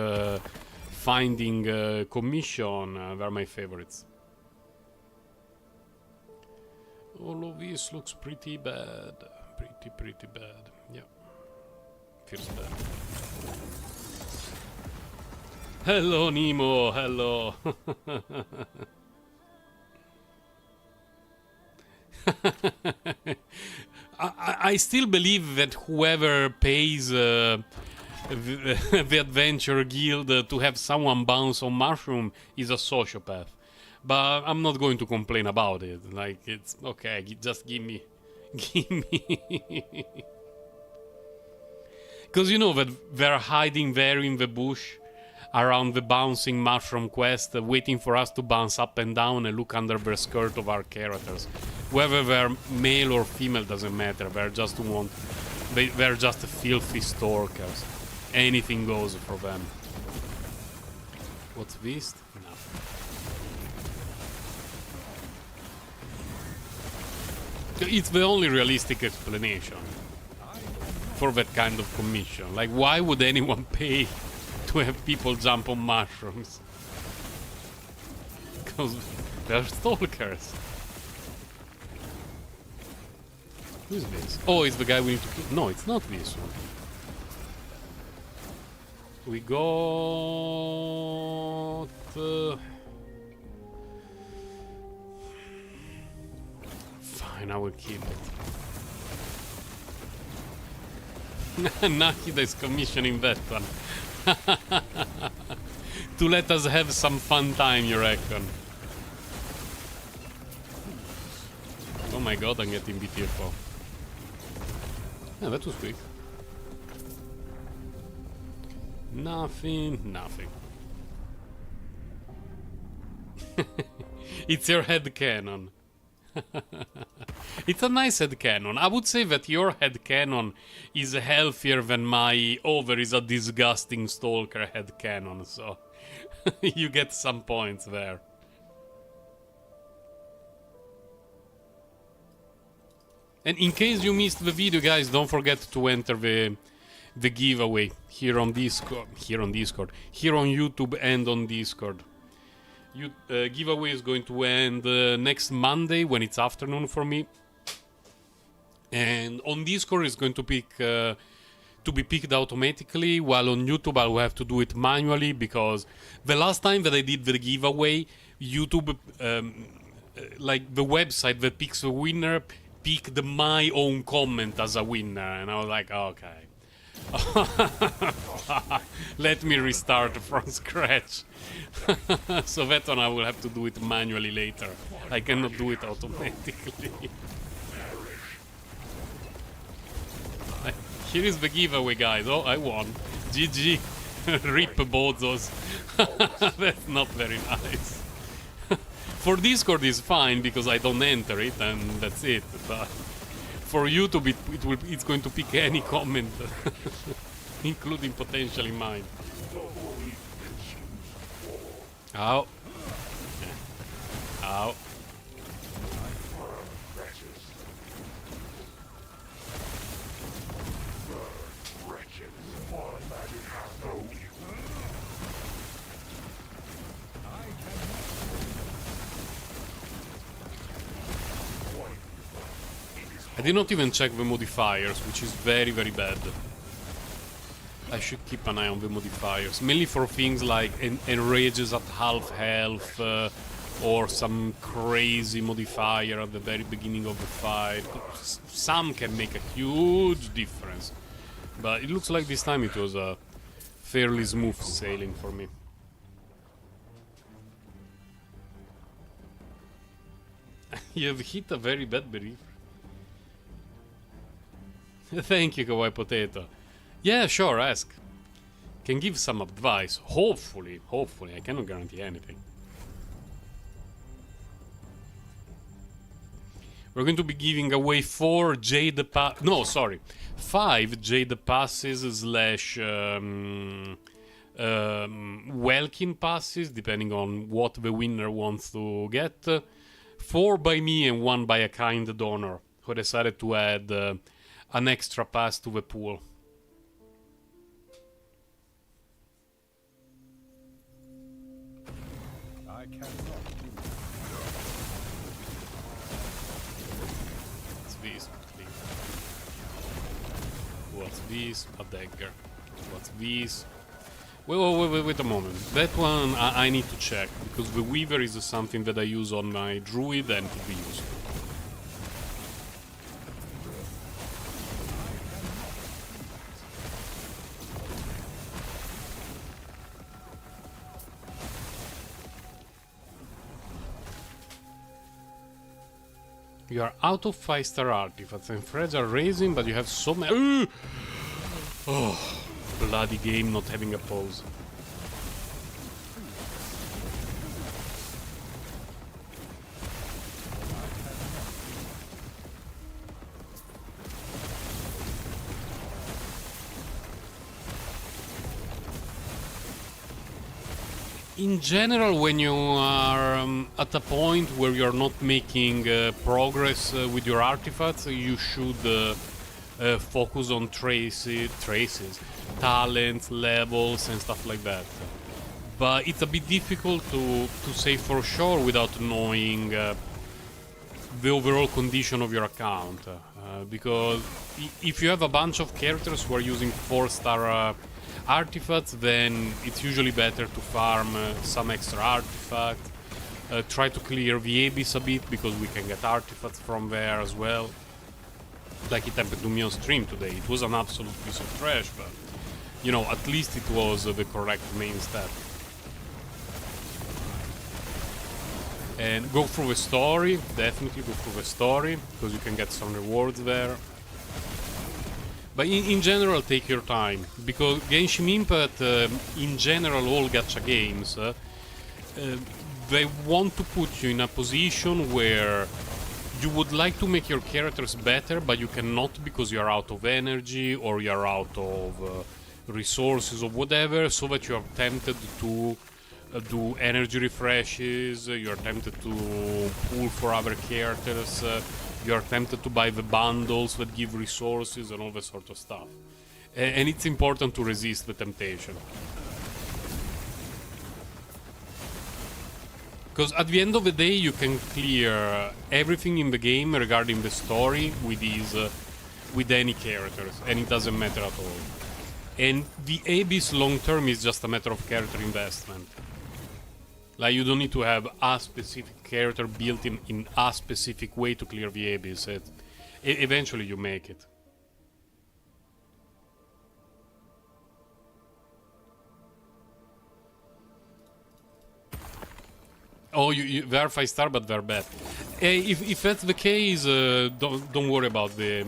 finding commission, they're my favorites. All of this looks pretty bad. Pretty bad. Yeah. Feels bad. Hello, Nemo. Hello. I still believe that whoever pays the Adventure Guild to have someone bounce on Mushroom is a sociopath. But I'm not going to complain about it. Like, it's okay, just give me. Because you know that they're hiding there in the bush around the bouncing mushroom quest, waiting for us to bounce up and down and look under the skirt of our characters. Whether they're male or female doesn't matter. They're just filthy stalkers. Anything goes for them. What's this? Nothing. It's the only realistic explanation for that kind of commission. Like, why would anyone pay to have people jump on mushrooms? Because they're stalkers. Who's this? Oh, it's the guy we need to kill. No, it's not this one. We got... Fine, I will keep it. Nakida is commissioning that one. To let us have some fun time, you reckon? Oh my god, I'm getting BTFO. Yeah, that was quick. Nothing. It's your head cannon. It's a nice head cannon. I would say that your head cannon is healthier than my there is a disgusting stalker head cannon, so you get some points there. And in case you missed the video, guys, don't forget to enter the giveaway here on Discord, here on YouTube and on Discord. Giveaway is going to end next Monday when it's afternoon for me, and on Discord it's going to be picked automatically, while on YouTube I will have to do it manually, because the last time that I did the giveaway, YouTube, like the website that picks the winner, picked my own comment as a winner, and I was like, okay. Let me restart from scratch. So that one I will have to do it manually later. I cannot do it automatically. Here is the giveaway, guys. Oh, I won. GG. Rip bozos. That's not very nice. For Discord is fine because I don't enter it and that's it. But for YouTube, it's going to pick any comment, including potentially mine. Ow. Ow. I did not even check the modifiers, which is very, very bad. I should keep an eye on the modifiers, mainly for things like enrages at half health, or some crazy modifier at the very beginning of the fight. Some can make a huge difference, but it looks like this time it was a fairly smooth sailing for me. You have hit a very bad belief. Thank you, Kawaii Potato. Yeah, sure, ask. Can give some advice. Hopefully. I cannot guarantee anything. We're going to be giving away 5 Jade passes slash Welkin passes, depending on what the winner wants to get. 4 by me and 1 by a kind donor who decided to add an extra pass to the pool. I cannot do What's this, please? What's this? A dagger. What's this? Wait a moment. That one I need to check, because the Weaver is something that I use on my Druid and could be useful. You are out of 5-star artifacts and threads are raising, but you have so many. Oh, bloody game not having a pause. In general, when you are at a point where you're not making progress with your artifacts, you should focus on traces, talents, levels, and stuff like that. But it's a bit difficult to say for sure without knowing the overall condition of your account. Because if you have a bunch of characters who are using 4-star artifacts, then it's usually better to farm some extra artifact, try to clear the abyss a bit, because we can get artifacts from there as well, like it happened to me on stream today. It was an absolute piece of trash, but you know, at least it was the correct main step. And go through the story, definitely go through the story, because you can get some rewards there. But in general, take your time, because Genshin Impact, in general, all gacha games, they want to put you in a position where you would like to make your characters better, but you cannot because you're out of energy or you're out of resources or whatever, so that you're tempted to do energy refreshes, you're tempted to pull for other characters, you're tempted to buy the bundles that give resources and all that sort of stuff. And it's important to resist the temptation. Because at the end of the day, you can clear everything in the game regarding the story with any characters, and it doesn't matter at all. And the Abyss long term is just a matter of character investment. Like, you don't need to have a specific character built in a specific way to clear the Abyss. Eventually you make it. Oh, they're 5-star, but they're bad. If that's the case, don't worry about the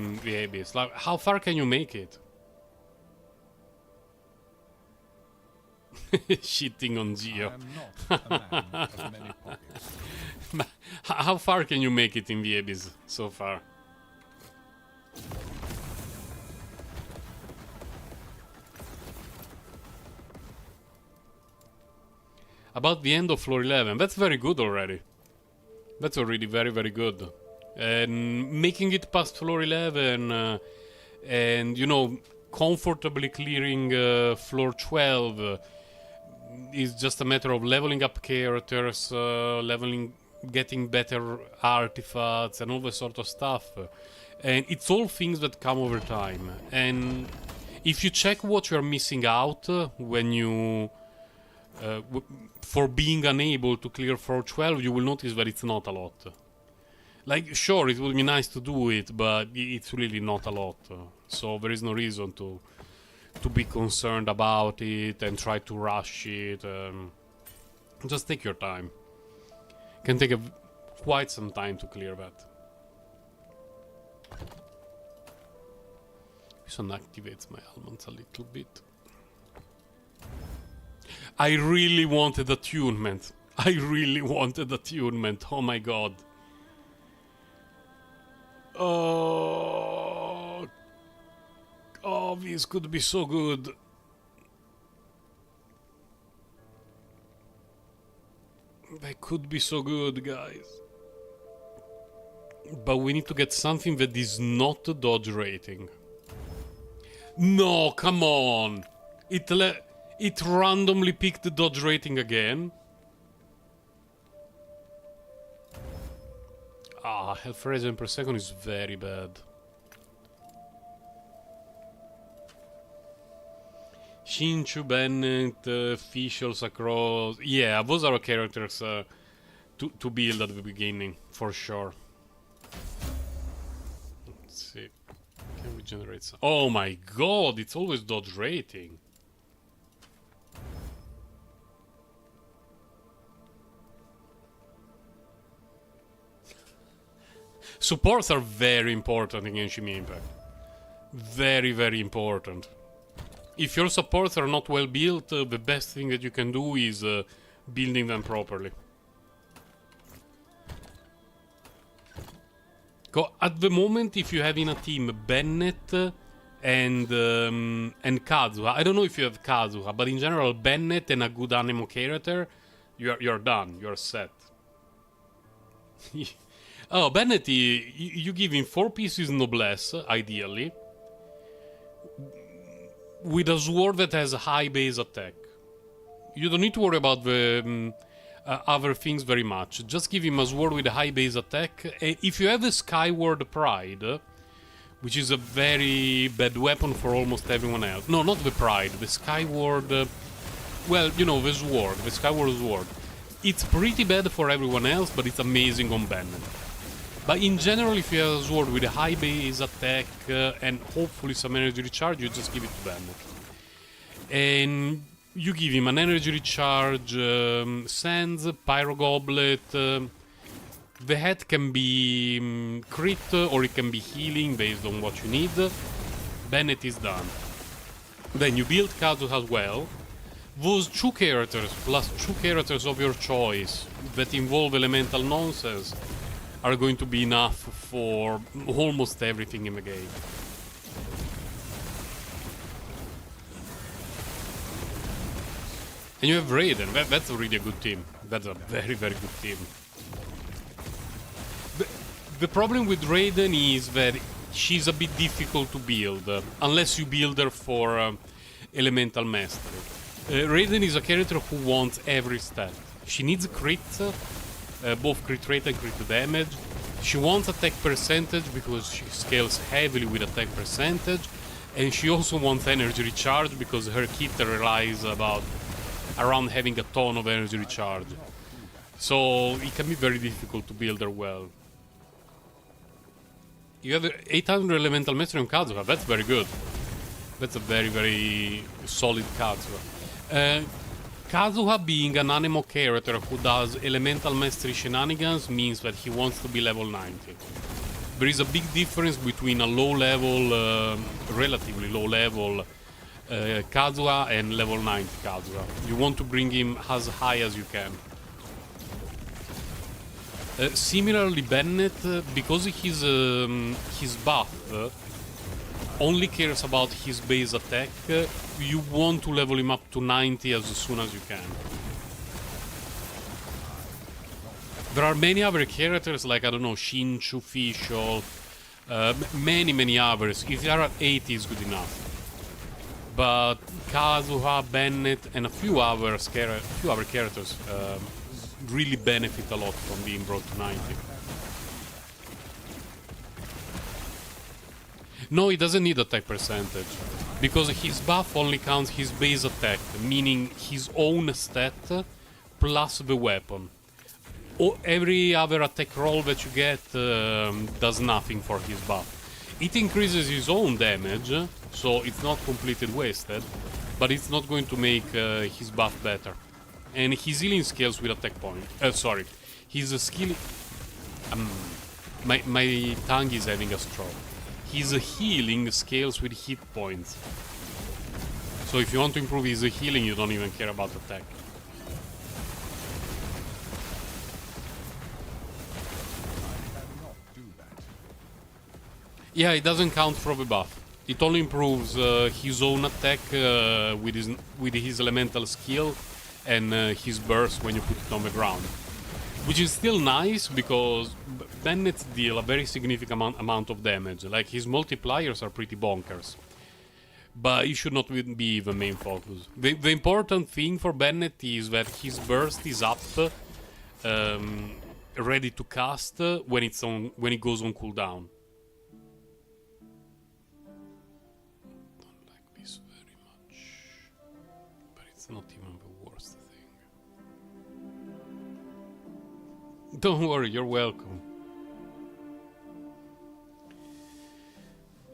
Abyss. Like, how far can you make it? Shitting on I Geo. am not a man of many pockets. How far can you make it in the Abyss so far? About the end of floor 11. That's very good already. That's already very, very good. And making it past floor 11 and, you know, comfortably clearing floor 12 is just a matter of leveling up characters, getting better artifacts and all this sort of stuff. And it's all things that come over time. And if you check what you're missing out when you... for being unable to clear 412, you will notice that it's not a lot. Like, sure, it would be nice to do it, but it's really not a lot. So there is no reason to be concerned about it and try to rush it. Just take your time. Can take quite some time to clear that. This one activates my almonds a little bit. I really wanted attunement. I really wanted attunement. Oh my god. Oh, this could be so good. That could be so good, guys. But we need to get something that is not a dodge rating. No, come on. It randomly picked the dodge rating again. Ah, health regen per second is very bad. Shinchu, Bennett, officials across... Yeah, those are characters to build at the beginning, for sure. Let's see. Can we generate some... Oh my god, it's always dodge rating. Supports are very important in Genshin Impact. Very, very important. If your supports are not well built, the best thing that you can do is building them properly. At the moment, if you have in a team Bennett and Kazuha, I don't know if you have Kazuha, but in general, Bennett and a good Anemo character, you're done. You're set. Oh, Bennett, you give him 4 pieces noblesse, ideally, with a sword that has a high base attack. You don't need to worry about the other things very much. Just give him a sword with a high base attack. If you have the Skyward Pride, which is a very bad weapon for almost everyone else. No, not the Pride, the Skyward... well, you know, the sword, the Skyward Sword. It's pretty bad for everyone else, but it's amazing on Bennett. But in general, if you have a sword with a high base attack and hopefully some energy recharge, you just give it to Bennett. And you give him an energy recharge, Sands, Pyro Goblet. The hat can be crit or it can be healing based on what you need. Bennett is done. Then you build Kazuha as well. Those 2 characters plus 2 characters of your choice that involve elemental nonsense are going to be enough for almost everything in the game. And you have Raiden. That's really a good team. That's a very, very good team. The problem with Raiden is that she's a bit difficult to build, unless you build her for Elemental Mastery. Raiden is a character who wants every stat. She needs crits, both crit rate and crit damage. She wants attack percentage because she scales heavily with attack percentage. And she also wants energy recharge because her kit relies around having a ton of energy recharge. So it can be very difficult to build her well. You have 800 Elemental Mastery on Kazuha, that's very good. That's a very, very solid Kazuha. Kazuha, being an Anemo character who does Elemental Mastery shenanigans, means that he wants to be level 90. There is a big difference between a low level, relatively low level, Kazuha and level 90 Kazuha. You want to bring him as high as you can. Similarly, Bennett, because his buff only cares about his base attack, you want to level him up to 90 as soon as you can. There are many other characters like, I don't know, Shinchu, Fischl, many others. If they are at 80 is good enough. But Kazuha, Bennett, and a few other characters really benefit a lot from being brought to 90. No, he doesn't need attack percentage, because his buff only counts his base attack, meaning his own stat plus the weapon. Every other attack roll that you get does nothing for his buff. It increases his own damage, so it's not completely wasted, but it's not going to make his buff better. And his healing scales with attack point. Sorry, his skill. My tongue is having a stroke. His healing scales with hit points. So if you want to improve his healing, you don't even care about attack. Yeah, it doesn't count for the buff. It only improves his own attack with his elemental skill and his burst when you put it on the ground. Which is still nice, because Bennett's deal a very significant amount of damage. Like, his multipliers are pretty bonkers. But it should not be the main focus. The important thing for Bennett is that his burst is up, ready to cast when it goes on cooldown. Not even the worst thing. Don't worry, you're welcome.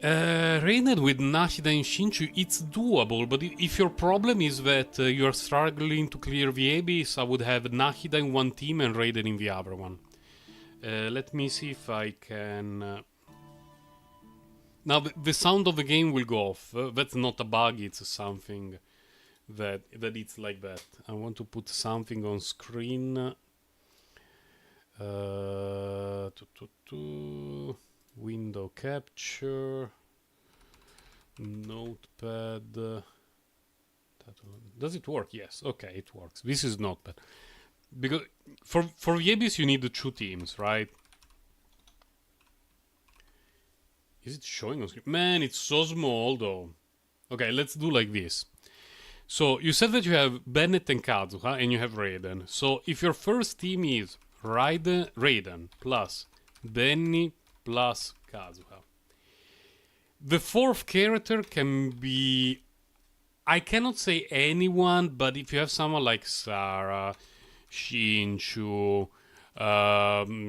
Raided with Nashida and Shinchu, it's doable, but if your problem is that you're struggling to clear the Abyss, I would have Nashida in one team and Raiden in the other one. Let me see if I can... Now, the sound of the game will go off. That's not a bug, it's something... that it's like that. I want to put something on screen. Window capture, notepad. Does it work? Yes. Okay, it works. This is not bad, because for Yebis you need the two teams, right? Is it showing on screen? Man, it's so small though. Okay, let's do like this. So, you said that you have Bennett and Kazuha, and you have Raiden. So, if your first team is Raiden plus Benny plus Kazuha, the fourth character can be... I cannot say anyone, but if you have someone like Sarah, Shinchu,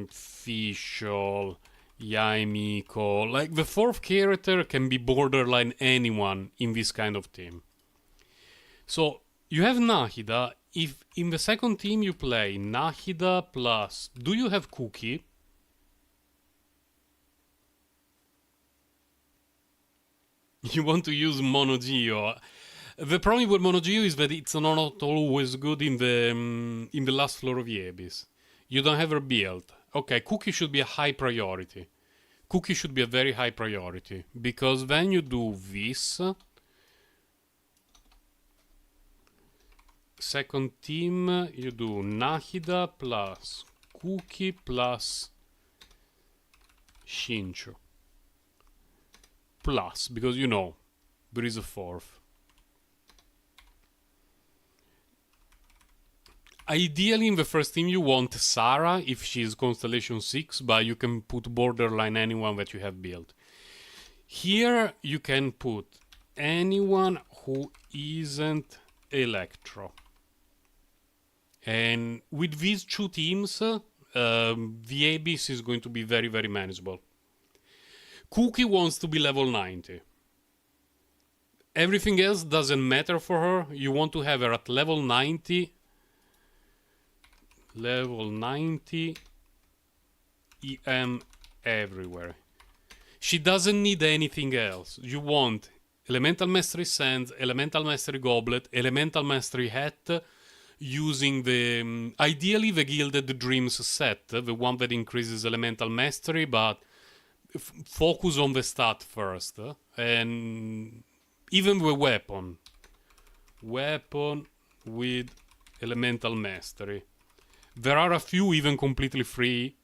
Fischl, Yaimiko, like the fourth character can be borderline anyone in this kind of team. So, you have Nahida. If in the second team you play Nahida plus... Do you have Cookie? You want to use Monogeo. The problem with Monogeo is that it's not always good in the last floor of the Abyss. You don't have her build. Okay, Cookie should be a high priority. Cookie should be a very high priority. Because then you do this... Second team, you do Nahida plus Cookie plus Shinchu. Plus, because you know, there is a fourth. Ideally, in the first team, you want Sarah if she's Constellation 6, but you can put borderline anyone that you have built. Here, you can put anyone who isn't Electro. And with these two teams, the Abyss is going to be very, very manageable. Cookie wants to be level 90. Everything else doesn't matter for her. You want to have her at level 90. Level 90. EM everywhere. She doesn't need anything else. You want Elemental Mastery Sands, Elemental Mastery Goblet, Elemental Mastery Hat, using the ideally the Gilded Dreams set, the one that increases Elemental Mastery, but focus on the stat first, and even the weapon with Elemental Mastery. There are a few even completely free,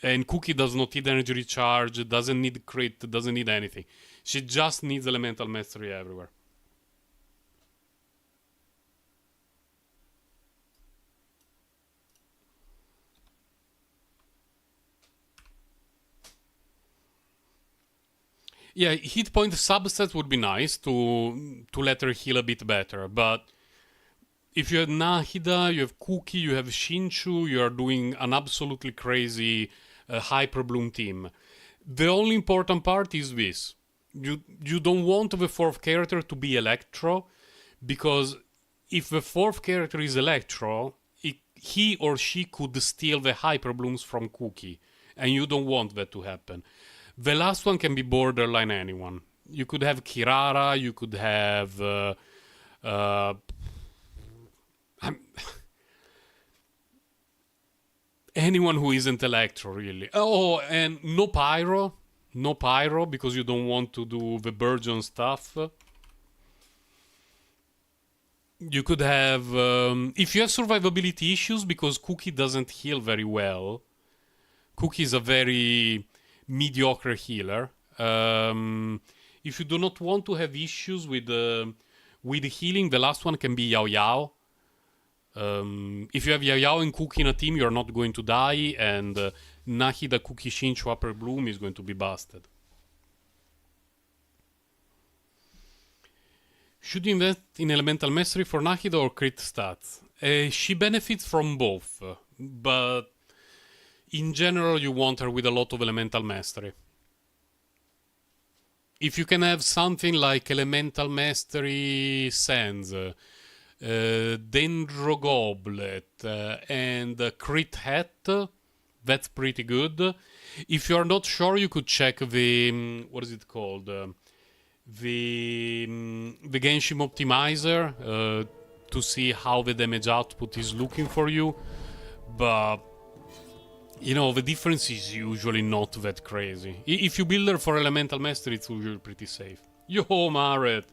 and Cookie does not need energy recharge, doesn't need crit, doesn't need anything. She just needs Elemental Mastery everywhere. Yeah, hit point subset would be nice to let her heal a bit better, but if you have Nahida, you have Cookie, you have Shinchu, you are doing an absolutely crazy Hyper Bloom team. The only important part is this. You don't want the fourth character to be Electro, because if the fourth character is Electro, he or she could steal the Hyper Blooms from Cookie, and you don't want that to happen. The last one can be borderline anyone. You could have Kirara, you could have anyone who isn't Electro, really. Oh, and no Pyro, because you don't want to do the Burgeon stuff. You could have, if you have survivability issues, because Cookie doesn't heal very well. Cookie is a very mediocre healer. If you do not want to have issues with healing, the last one can be Yao Yao. If you have Yao Yao and Cookie in a team, you're not going to die, and Nahida, Cookie, Shinchu, Upper Bloom is going to be busted. Should you invest in Elemental Mastery for Nahida or crit stats? She benefits from both, but in general you want her with a lot of Elemental Mastery. If you can have something like Elemental Mastery Sands, Dendro Goblet, and Crit Hat, that's pretty good. If you're not sure, you could check the, what is it called? The Genshin Optimizer to see how the damage output is looking for you. But, you know, the difference is usually not that crazy. If you build her for Elemental Mastery, it's usually pretty safe. Yo, Maret!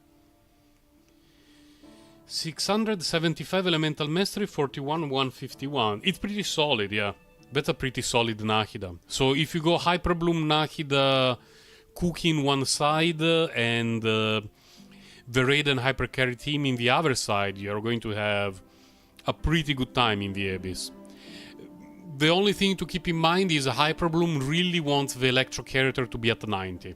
675 Elemental Mastery, 41, 151. It's pretty solid, yeah. That's a pretty solid Nahida. So if you go Hyper Bloom, Nahida, Cookie in one side, and the Raiden Hyper Carry team in the other side, you're going to have a pretty good time in the Abyss. The only thing to keep in mind is Hyper Bloom really wants the Electro character to be at 90.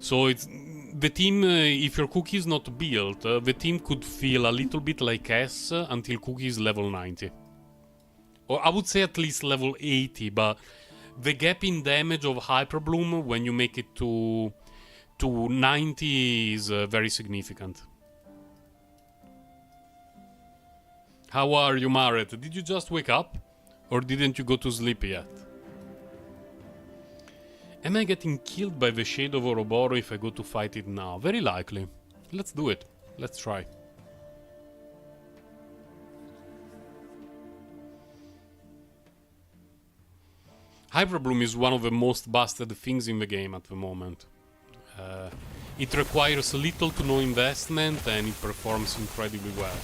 So it's the team, if your Cookie is not built, the team could feel a little bit like S until Cookie is level 90. Or I would say at least level 80, but the gap in damage of Hyper Bloom when you make it to 90 is very significant. How are you, Maret? Did you just wake up? Or didn't you go to sleep yet? Am I getting killed by the Shade of Ouroboros if I go to fight it now? Very likely. Let's do it. Let's try. Hyper Bloom is one of the most busted things in the game at the moment. It requires little to no investment and it performs incredibly well.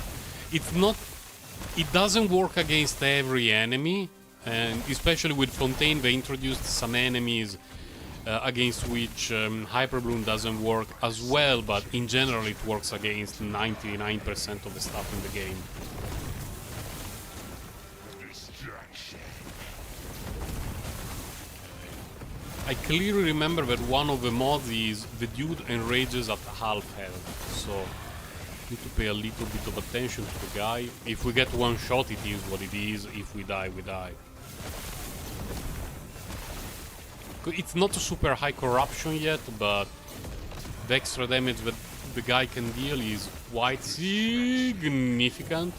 It doesn't work against every enemy, and especially with Fontaine they introduced some enemies against which Hyper Bloom doesn't work as well, but in general it works against 99% of the stuff in the game. I clearly remember that one of the mods is the dude enrages at half health, so need to pay a little bit of attention to the guy. If we get one shot, it is what it is. If we die, we die. It's not a super high corruption yet, but the extra damage that the guy can deal is quite significant.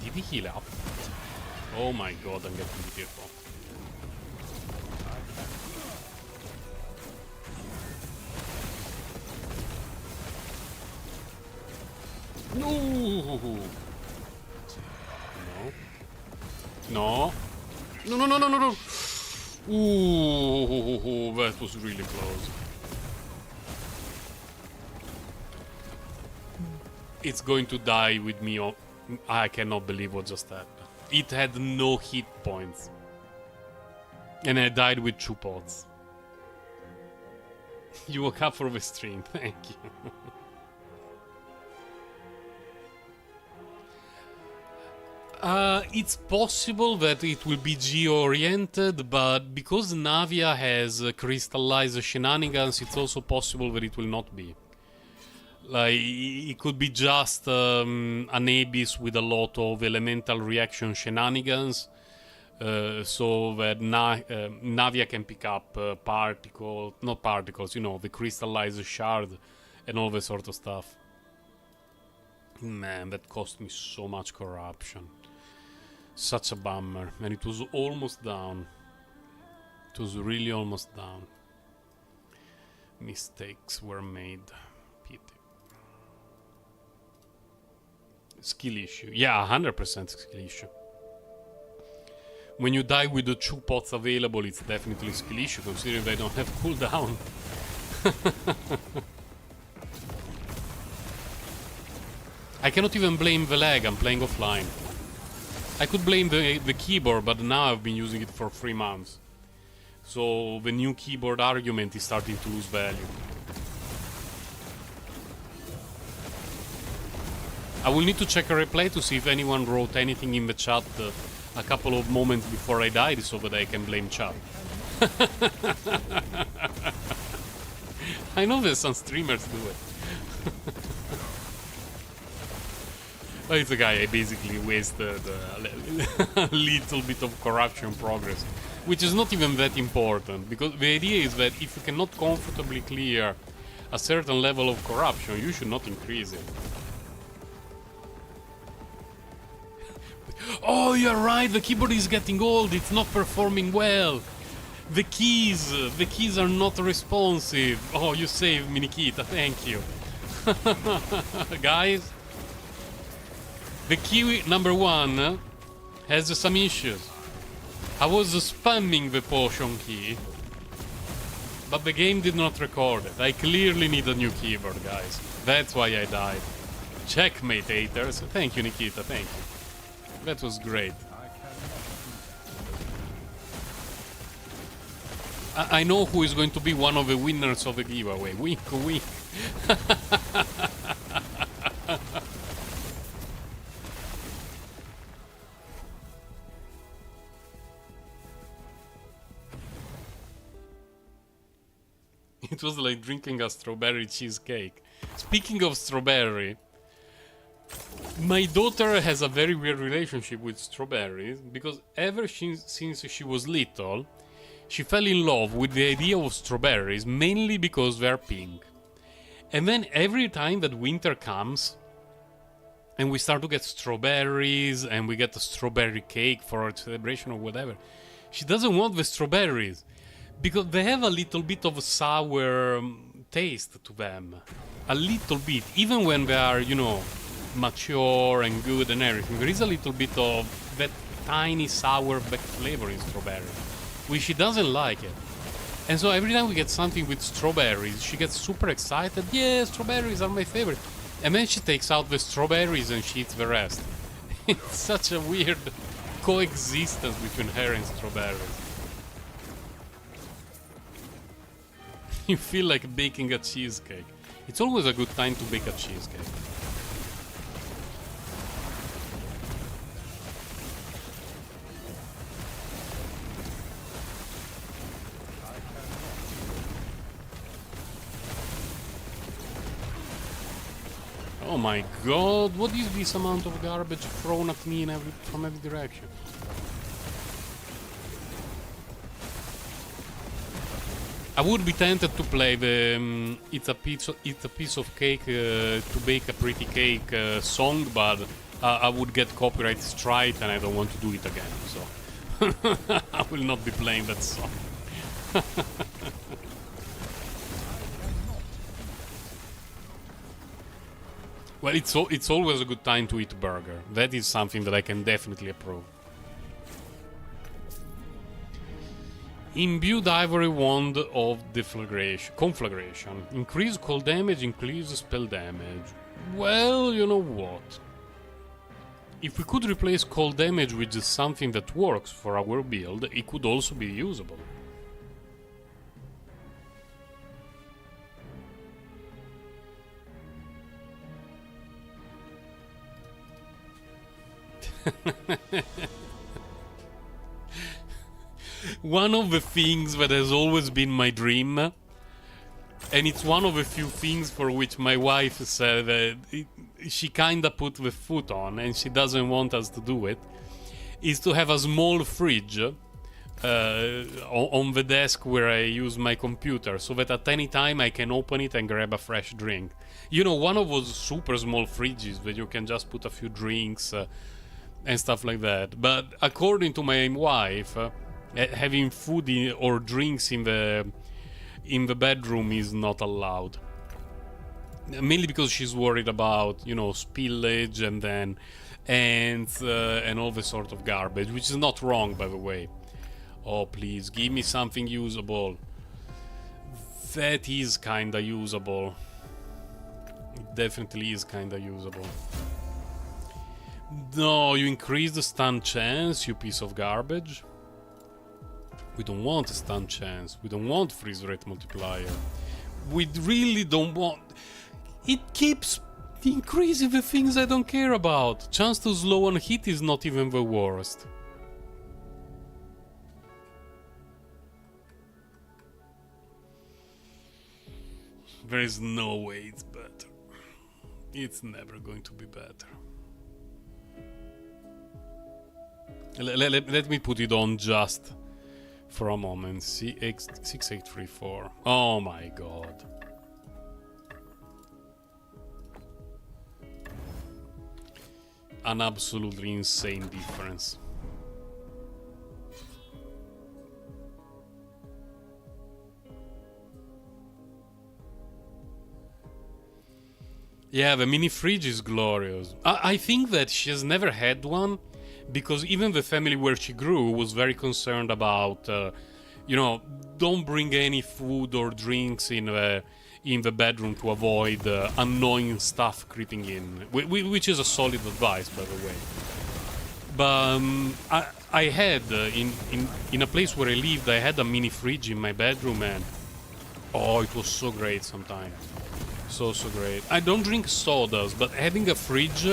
Did he heal up? Oh my god, I'm getting hit off. No. No. No. No. No. No. No. No. Ooh, that was really close. It's going to die with me. I cannot believe what just happened. It had no hit points. And I died with 2 pots. You woke up for the stream, thank you. It's possible that it will be geo-oriented, but because Navia has crystallized shenanigans, it's also possible that it will not be. Like, it could be just an abyss with a lot of elemental reaction shenanigans, so that Navia can pick up not particles, you know, the crystallized shard and all that sort of stuff. Man, that cost me so much corruption. Such a bummer. And it was almost down. It was really almost down. Mistakes were made. Pity. Skill issue. Yeah, 100% skill issue. When you die with the 2 pots available, it's definitely skill issue, considering they don't have cooldown. I cannot even blame the lag, I'm playing offline. I could blame the keyboard, but now I've been using it for 3 months. So the new keyboard argument is starting to lose value. I will need to check a replay to see if anyone wrote anything in the chat a couple of moments before I died, so that I can blame chat. I know that some streamers do it. But it's a guy, I basically wasted a little bit of corruption progress, which is not even that important, because the idea is that if you cannot comfortably clear a certain level of corruption, you should not increase it. Oh, you're right, the keyboard is getting old, it's not performing well. The keys are not responsive. Oh, you saved me, Nikita, thank you. Guys, the key number 1 has some issues. I was spamming the potion key, but the game did not record it. I clearly need a new keyboard, guys. That's why I died. Checkmate, haters. Thank you, Nikita, thank you. That was great. I know who is going to be one of the winners of the giveaway. Wink, wink. It was like drinking a strawberry cheesecake. Speaking of strawberry, my daughter has a very weird relationship with strawberries, because ever since she was little, she fell in love with the idea of strawberries, mainly because they're pink. And then every time that winter comes, and we start to get strawberries, and we get a strawberry cake for our celebration or whatever, she doesn't want the strawberries, because they have a little bit of a sour taste to them. A little bit. Even when they are, you know, mature and good and everything, there is a little bit of that tiny sour back flavor in strawberry, which she doesn't like it. And so every time we get something with strawberries, she gets super excited. Yeah, strawberries are my favorite. And then she takes out the strawberries and she eats the rest. It's such a weird coexistence between her and strawberries. You feel like baking a cheesecake. It's always a good time to bake a cheesecake. Oh my god, what is this amount of garbage thrown at me from every direction? I would be tempted to play the it's a piece of cake to bake a pretty cake song, but I would get copyright strike and I don't want to do it again, so I will not be playing that song. Well, it's always a good time to eat burger. That is something that I can definitely approve. Imbued Ivory Wand of Conflagration. Increase cold damage, increase spell damage. Well, you know what? If we could replace cold damage with just something that works for our build, it could also be usable. One of the things that has always been my dream, and it's one of the few things for which my wife said that she kinda put the foot on and she doesn't want us to do it, is to have a small fridge on the desk where I use my computer, so that at any time I can open it and grab a fresh drink. You know, one of those super small fridges that you can just put a few drinks and stuff like that. But according to my wife, having food or drinks in the bedroom is not allowed. Mainly because she's worried about, you know, spillage and then ants and all the sort of garbage, which is not wrong, by the way. Oh, please, give me something usable. That is kinda usable. It definitely is kinda usable. No, you increase the stun chance, you piece of garbage. We don't want a stun chance. We don't want freeze rate multiplier. We really don't want... It keeps increasing the things I don't care about. Chance to slow on hit is not even the worst. There is no way it's better. It's never going to be better. Let me put it on just for a moment. CX6834. Oh my god. An absolutely insane difference. Yeah, the mini fridge is glorious. I think that she has never had one, because even the family where she grew was very concerned about, you know, don't bring any food or drinks in the bedroom to avoid annoying stuff creeping in, which is a solid advice, by the way. But I had, in a place where I lived, I had a mini fridge in my bedroom, and oh, it was so great sometimes. So great. I don't drink sodas, but having a fridge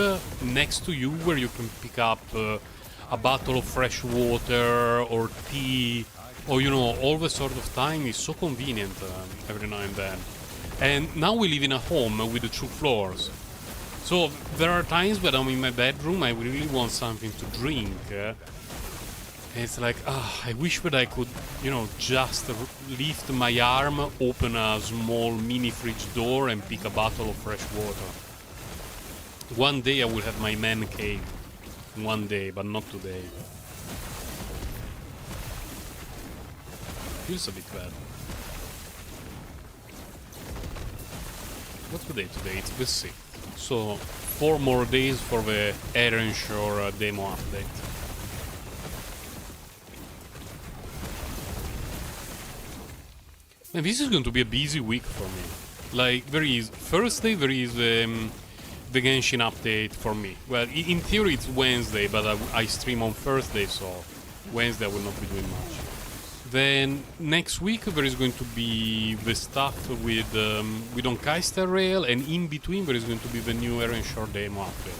next to you where you can pick up a bottle of fresh water or tea, or, you know, all the sort of time is so convenient every now and then. And now we live in a home with the 2 floors. So there are times when I'm in my bedroom, I really want something to drink. It's like, I wish that I could, you know, just lift my arm, open a small mini fridge door and pick a bottle of fresh water. One day I will have my man cave. One day, but not today. Feels a bit bad. What's the day today? It's the 6th. So, 4 more days for the HSR demo update. And this is going to be a busy week for me. Like, there is... Thursday there is the Genshin update for me. Well, in theory it's Wednesday, but I stream on Thursday, so Wednesday I will not be doing much. Then next week there is going to be the stuff with Onkaister Rail, and in between there is going to be the new HSR demo update.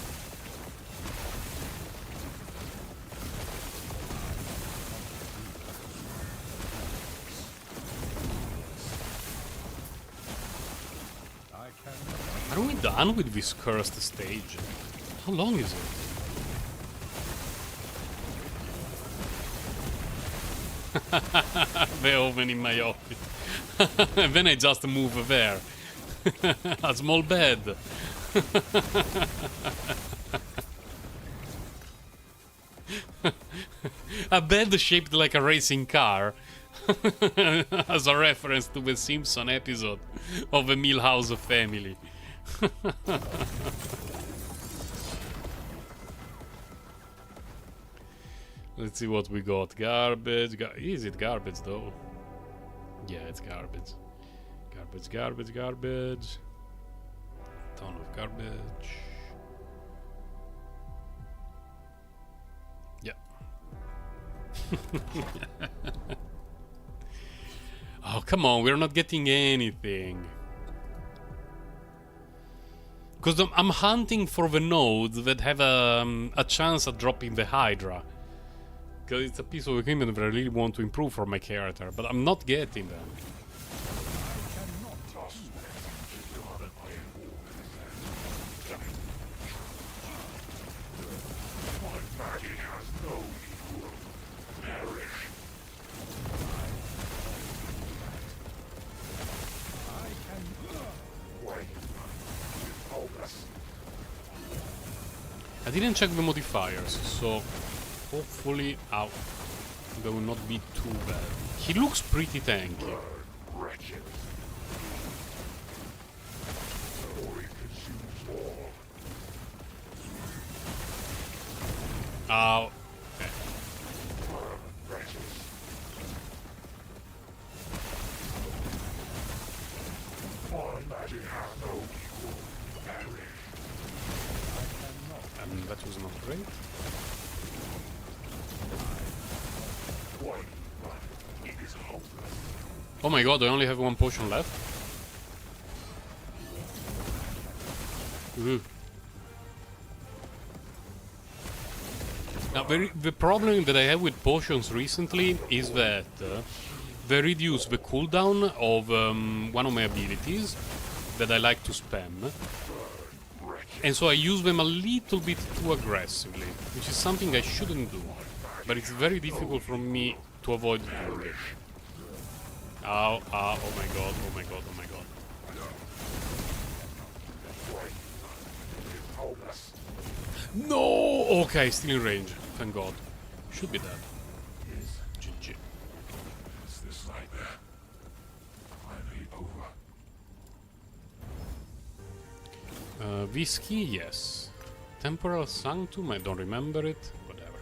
Are we done with this cursed stage? How long is it? The oven in my office. And then I just move there. A small bed. A bed shaped like a racing car. As a reference to the Simpson episode of the Milhouse family. Let's see what we got. Garbage. Is it garbage though? Yeah, it's garbage. Garbage. Ton of garbage. Yeah. Oh, come on. We're not getting anything. Because I'm hunting for the nodes that have a chance at dropping the Hydra. Because it's a piece of equipment that I really want to improve for my character. But I'm not getting them. I didn't check the modifiers, so hopefully they will not be too bad. He looks pretty tanky. Oh, okay. That was not great. Oh my god, I only have one potion left. Ooh. Now, the problem that I have with potions recently is that they reduce the cooldown of one of my abilities that I like to spam. And so I use them a little bit too aggressively, which is something I shouldn't do. But it's very difficult for me to avoid doing it. Ow, ow, oh my god, oh my god, oh my god. No! Okay, still in range. Thank god. Should be dead. GG. Whiskey, yes. Temporal Sanctum, I don't remember it. Whatever.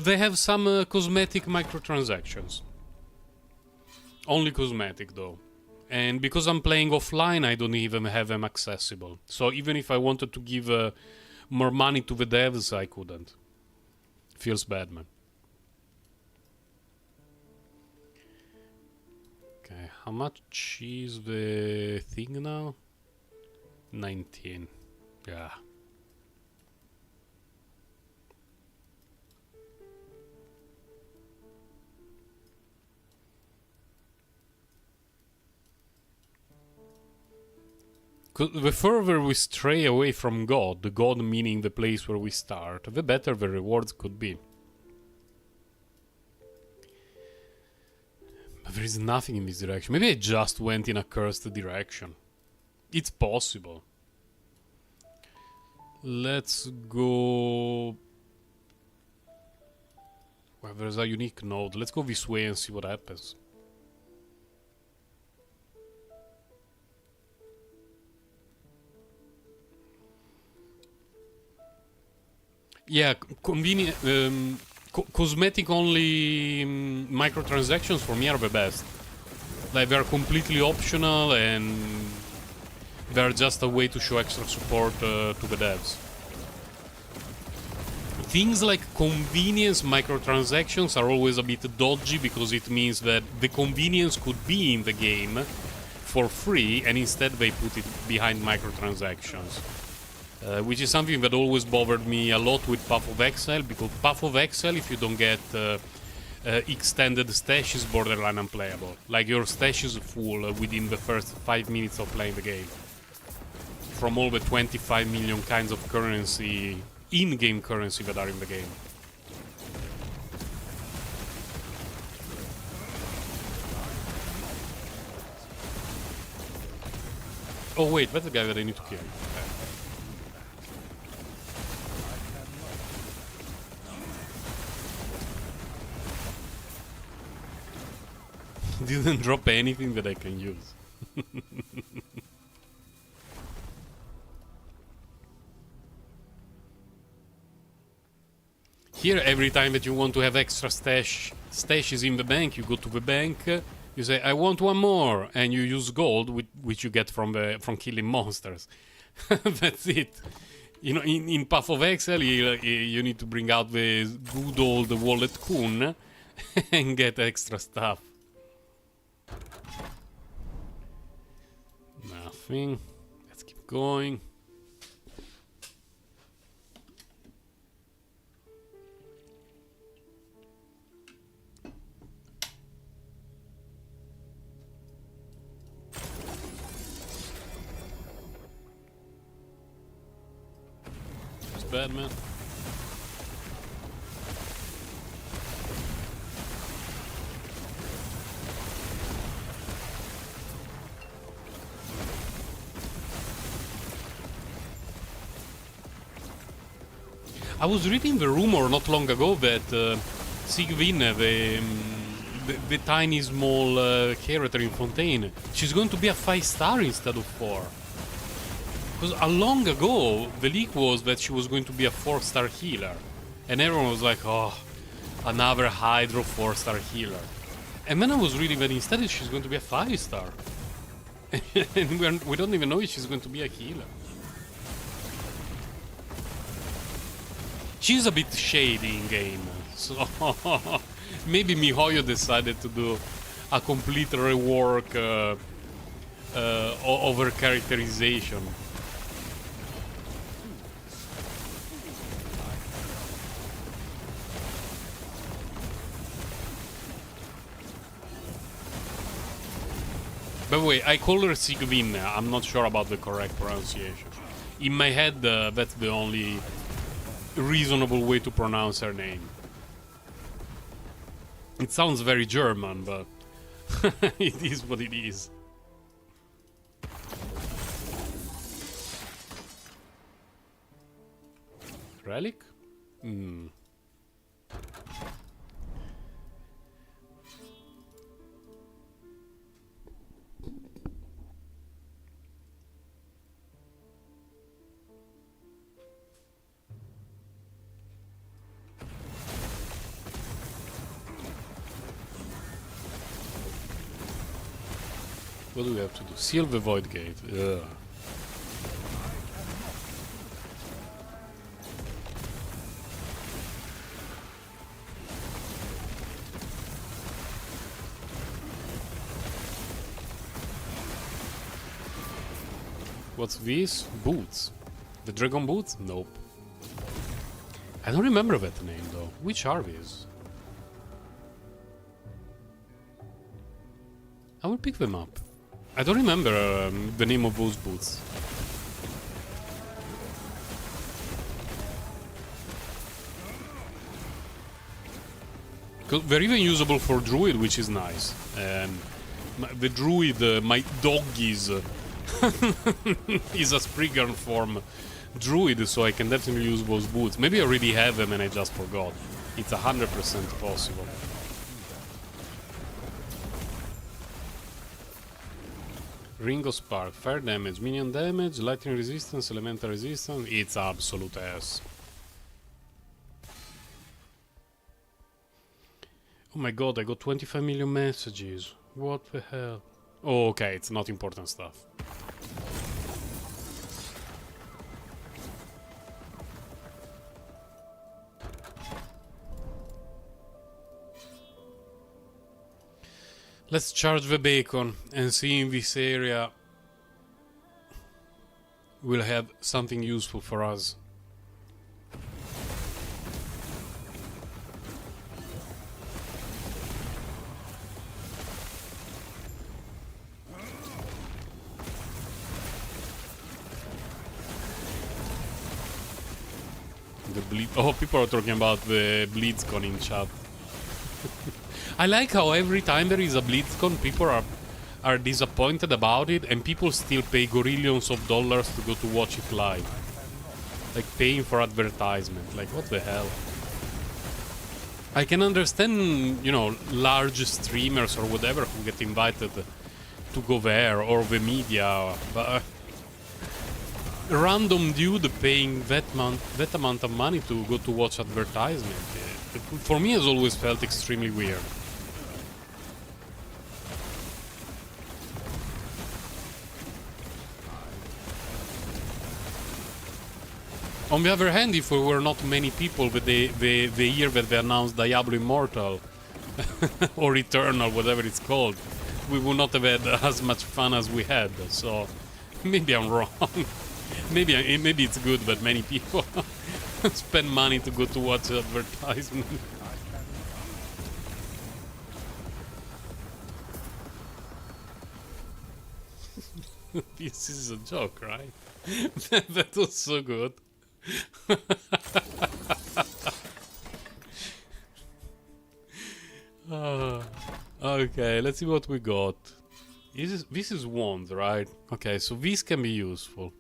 They have some cosmetic microtransactions. Only cosmetic, though. And because I'm playing offline, I don't even have them accessible. So even if I wanted to give more money to the devs, I couldn't. Feels bad, man. Okay, how much is the thing now? 19. Yeah. The further we stray away from God, the God meaning the place where we start, the better the rewards could be. But there is nothing in this direction. Maybe I just went in a cursed direction. It's possible. Let's go... Well, there's a unique node. Let's go this way and see what happens. Yeah, convenient, cosmetic only microtransactions for me are the best. Like, they're completely optional and they're just a way to show extra support to the devs. Things like convenience microtransactions are always a bit dodgy because it means that the convenience could be in the game for free and instead they put it behind microtransactions. Which is something that always bothered me a lot with Path of Exile, because Path of Exile, if you don't get extended stash, is borderline unplayable. Like, your stash is full within the first 5 minutes of playing the game. From all the 25 million kinds of currency, in-game currency that are in the game. Oh wait, that's the guy that I need to kill. Didn't drop anything that I can use. Here, every time that you want to have extra stashes in the bank, you go to the bank, you say, I want one more, and you use gold, which you get from killing monsters. That's it. You know, in Path of Exile, you need to bring out the good old Wallet Kun and get extra stuff. Nothing. Let's keep going. Bad, man. I was reading the rumor not long ago that Sigvin, the tiny small character in Fontaine, she's going to be a 5-star instead of 4. Because long ago, the leak was that she was going to be a 4-star healer. And everyone was like, oh, another Hydro 4-star healer. And then I was reading that instead she's going to be a 5-star. And we don't even know if she's going to be a healer. She's a bit shady in game. So maybe MiHoYo decided to do a complete rework of her characterization. By the way, I call her Sigvin. I'm not sure about the correct pronunciation. In my head, that's the only reasonable way to pronounce her name. It sounds very German, but it is what it is. Relic? Hmm. What do we have to do? Seal the void gate. Ugh. What's this? Boots. The dragon boots? Nope. I don't remember that name though. Which are these? I will pick them up. I don't remember the name of those boots. They're even usable for druid, which is nice. And the druid, my doggies, is a Spriggan form druid, so I can definitely use those boots. Maybe I already have them and I just forgot. It's 100% possible. Ring of Spark, fire damage, minion damage, lightning resistance, elemental resistance. It's absolute ass. Oh my god, I got 25 million messages. What the hell? Oh, okay, it's not important stuff. Let's charge the bacon and see in this area we'll have something useful for us. The bleed. Oh, people are talking about the BlitzCon in chat. I like how every time there is a BlitzCon, people are disappointed about it, and people still pay gorillions of dollars to go to watch it live. Like paying for advertisement. Like, what the hell? I can understand, you know, large streamers or whatever who get invited to go there, or the media, but random dude paying that amount of money to go to watch advertisement. For me, has always felt extremely weird. On the other hand, if there were not many people with the year that they announced Diablo Immortal or Eternal, whatever it's called, we would not have had as much fun as we had. So maybe I'm wrong. maybe it's good, but many people spend money to go to watch advertisement. This is a joke, right? That was so good. Okay, let's see what we got. This is wand, right? Okay, so this can be useful.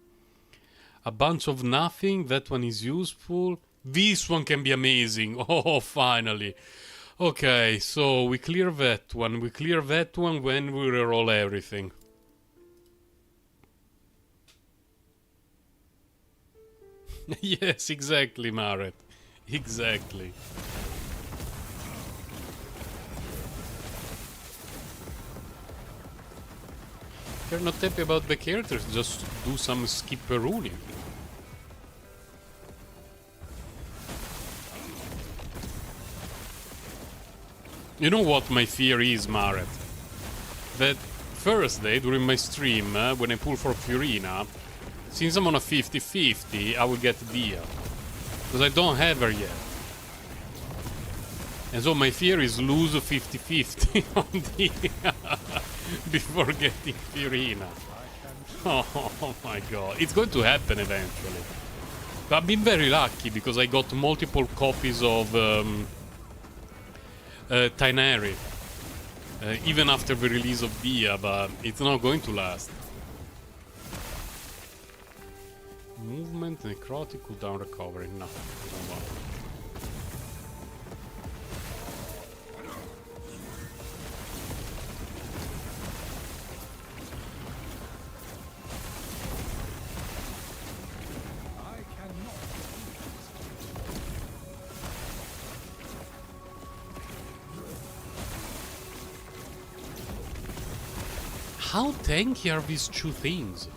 A bunch of nothing, that one is useful. This one can be amazing. Oh, finally. Okay, so we clear that one. We clear that one when we reroll everything. Yes, exactly, Maret. Exactly. If you're not happy about the characters, just do some skipper ruling. You know what my fear is, Maret? That Thursday, during my stream, when I pull for Furina, since I'm on a 50-50, I will get Dia. Because I don't have her yet. And so my fear is lose a 50-50 on Dia before getting Furina. Oh my god. It's going to happen eventually. But I've been very lucky because I got multiple copies of Tainari. Even after the release of Dia, but it's not going to last. Movement, necrotic, cooldown, recovery. No, don't bother. How tanky are these two things?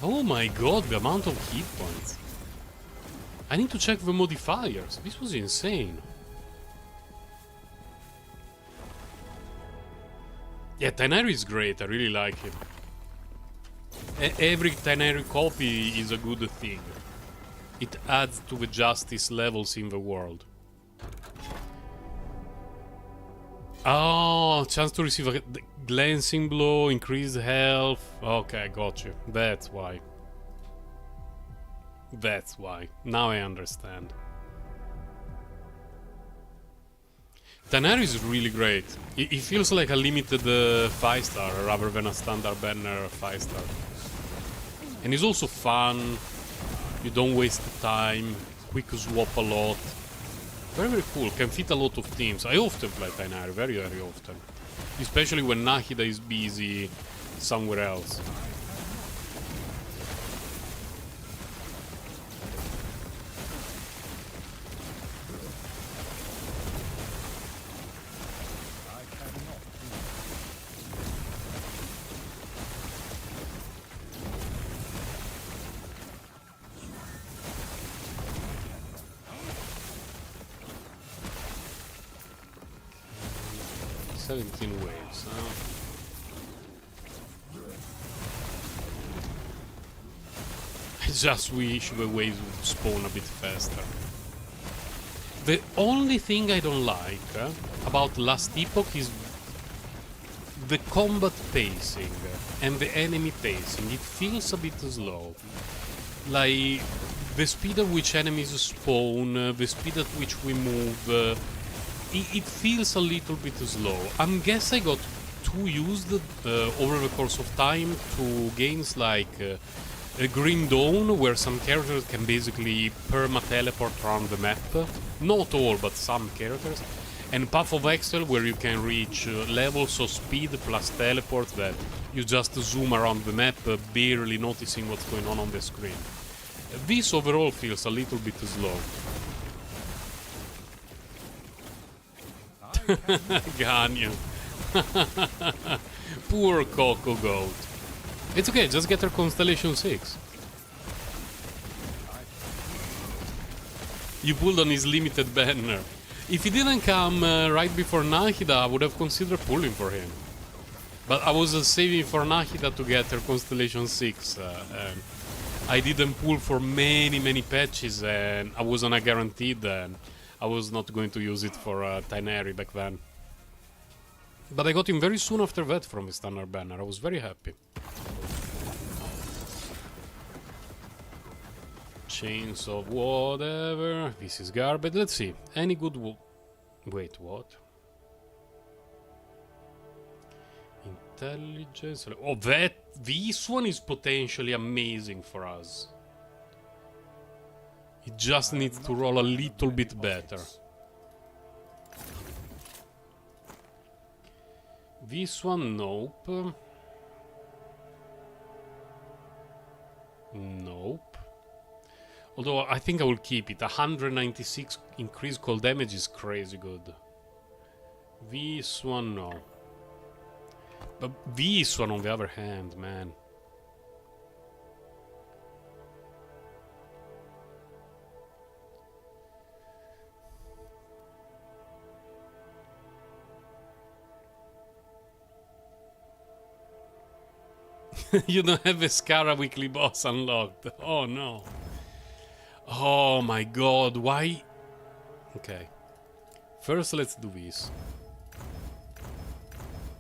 Oh my god, the amount of hit points. I need to check the modifiers. This was insane. Yeah, Tainari is great. I really like him. Every Tainari copy is a good thing. It adds to the justice levels in the world. Oh, chance to receive a glancing blow, increased health. Okay, got you. That's why. That's why. Now I understand. Tainari is really great. It feels like a limited 5-star rather than a standard banner 5-star. And it's also fun. You don't waste time. Quick swap a lot. Very, very cool. Can fit a lot of teams. I often play Tainari, very, very often. Especially when Nahida is busy somewhere else. Waves, huh? I just wish the waves would spawn a bit faster. The only thing I don't like about Last Epoch is the combat pacing and the enemy pacing. It feels a bit slow. Like the speed at which enemies spawn, the speed at which we move. It feels a little bit slow. I guess I got too used over the course of time to games like Green Dawn, where some characters can basically perma-teleport around the map. Not all, but some characters. And Path of Excel, where you can reach levels of speed plus teleport that you just zoom around the map, barely noticing what's going on the screen. This overall feels a little bit slow. Ganyu. Poor Coco Goat. It's okay, just get her Constellation 6. You pulled on his limited banner. If he didn't come right before Nahida, I would have considered pulling for him. But I was saving for Nahida to get her Constellation 6. And I didn't pull for many patches, and I wasn't a guaranteed, and I was not going to use it for Tainari back then. But I got him very soon after that from his standard banner. I was very happy. Chains of whatever. This is garbage. Let's see. Any good wait, what? Intelligence. Oh, this one is potentially amazing for us. It just needs to roll a little bit better. This one, nope. Nope. Although I think I will keep it. 196 increased cold damage is crazy good. This one, no. But this one, on the other hand, man. You don't have a Skara weekly boss unlocked. Oh no. Oh my god, why? Okay. First let's do this.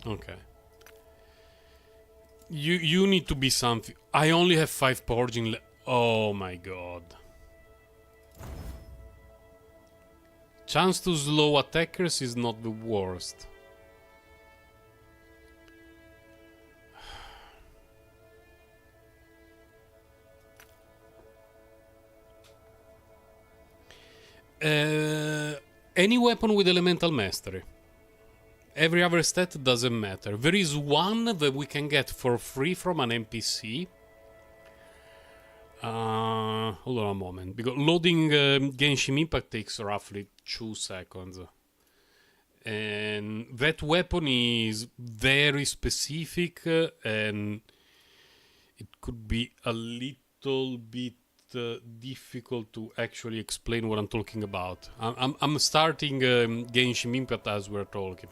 Okay. You need to be something. I only have 5 porging oh my god. Chance to slow attackers is not the worst. Any weapon with elemental mastery. Every other stat doesn't matter. There is one that we can get for free from an NPC. Hold on a moment, because loading Genshin Impact takes roughly 2 seconds. And that weapon is very specific, and it could be a little bit difficult to actually explain what I'm talking about. I'm starting Genshin Impact as we're talking.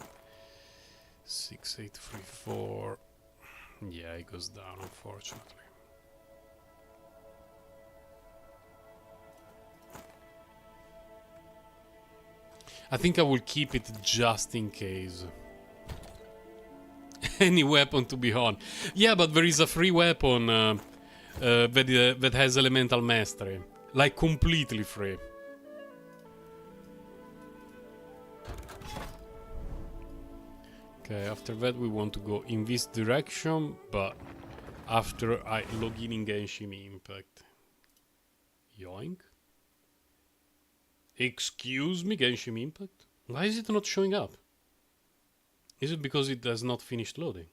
6834. Yeah, it goes down, unfortunately. I think I will keep it just in case. Any weapon to be on. Yeah, but there is a free weapon that has elemental mastery. Like completely free. Okay, after that we want to go in this direction, but after I log in Genshin Impact. Yoink. Excuse me, Genshin Impact? Why is it not showing up? Is it because it has not finished loading?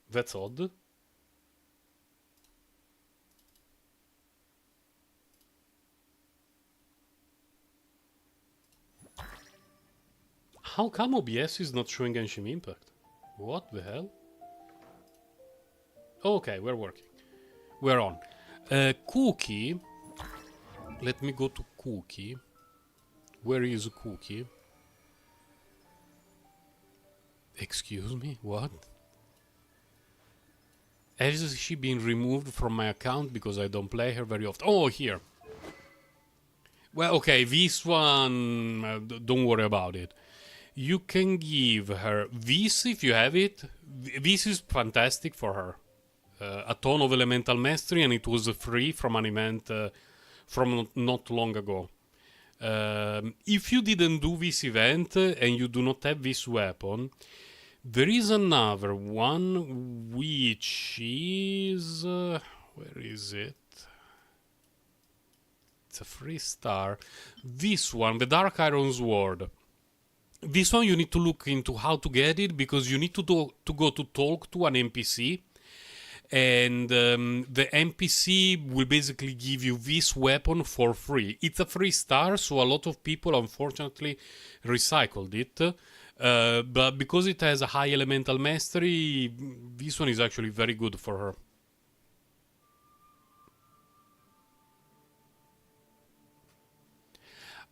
That's odd. How come OBS is not showing Genshin Impact? What the hell? Okay, we're working. We're on. Cookie. Let me go to Cookie. Where is Cookie? Excuse me? What? Has she been removed from my account because I don't play her very often? Oh, here. Well, okay, this one, don't worry about it. You can give her this if you have it. This is fantastic for her. A ton of elemental mastery, and it was free from an event from not long ago. If you didn't do this event and you do not have this weapon, there is another one which is... where is it? It's a 3-star. This one, the Dark Iron Sword. This one you need to look into how to get it, because you need to go to talk to an NPC, and the NPC will basically give you this weapon for free. It's a 3-star, so a lot of people unfortunately recycled it, but because it has a high elemental mastery, this one is actually very good for her.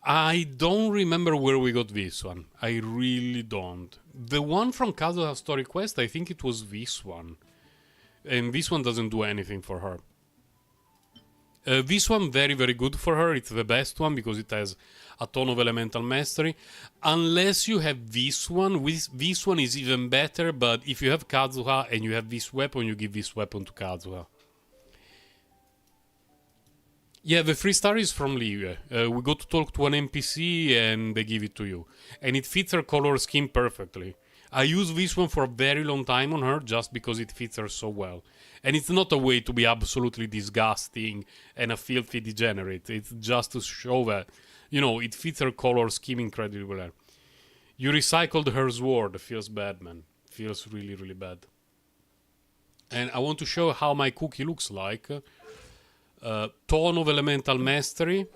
I don't remember where we got this one. I really don't. The one from Kazuha Story Quest, I think it was this one. And this one doesn't do anything for her. This one, very, very good for her. It's the best one because it has a ton of elemental mastery. Unless you have this one. This one is even better, but if you have Kazuha and you have this weapon, you give this weapon to Kazuha. Yeah, the 3-star is from Liu. We go to talk to an NPC and they give it to you. And it fits her color scheme perfectly. I use this one for a very long time on her just because it fits her so well. And it's not a way to be absolutely disgusting and a filthy degenerate. It's just to show that, you know, it fits her color scheme incredibly well. You recycled her sword. Feels bad, man. Feels really, really bad. And I want to show how my cookie looks like. Ton of elemental mastery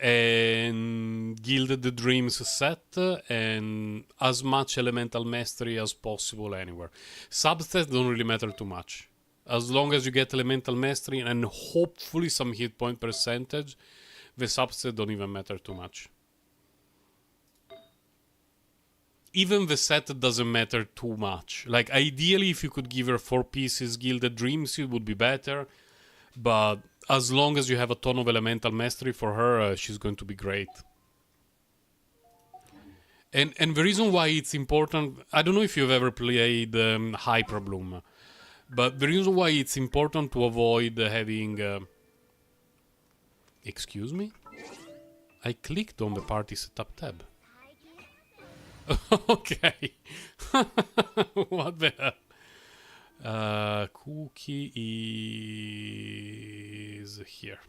and Gilded the Dreams set, and as much elemental mastery as possible anywhere. Substats don't really matter too much. As long as you get elemental mastery and hopefully some hit point percentage, the substats don't even matter too much. Even the set doesn't matter too much. Like, ideally, if you could give her 4 pieces Gilded Dreams, it would be better. But as long as you have a ton of elemental mastery for her, she's going to be great. And the reason why it's important, I don't know if you've ever played Hyperbloom, but the reason why it's important to avoid having... Excuse me? I clicked on the party setup tab. Okay. What the hell? Cookie is here.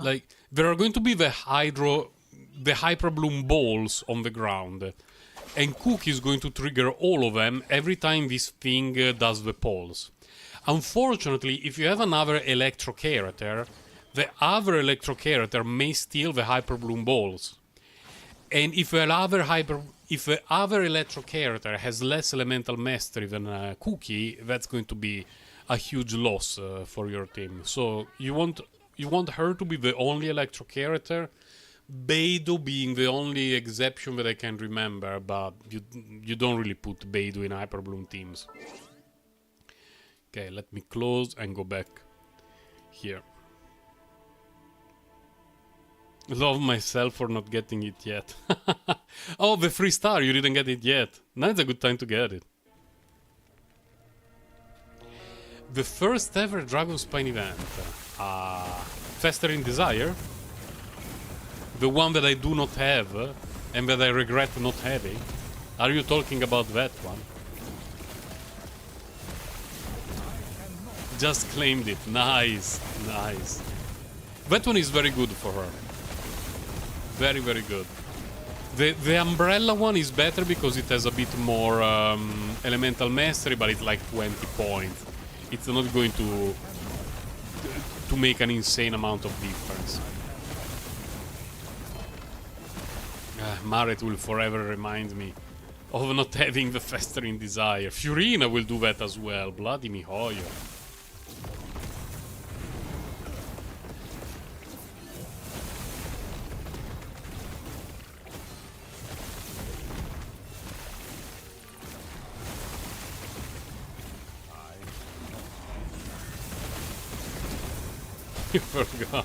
Like, there are going to be the Hyperbloom balls on the ground, and Cookie is going to trigger all of them every time this thing does the pulse. Unfortunately, if you have another Electro character, the other Electro character may steal the Hyperbloom balls. And if the other Electro character has less elemental mastery than Cookie, that's going to be a huge loss for your team. So you want her to be the only Electro character, Beidou being the only exception that I can remember, but you don't really put Beidou in Hyperbloom teams. Okay, let me close and go back here. Love myself for not getting it yet. Oh, the 3-star, you didn't get it yet. Now it's a good time to get it. The first ever Dragon Spine event. Festering Desire. The one that I do not have and that I regret not having. Are you talking about that one? Just claimed it. Nice, nice. That one is very good for her. Very, very good. The umbrella one is better because it has a bit more elemental mastery, but it's like 20 points. It's not going to make an insane amount of difference. Maret will forever remind me of not having the Festering Desire. Furina will do that as well. Bloody mihoyo. You forgot.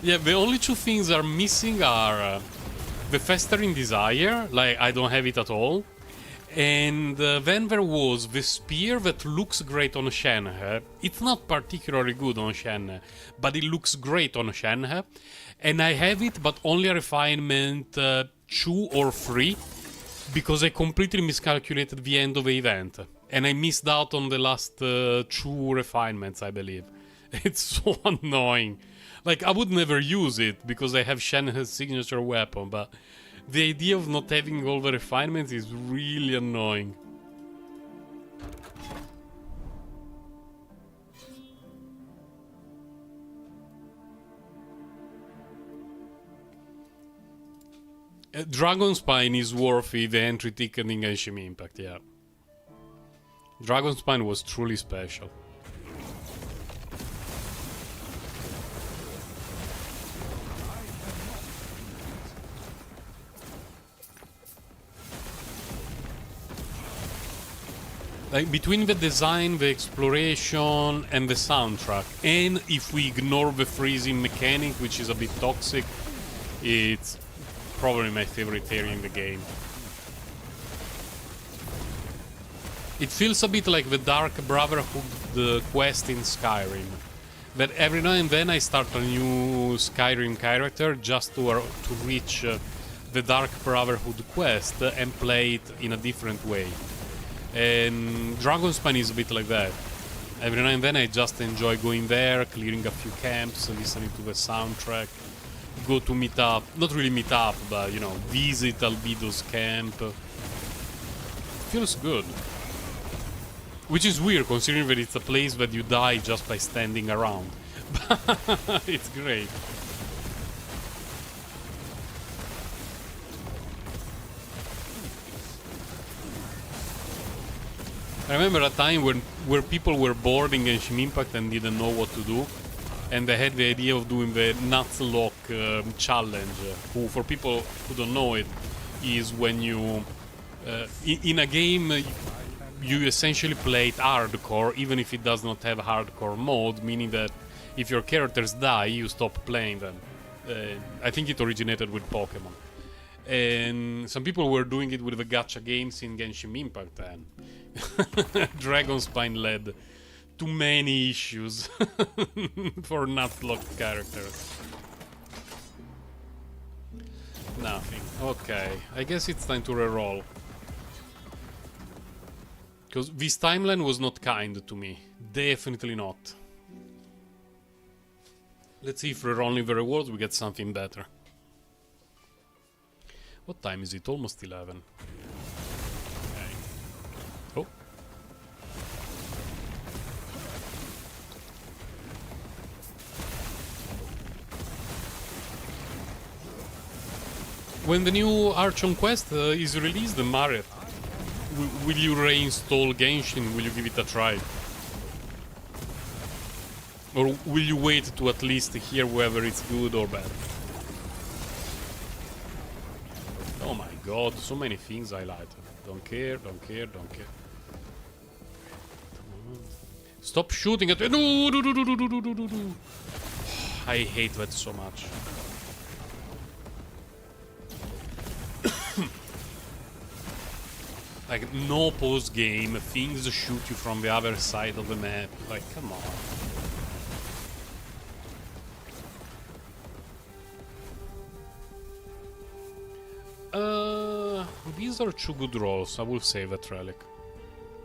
Yeah, the only two things are missing are the Festering Desire, like I don't have it at all, and then there was the spear that looks great on Shenhe. It's not particularly good on Shenhe, but it looks great on Shenhe, and I have it, but only a refinement 2 or 3, because I completely miscalculated the end of the event. And I missed out on the last 2 refinements, I believe. It's so annoying. Like, I would never use it because I have Shenhe's signature weapon, but the idea of not having all the refinements is really annoying. Dragon Spine is worthy the entry ticket in Genshin Impact, yeah. Dragon Spine was truly special. Like, between the design, the exploration, and the soundtrack, and if we ignore the freezing mechanic, which is a bit toxic, it's probably my favorite area in the game. It feels a bit like the Dark Brotherhood quest in Skyrim. That every now and then I start a new Skyrim character just to reach the Dark Brotherhood quest and play it in a different way. And Dragonspine is a bit like that. Every now and then I just enjoy going there, clearing a few camps, listening to the soundtrack, go to meet up, not really meet up, but, you know, visit Albedo's camp. Feels good. Which is weird, considering that it's a place that you die just by standing around. It's great. I remember a time where people were bored in Genshin Impact and didn't know what to do. And they had the idea of doing the Nuzlocke challenge, who, for people who don't know it, is when you... in a game, you essentially play it hardcore, even if it does not have a hardcore mode, meaning that if your characters die, you stop playing them. I think it originated with Pokemon. And some people were doing it with the gacha games in Genshin Impact, and Dragonspine led to many issues for Nuzlocke characters. Nothing. Okay, I guess it's time to reroll. Because this timeline was not kind to me. Definitely not. Let's see if rerolling the rewards we get something better. What time is it? Almost 11. Okay. Oh. When the new Archon quest is released, Mareth, will you reinstall Genshin? Will you give it a try? Or will you wait to at least hear whether it's good or bad? Oh my god, so many things highlighted. Don't care, don't care, don't care. Stop shooting at... No! I hate that so much. Like, no post-game, things shoot you from the other side of the map. Like, come on. These are 2 good rolls. I will save that relic.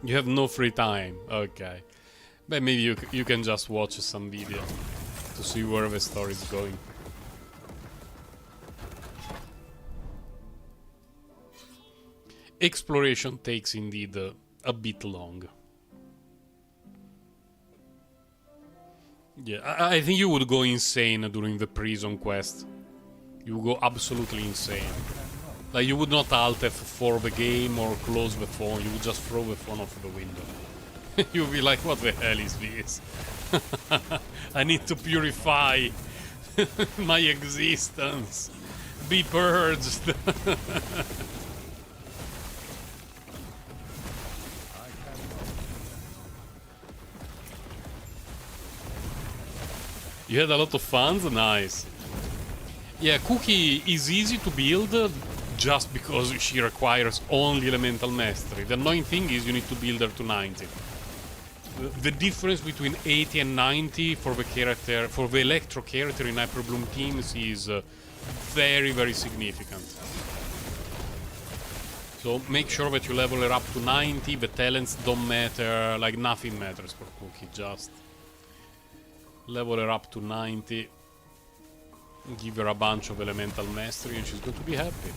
You have no free time. Okay. But maybe you can just watch some video to see where the story is going. Exploration takes indeed a bit long. Yeah, I think you would go insane during the prison quest. You would go absolutely insane. Like, you would not alt F4 the game or close the phone, you would just throw the phone off the window. You would be like, what the hell is this? I need to purify my existence. Be purged. You had a lot of fun? Nice. Yeah, Cookie is easy to build just because she requires only elemental mastery. The annoying thing is you need to build her to 90. The difference between 80 and 90 for the character, for the Electro character in Hyperbloom teams is very, very significant. So make sure that you level her up to 90, the talents don't matter, like nothing matters for Cookie, just level her up to 90, give her a bunch of elemental mastery and she's going to be happy.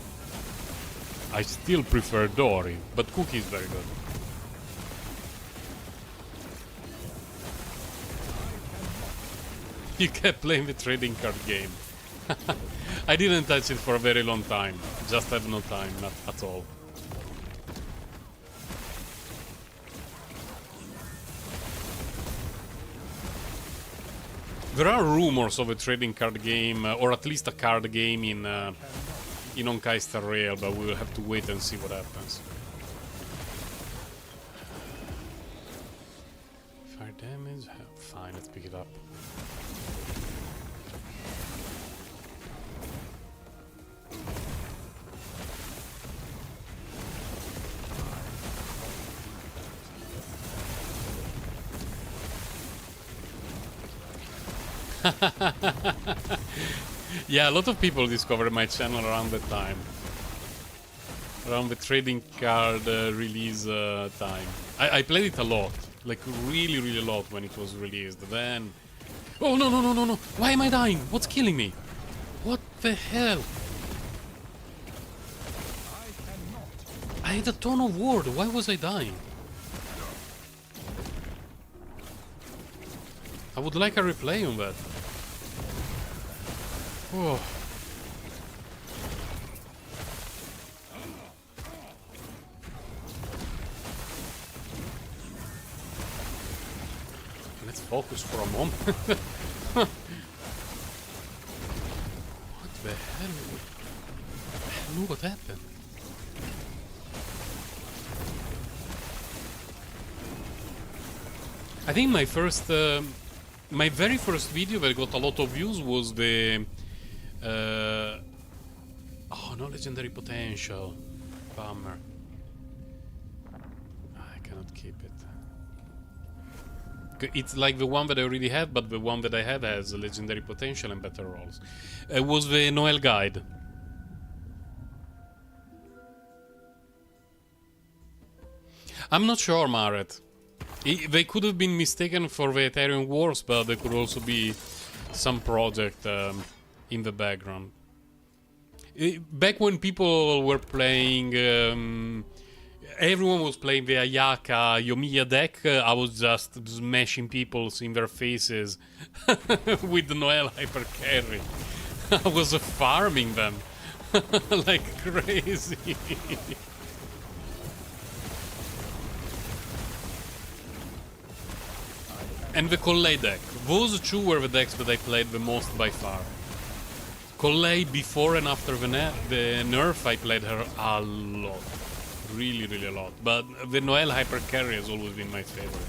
I still prefer Dory, but Cookie is very good. You kept playing the trading card game. I didn't touch it for a very long time. Just have no time, not at all. There are rumors of a trading card game, or at least a card game in Honkai Star Rail, but we will have to wait and see what happens. Fire damage? Fine, let's pick it up. Yeah, a lot of people discovered my channel around that time. Around the trading card release time. I played it a lot. Like, really, really a lot when it was released. Then... Oh, no, no, no, no, no! Why am I dying? What's killing me? What the hell? I had a ton of ward. Why was I dying? I would like a replay on that. Oh. Let's focus for a moment. What the hell? I don't know what happened. I think my first... my very first video that got a lot of views was the... oh, no legendary potential. Bummer. I cannot keep it. It's like the one that I already have, but the one that I have has a legendary potential and better rolls. It was the Noel guide. I'm not sure, Maret. They could have been mistaken for the Ethereum Wars, but there could also be some project in the background. Back when people were playing, everyone was playing the Ayaka Yomiya deck, I was just smashing people in their faces with the Noel Hyper Carry. I was farming them like crazy. And the Collei deck. Those two were the decks that I played the most by far. Collei, before and after the nerf, I played her a lot. Really, really a lot. But the Noel Hyper Carry has always been my favorite.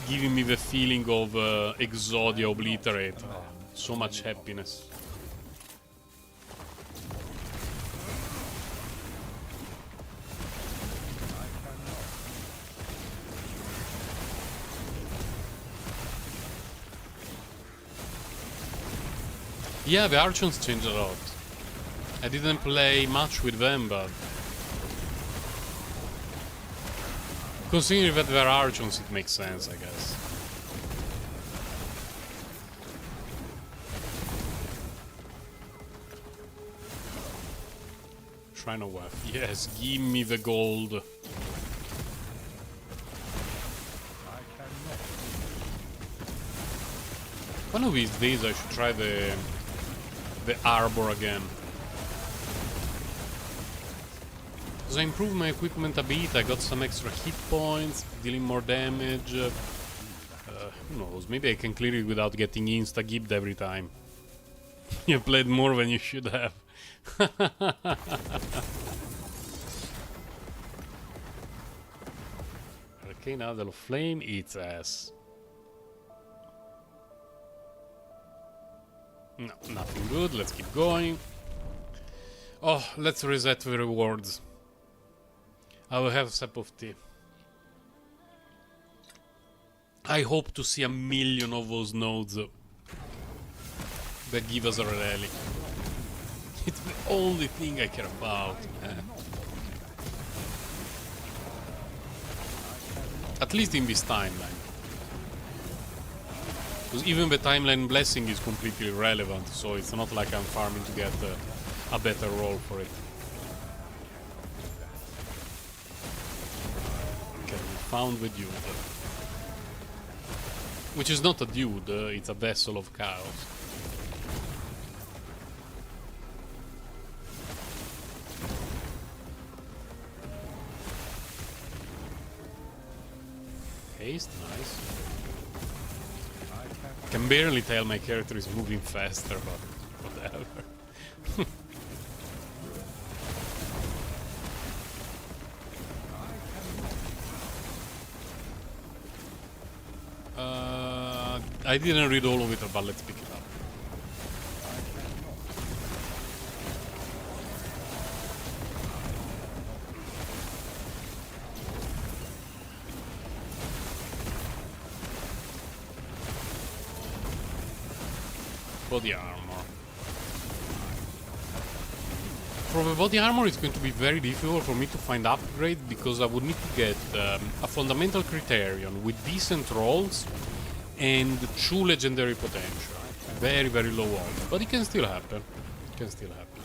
Giving me the feeling of Exodia Obliterate. So much happiness. Yeah, the Archons changed a lot. I didn't play much with them, but... considering that they're Archons, it makes sense, I guess. Shrine of Wealth. Yes, give me the gold. One of these days I should try the Arbor again. Because I improved my equipment a bit, I got some extra hit points, dealing more damage. Who knows, maybe I can clear it without getting insta-gibbed every time. You played more than you should have. Arcane Adel of Flame eats ass. No, nothing good, let's keep going. Oh, let's reset the rewards. I will have a sip of tea. I hope to see 1,000,000 of those nodes that give us a rally. only thing I care about. At least in this timeline. Because even the timeline blessing is completely irrelevant, so it's not like I'm farming to get a better roll for it. Okay, we found the dude. Which is not a dude, it's a vessel of chaos. Haste, nice. I can barely tell my character is moving faster, but whatever. I didn't read all of it, but let's pick it up. Body armor. For the body armor, it's going to be very difficult for me to find upgrade because I would need to get a fundamental criterion with decent rolls and 2 legendary potential. Very, very low odds, but it can still happen. It can still happen.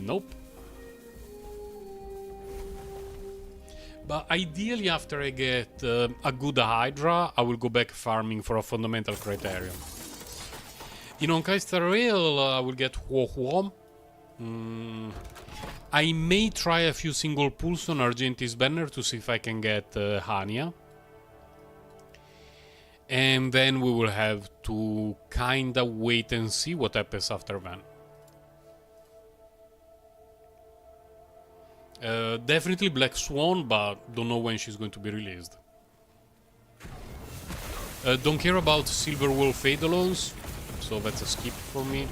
Nope. But ideally, after I get a good Hydra, I will go back farming for a fundamental criterion. In Honkai Rail, I will get Huo. I may try a few single pulls on Argentis banner to see if I can get Hania. And then we will have to kinda wait and see what happens after then. Definitely Black Swan, but don't know when she's going to be released. Don't care about Silver Wolf Eidolons, so that's a skip for me.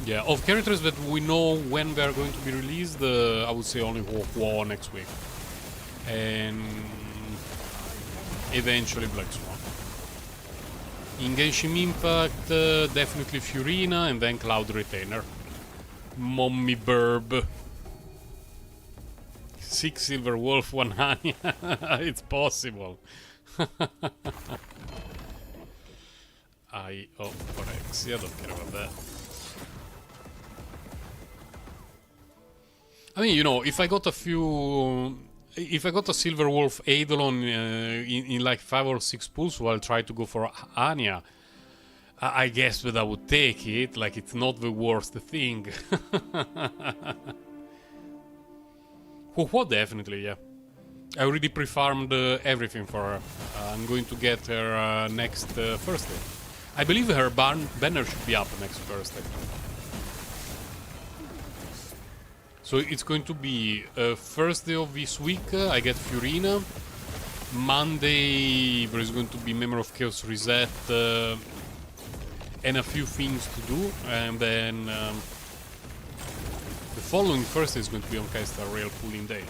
Yeah, of characters that we know when they are going to be released, I would say only Huo next week. And eventually Black Swan. In Genshin Impact, definitely Furina and then Cloud Retainer. Mommy Burb. 6 Silver Wolf, 1 Honey. It's possible. Phorexia, don't care about that. I mean, you know, if I got a Silver Wolf Eidolon in like 5 or 6 pulls while try to go for Anya, I guess that I would take it. Like, it's not the worst thing. What definitely, yeah. I already pre-farmed everything for her. I'm going to get her next Thursday. I believe her banner should be up next Thursday. So it's going to be Thursday of this week, I get Furina. Monday, there is going to be Memory of Chaos Reset and a few things to do. And then the following Thursday is going to be Honkai Star Rail pulling day.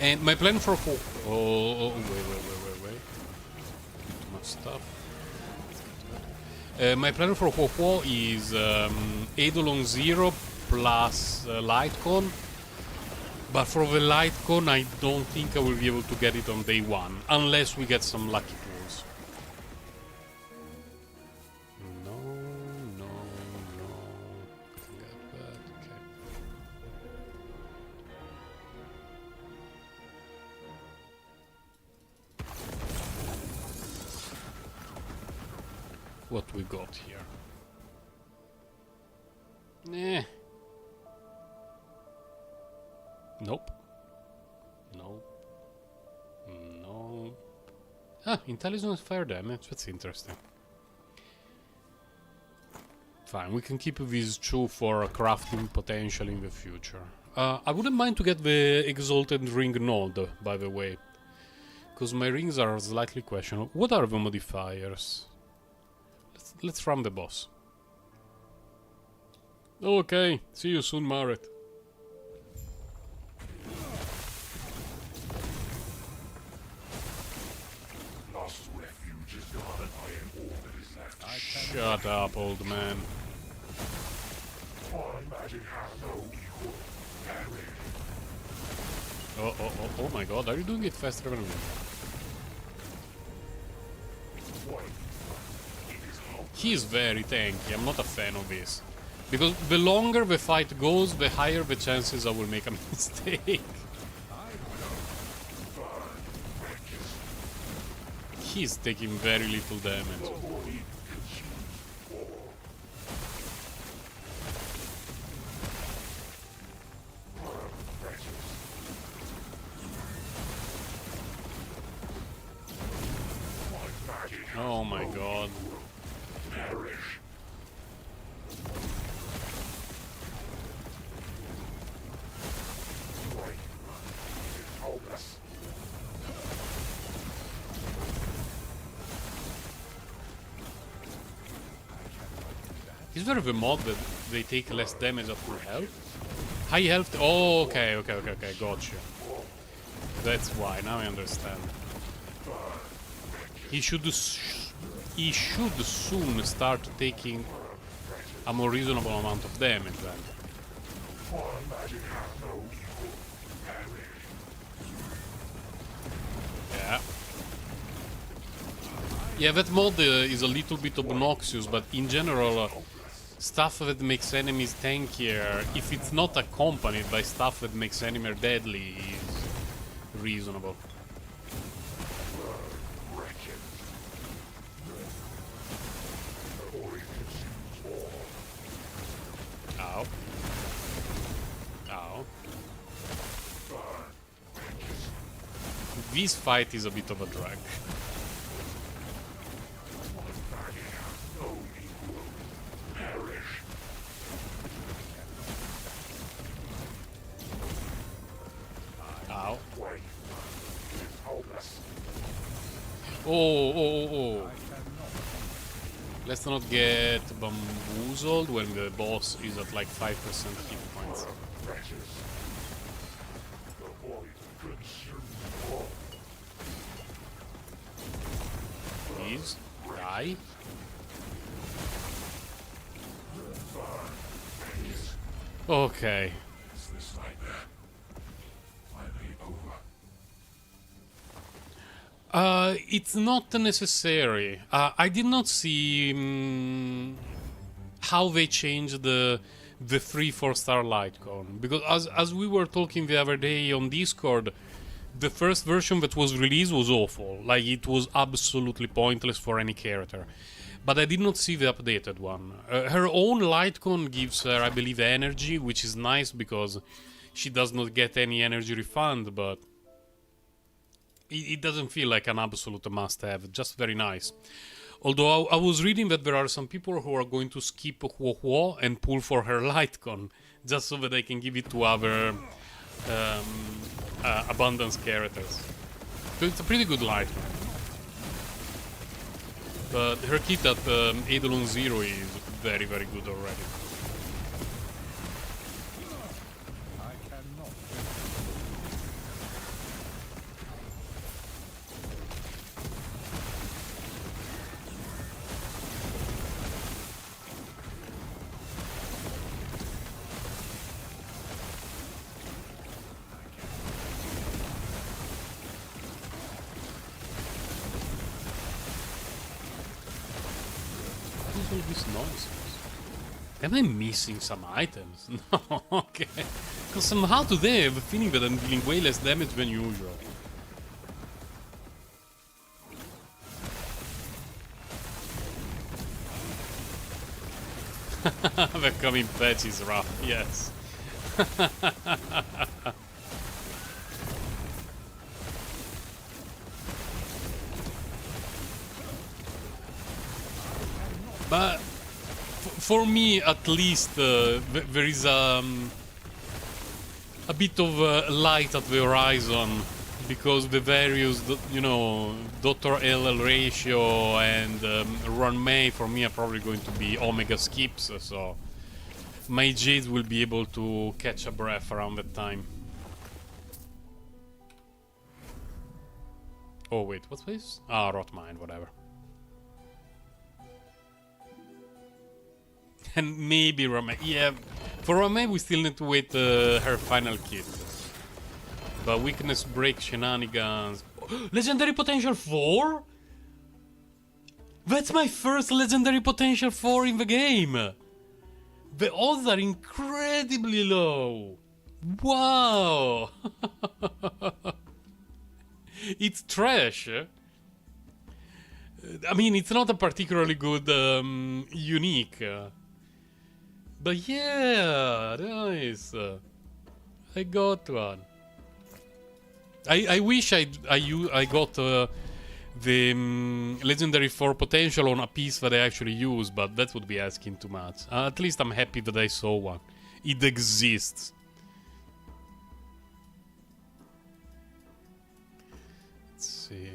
And my plan for... wait. Too much stuff. My plan for Huo is Eidolon 0 plus Lightcon. But for the Lightcon, I don't think I will be able to get it on day 1. Unless we get some lucky pulls. No. Get that, okay. What we got here? Nope. No. Ah, intelligence fire damage. That's interesting. Fine, we can keep these 2 for crafting potential in the future. I wouldn't mind to get the Exalted Ring node, by the way. Because my rings are slightly questionable. What are the modifiers? Let's run the boss. Okay, see you soon, Maret. Shut up, old man. Oh my god, are you doing it faster than me? He's very tanky, I'm not a fan of this. Because the longer the fight goes, the higher the chances I will make a mistake. He's taking very little damage. Oh my god. Is there a mod that they take less damage at full health? High health? Oh, okay, gotcha. That's why, now I understand. He should soon start taking a more reasonable amount of damage then. Yeah. Yeah, that mod is a little bit obnoxious, but in general, stuff that makes enemies tankier, if it's not accompanied by stuff that makes enemies deadly, is reasonable. Ow. Ow. This fight is a bit of a drag. Ow. Oh. Let's not get bamboozled when the boss is at like 5% hit points. Please, die. Okay. It's not necessary. I did not see how they changed the 3-4-star Litecoin, because as we were talking the other day on Discord, the first version that was released was awful. Like, it was absolutely pointless for any character. But I did not see the updated one. Her own Litecoin gives her, I believe, energy, which is nice because she does not get any energy refund, but it doesn't feel like an absolute must-have, just very nice. Although I was reading that there are some people who are going to skip Huo and pull for her Litecoin, just so that they can give it to other abundance characters. So it's a pretty good Litecoin. But her kit at Eidolon 0 is very, very good already. All this nonsense? Am I missing some items? No, okay. Because somehow today I have a feeling that I'm dealing way less damage than usual. The coming patch is rough, yes. But for me, at least, there is a bit of light at the horizon, because the various, you know, Dr. LL ratio and Run May for me are probably going to be Omega skips, so my Jade will be able to catch a breath around that time. Oh wait, what's this? Ah, Rot Mind, whatever. And maybe Rame. Yeah, for Rame we still need to wait her final kit. But weakness break shenanigans. Legendary potential 4? That's my first legendary potential 4 in the game. The odds are incredibly low. Wow. It's trash. I mean, it's not a particularly good unique. But yeah, nice. I got one. I wish I got the legendary 4 potential on a piece that I actually use, but that would be asking too much. At least I'm happy that I saw one. It exists. Let's see.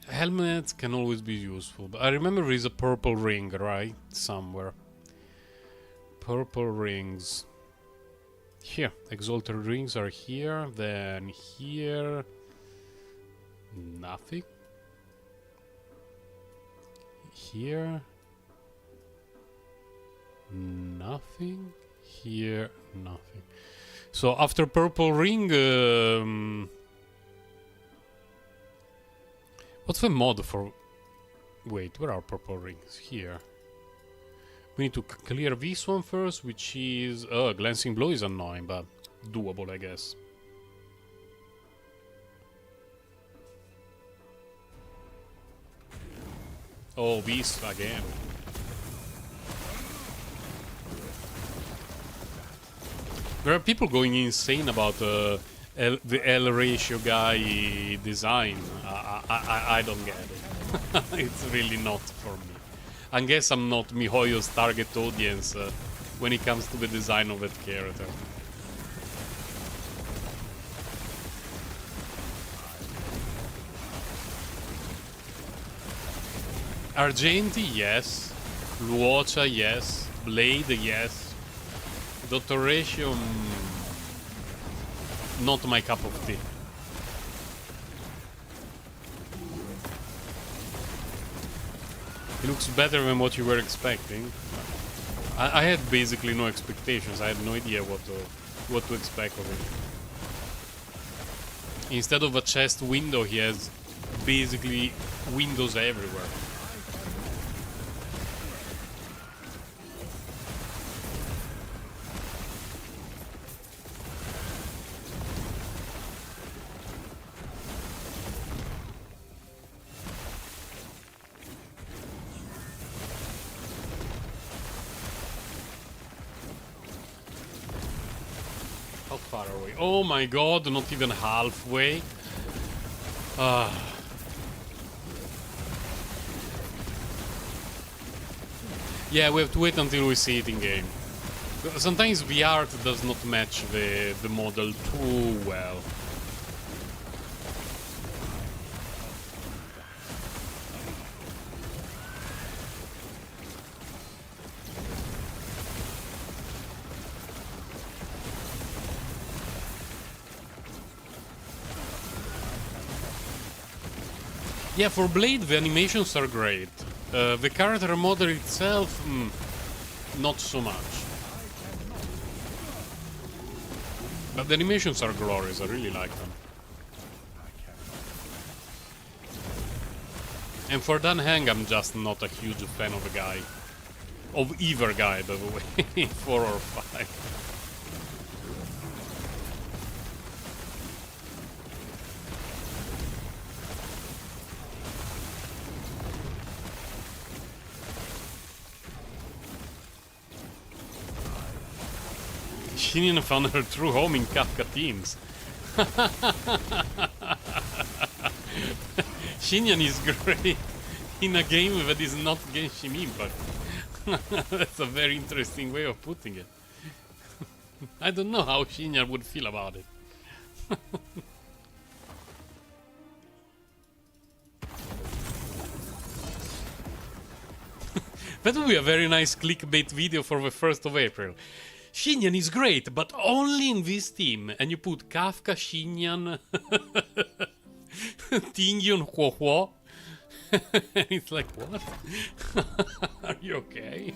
Helmets can always be useful, but I remember there is a purple ring, right? Somewhere. Purple rings. Here. Exalted rings are here. Then here. Nothing. Here. Nothing. Here. Nothing. So after purple ring... what's the mod for... Wait, where are purple rings? Here. We need to clear this one first, which is... glancing blow is annoying, but doable, I guess. Oh, this again. There are people going insane about the L ratio guy design. I don't get it. It's really not for me. I guess I'm not MiHoYo's target audience when it comes to the design of that character. Argenti, yes. Luocha, yes. Blade, yes. Dr. Ratio, not my cup of tea. It looks better than what you were expecting. I had basically no expectations. I had no idea what to expect of it. Instead of a chest window, he has basically windows everywhere. How far away? Oh my god, not even halfway. Yeah, we have to wait until we see it in game. Sometimes the art does not match the model too well. Yeah, for Blade the animations are great. The character model itself, not so much. But the animations are glorious, I really like them. And for Dan Heng, I'm just not a huge fan of a guy. Of either guy, by the way. 4 or 5. Xinian found her true home in Kafka Teams. Xinian is great in a game that is not Genshin Impact. That's a very interesting way of putting it. I don't know how Xinian would feel about it. That would be a very nice clickbait video for the 1st of April. Xinian is great, but only in this team. And you put Kafka, Xinian, Tingyon, Huohuo. It's like, what? Are you okay?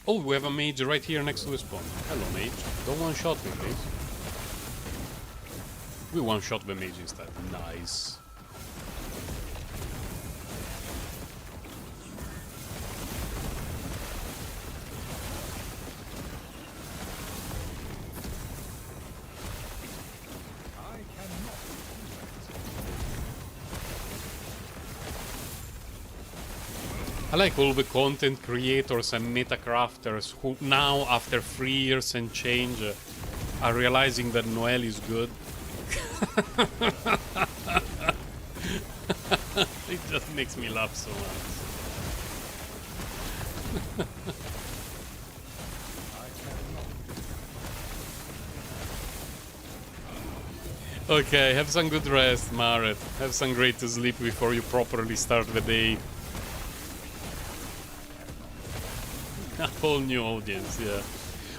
Oh, we have a mage right here next to the spawn. Hello, mage. Don't one-shot me, please. We one-shot the mage instead. Nice. I cannot. I like all the content creators and meta crafters who now, after 3 years and change, are realizing that Noel is good. It just makes me laugh so much. Okay, have some good rest, Maret. Have some great sleep before you properly start the day. A whole new audience, yeah.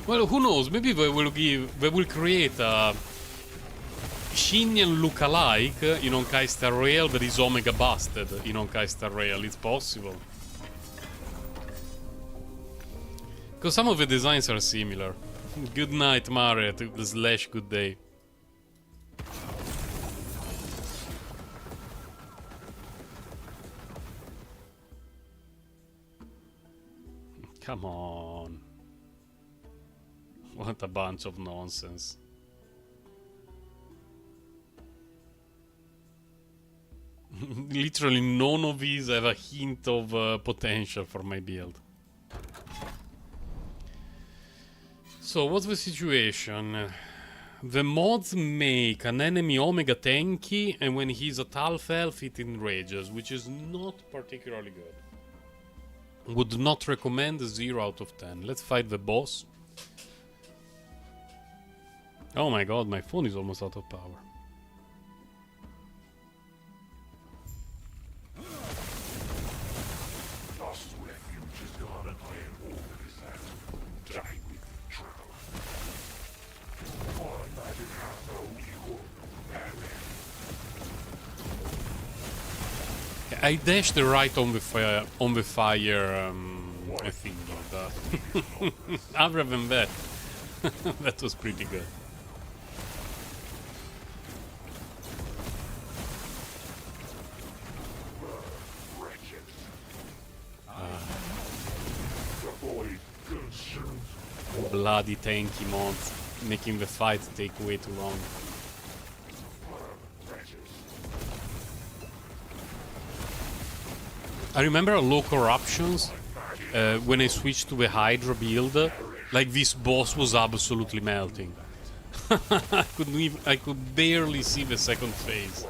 Well, who knows? Maybe they will create a Shinyan look-alike in Honkai Star Rail that is Omega busted in Honkai Star Rail. It's possible. Because some of the designs are similar. Good night, Maret, / good day. Come on. What a bunch of nonsense. Literally none of these have a hint of potential for my build. So what's the situation? The mods make an enemy Omega tanky, and when he's a half elf it enrages, which is not particularly good. Would not recommend 0 out of 10. Let's fight the boss. Oh my god, my phone is almost out of power. Lost refuge is gone and I am over this land. Die with trouble. One magic has no equal. I dashed right on the fire, I think. Other than that, that was pretty good. Bloody tanky mods, making the fight take way too long. I remember low corruptions when I switched to the Hydra build. Like, this boss was absolutely melting. I could barely see the second phase.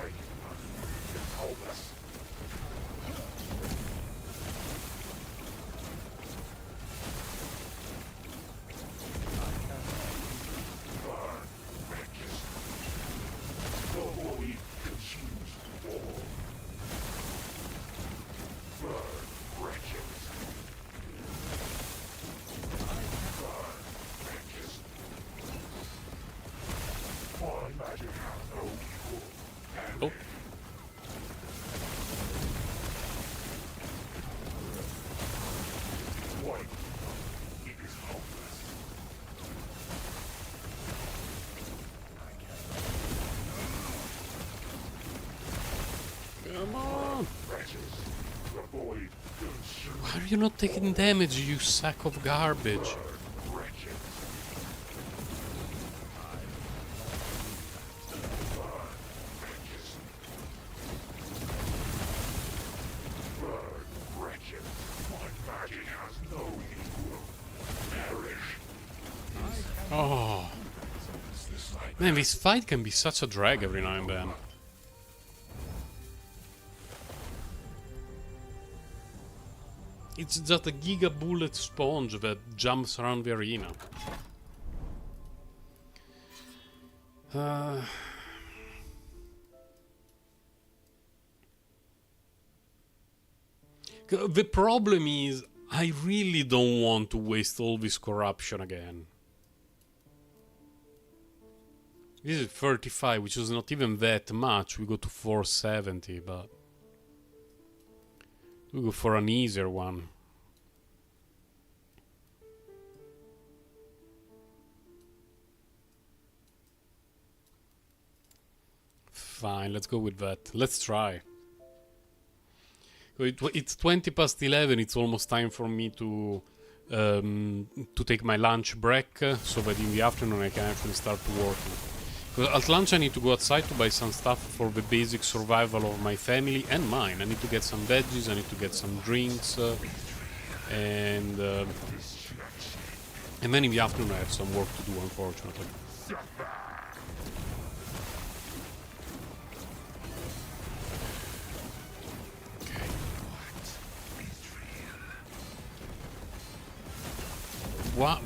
Oh. Come on! Why are you not taking damage, you sack of garbage? Oh. Man, this fight can be such a drag every now and then. It's just a giga bullet sponge that jumps around the arena. The problem is, I really don't want to waste all this corruption again. This is 35, which is not even that much. We go to 470, but we go for an easier one. Fine, let's go with that. Let's try. It's 20 past 11. It's almost time for me to take my lunch break, so that in the afternoon I can actually start working. Because at lunch I need to go outside to buy some stuff for the basic survival of my family and mine. I need to get some veggies, I need to get some drinks, and then in the afternoon I have some work to do, unfortunately.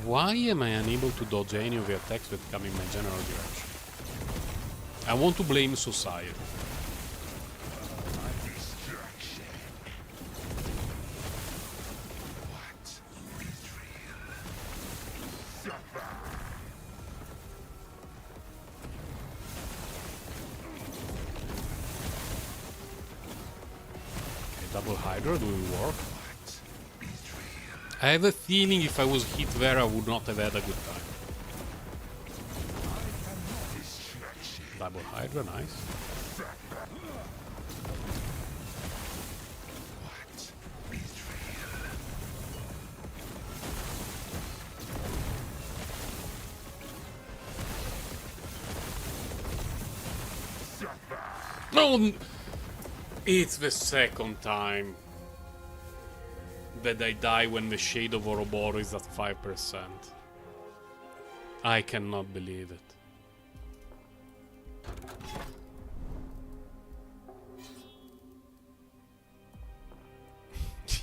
Why am I unable to dodge any of the attacks that come in my general direction? I want to blame society. Okay, double Hydra doing work. I have a feeling if I was hit there, I would not have had a good time. Double Hydra, nice. No! It's the second time that I die when the Shade of Ouroboros is at 5%. I cannot believe it.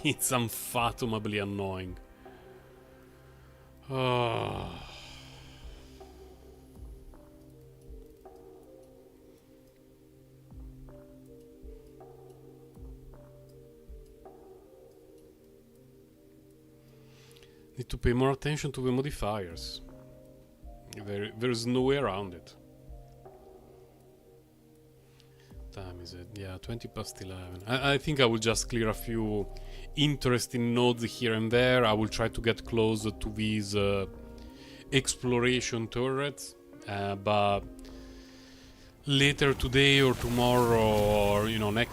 It's unfathomably annoying. Oh. Need to pay more attention to the modifiers. There's no way around it. Time is it? Yeah, 20 past 11. I think I will just clear a few interesting nodes here and there. I will try to get closer to these exploration turrets, but later today or tomorrow, or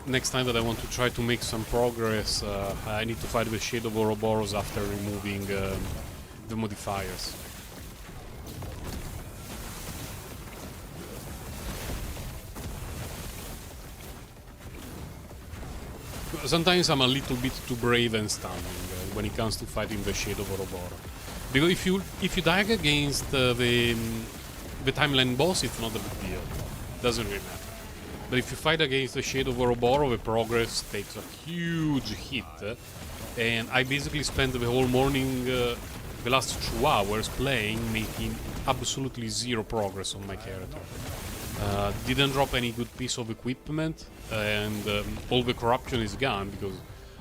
next time that I want to try to make some progress, I need to fight the Shade of Ouroboros after removing the modifiers. Sometimes I'm a little bit too brave and stunning when it comes to fighting the Shade of Ouroboros. Because if you die against the timeline boss, it's not a big deal. Doesn't really matter. But if you fight against the Shade of Ouroboros, the progress takes a huge hit. And I basically spent the whole morning, the last 2 hours playing, making absolutely zero progress on my character. Didn't drop any good piece of equipment, and all the corruption is gone because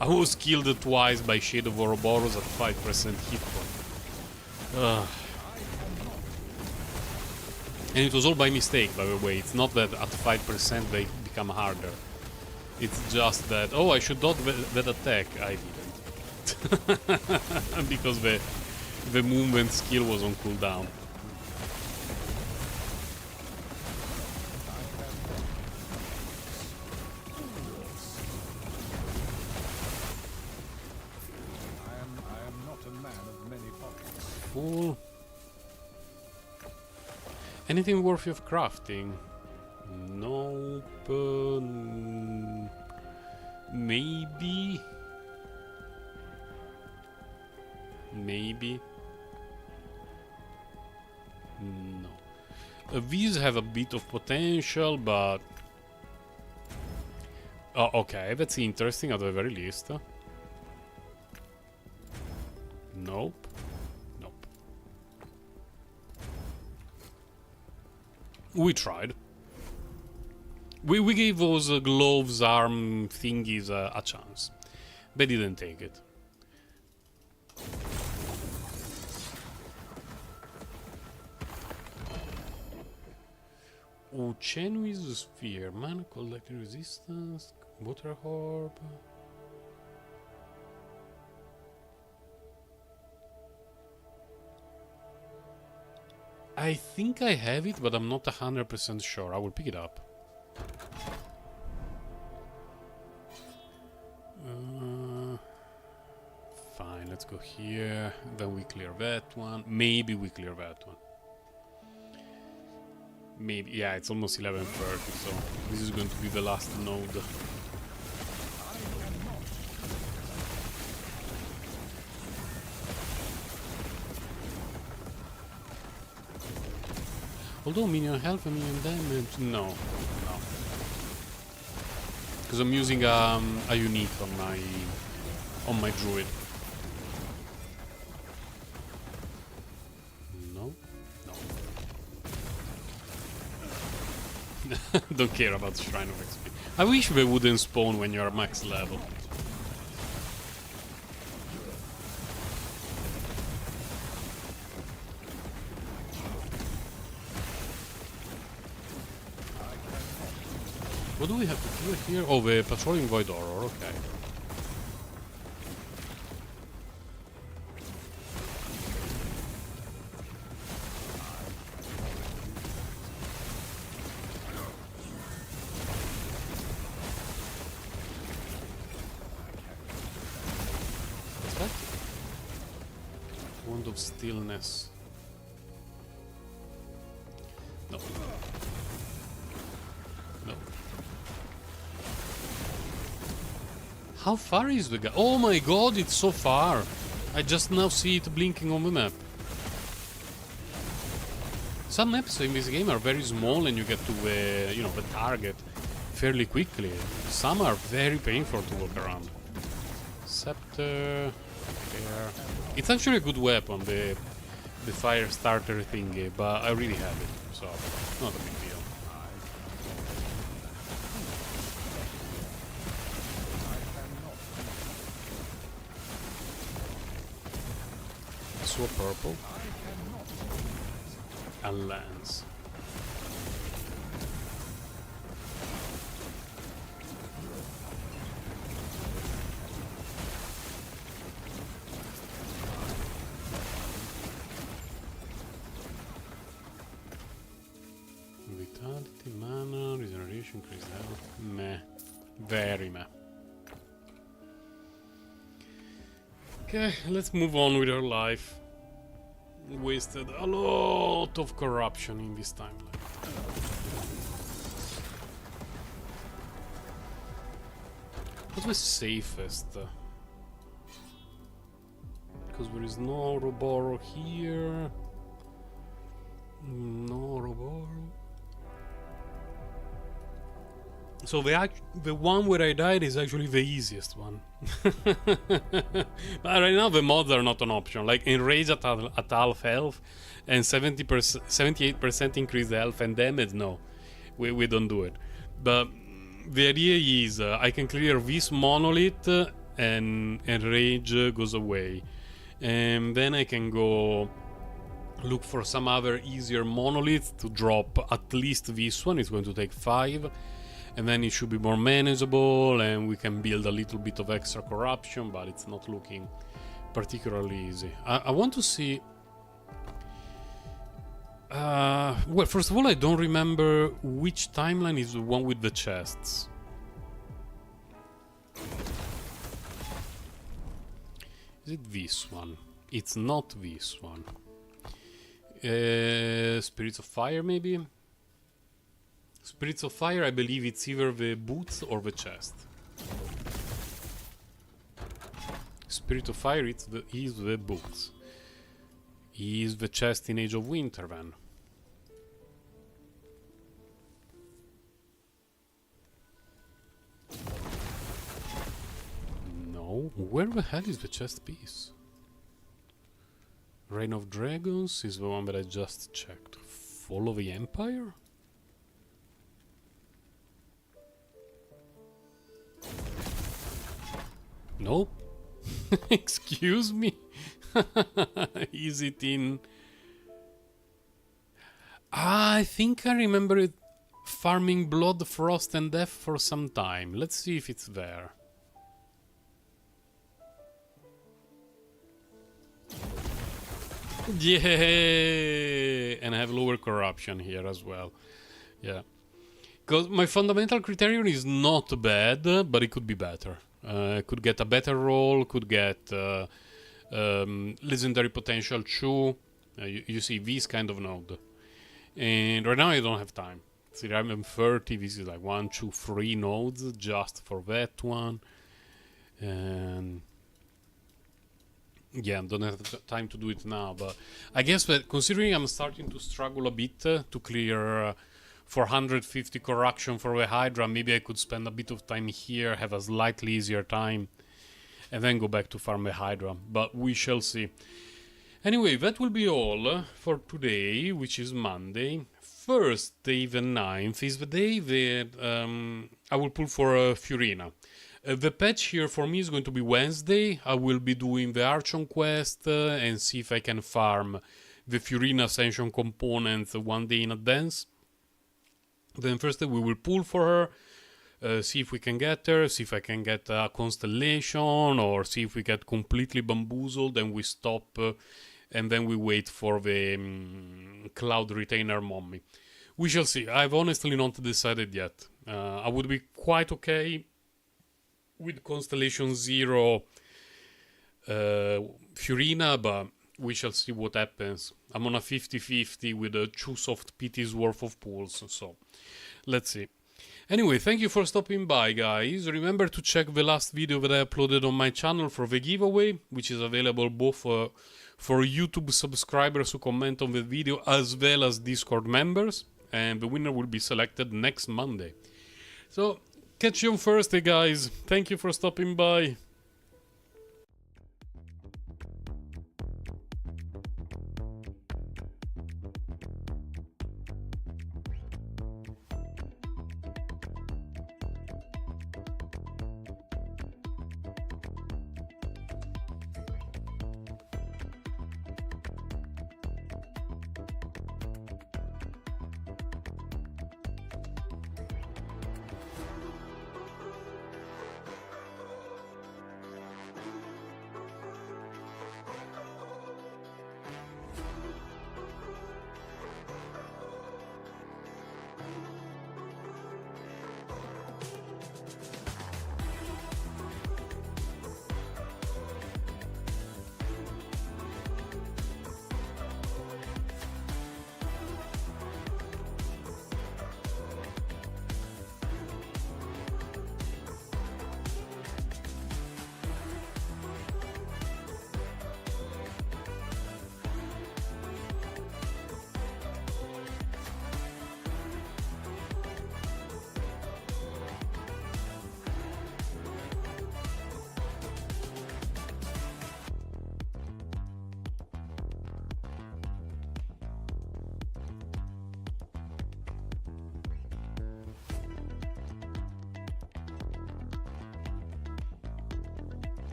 I was killed twice by Shade of Ouroboros at 5% hit point. And it was all by mistake, by the way. It's not that at 5% they become harder. It's just that, oh, I should dodge that attack. I didn't. Because the movement skill was on cooldown. Full. Anything worthy of crafting? Nope. Maybe. Maybe. No. These have a bit of potential, but... Oh, okay, that's interesting at the very least. Nope. Nope. We tried. We gave those gloves, arm thingies a chance. They didn't take it. Uchenwi's sphere. Mana collecting resistance. Water orb. I think I have it, but I'm not 100% sure. I will pick it up. Fine, let's go here. Then we clear that one. Maybe we clear that one. Maybe, yeah, it's almost 11:30, so this is going to be the last node. Although minion health and minion damage, no. Because I'm using a unique on my druid. No. Don't care about the Shrine of XP. I wish they wouldn't spawn when you're max level. What do we have to do here? Oh, the patrolling Void Horror, okay. What's that? Wand of Stillness. No. No. How far is the guy? Oh my god, it's so far! I just now see it blinking on the map. Some maps in this game are very small and you get to the, you know, the target fairly quickly. Some are very painful to walk around. Scepter... There. It's actually a good weapon, the fire starter thingy, but I really have it, so not a big deal. So purple. A lance. Vitality, mana, regeneration, increase health. Meh. Very meh. Okay, let's move on with our life. Wasted a lot of corruption in this timeline. What's the safest? Because there is no Ouroboros here. No Ouroboros. So the one where I died is actually the easiest one. But right now the mods are not an option. Like Enrage at half health and 78% increase health and damage, no. We don't do it. But the idea is I can clear this monolith and Enrage goes away. And then I can go look for some other easier monolith to drop at least this one. It's going to take 5. And then it should be more manageable and we can build a little bit of extra corruption, but it's not looking particularly easy. I want to see... well, first of all, I don't remember which timeline is the one with the chests. Is it this one? It's not this one. Spirits of Fire, maybe? Spirits of Fire, I believe it's either the boots or the chest. Spirit of Fire is the boots. Is the chest in Age of Winter then? No. Where the hell is the chest piece? Reign of Dragons is the one that I just checked. Fall of the Empire? Nope. Excuse me? Is it in... I think I remember it farming Blood, Frost and Death for some time. Let's see if it's there. Yeah! And I have lower corruption here as well. Yeah. Because my fundamental criterion is not bad, but it could be better. Could get a better roll, could get legendary potential 2. You see, this kind of node. And right now I don't have time. See, I'm 30, this is like 1, 2, 3 nodes just for that one. And yeah, I don't have time to do it now, but I guess that considering I'm starting to struggle a bit to clear 450 corruption for the Hydra, maybe I could spend a bit of time here, have a slightly easier time, and then go back to farm the Hydra, but we shall see. Anyway, that will be all for today, which is Monday. Thursday the 9th is the day that I will pull for Furina. The patch here for me is going to be Wednesday. I will be doing the Archon quest and see if I can farm the Furina Ascension components one day in advance. Then Thursday we will pull for her, see if we can get her, see if I can get a constellation, or see if we get completely bamboozled and we stop and then we wait for the Cloud Retainer Mummy. We shall see. I've honestly not decided yet. I would be quite okay with Constellation 0 Furina, but we shall see what happens. I'm on a 50-50 with a 2 soft PT's worth of pulls, so let's see. Anyway, thank you for stopping by, guys. Remember to check the last video that I uploaded on my channel for the giveaway, which is available both for YouTube subscribers who comment on the video as well as Discord members, and the winner will be selected next Monday. So, catch you on Thursday, guys. Thank you for stopping by.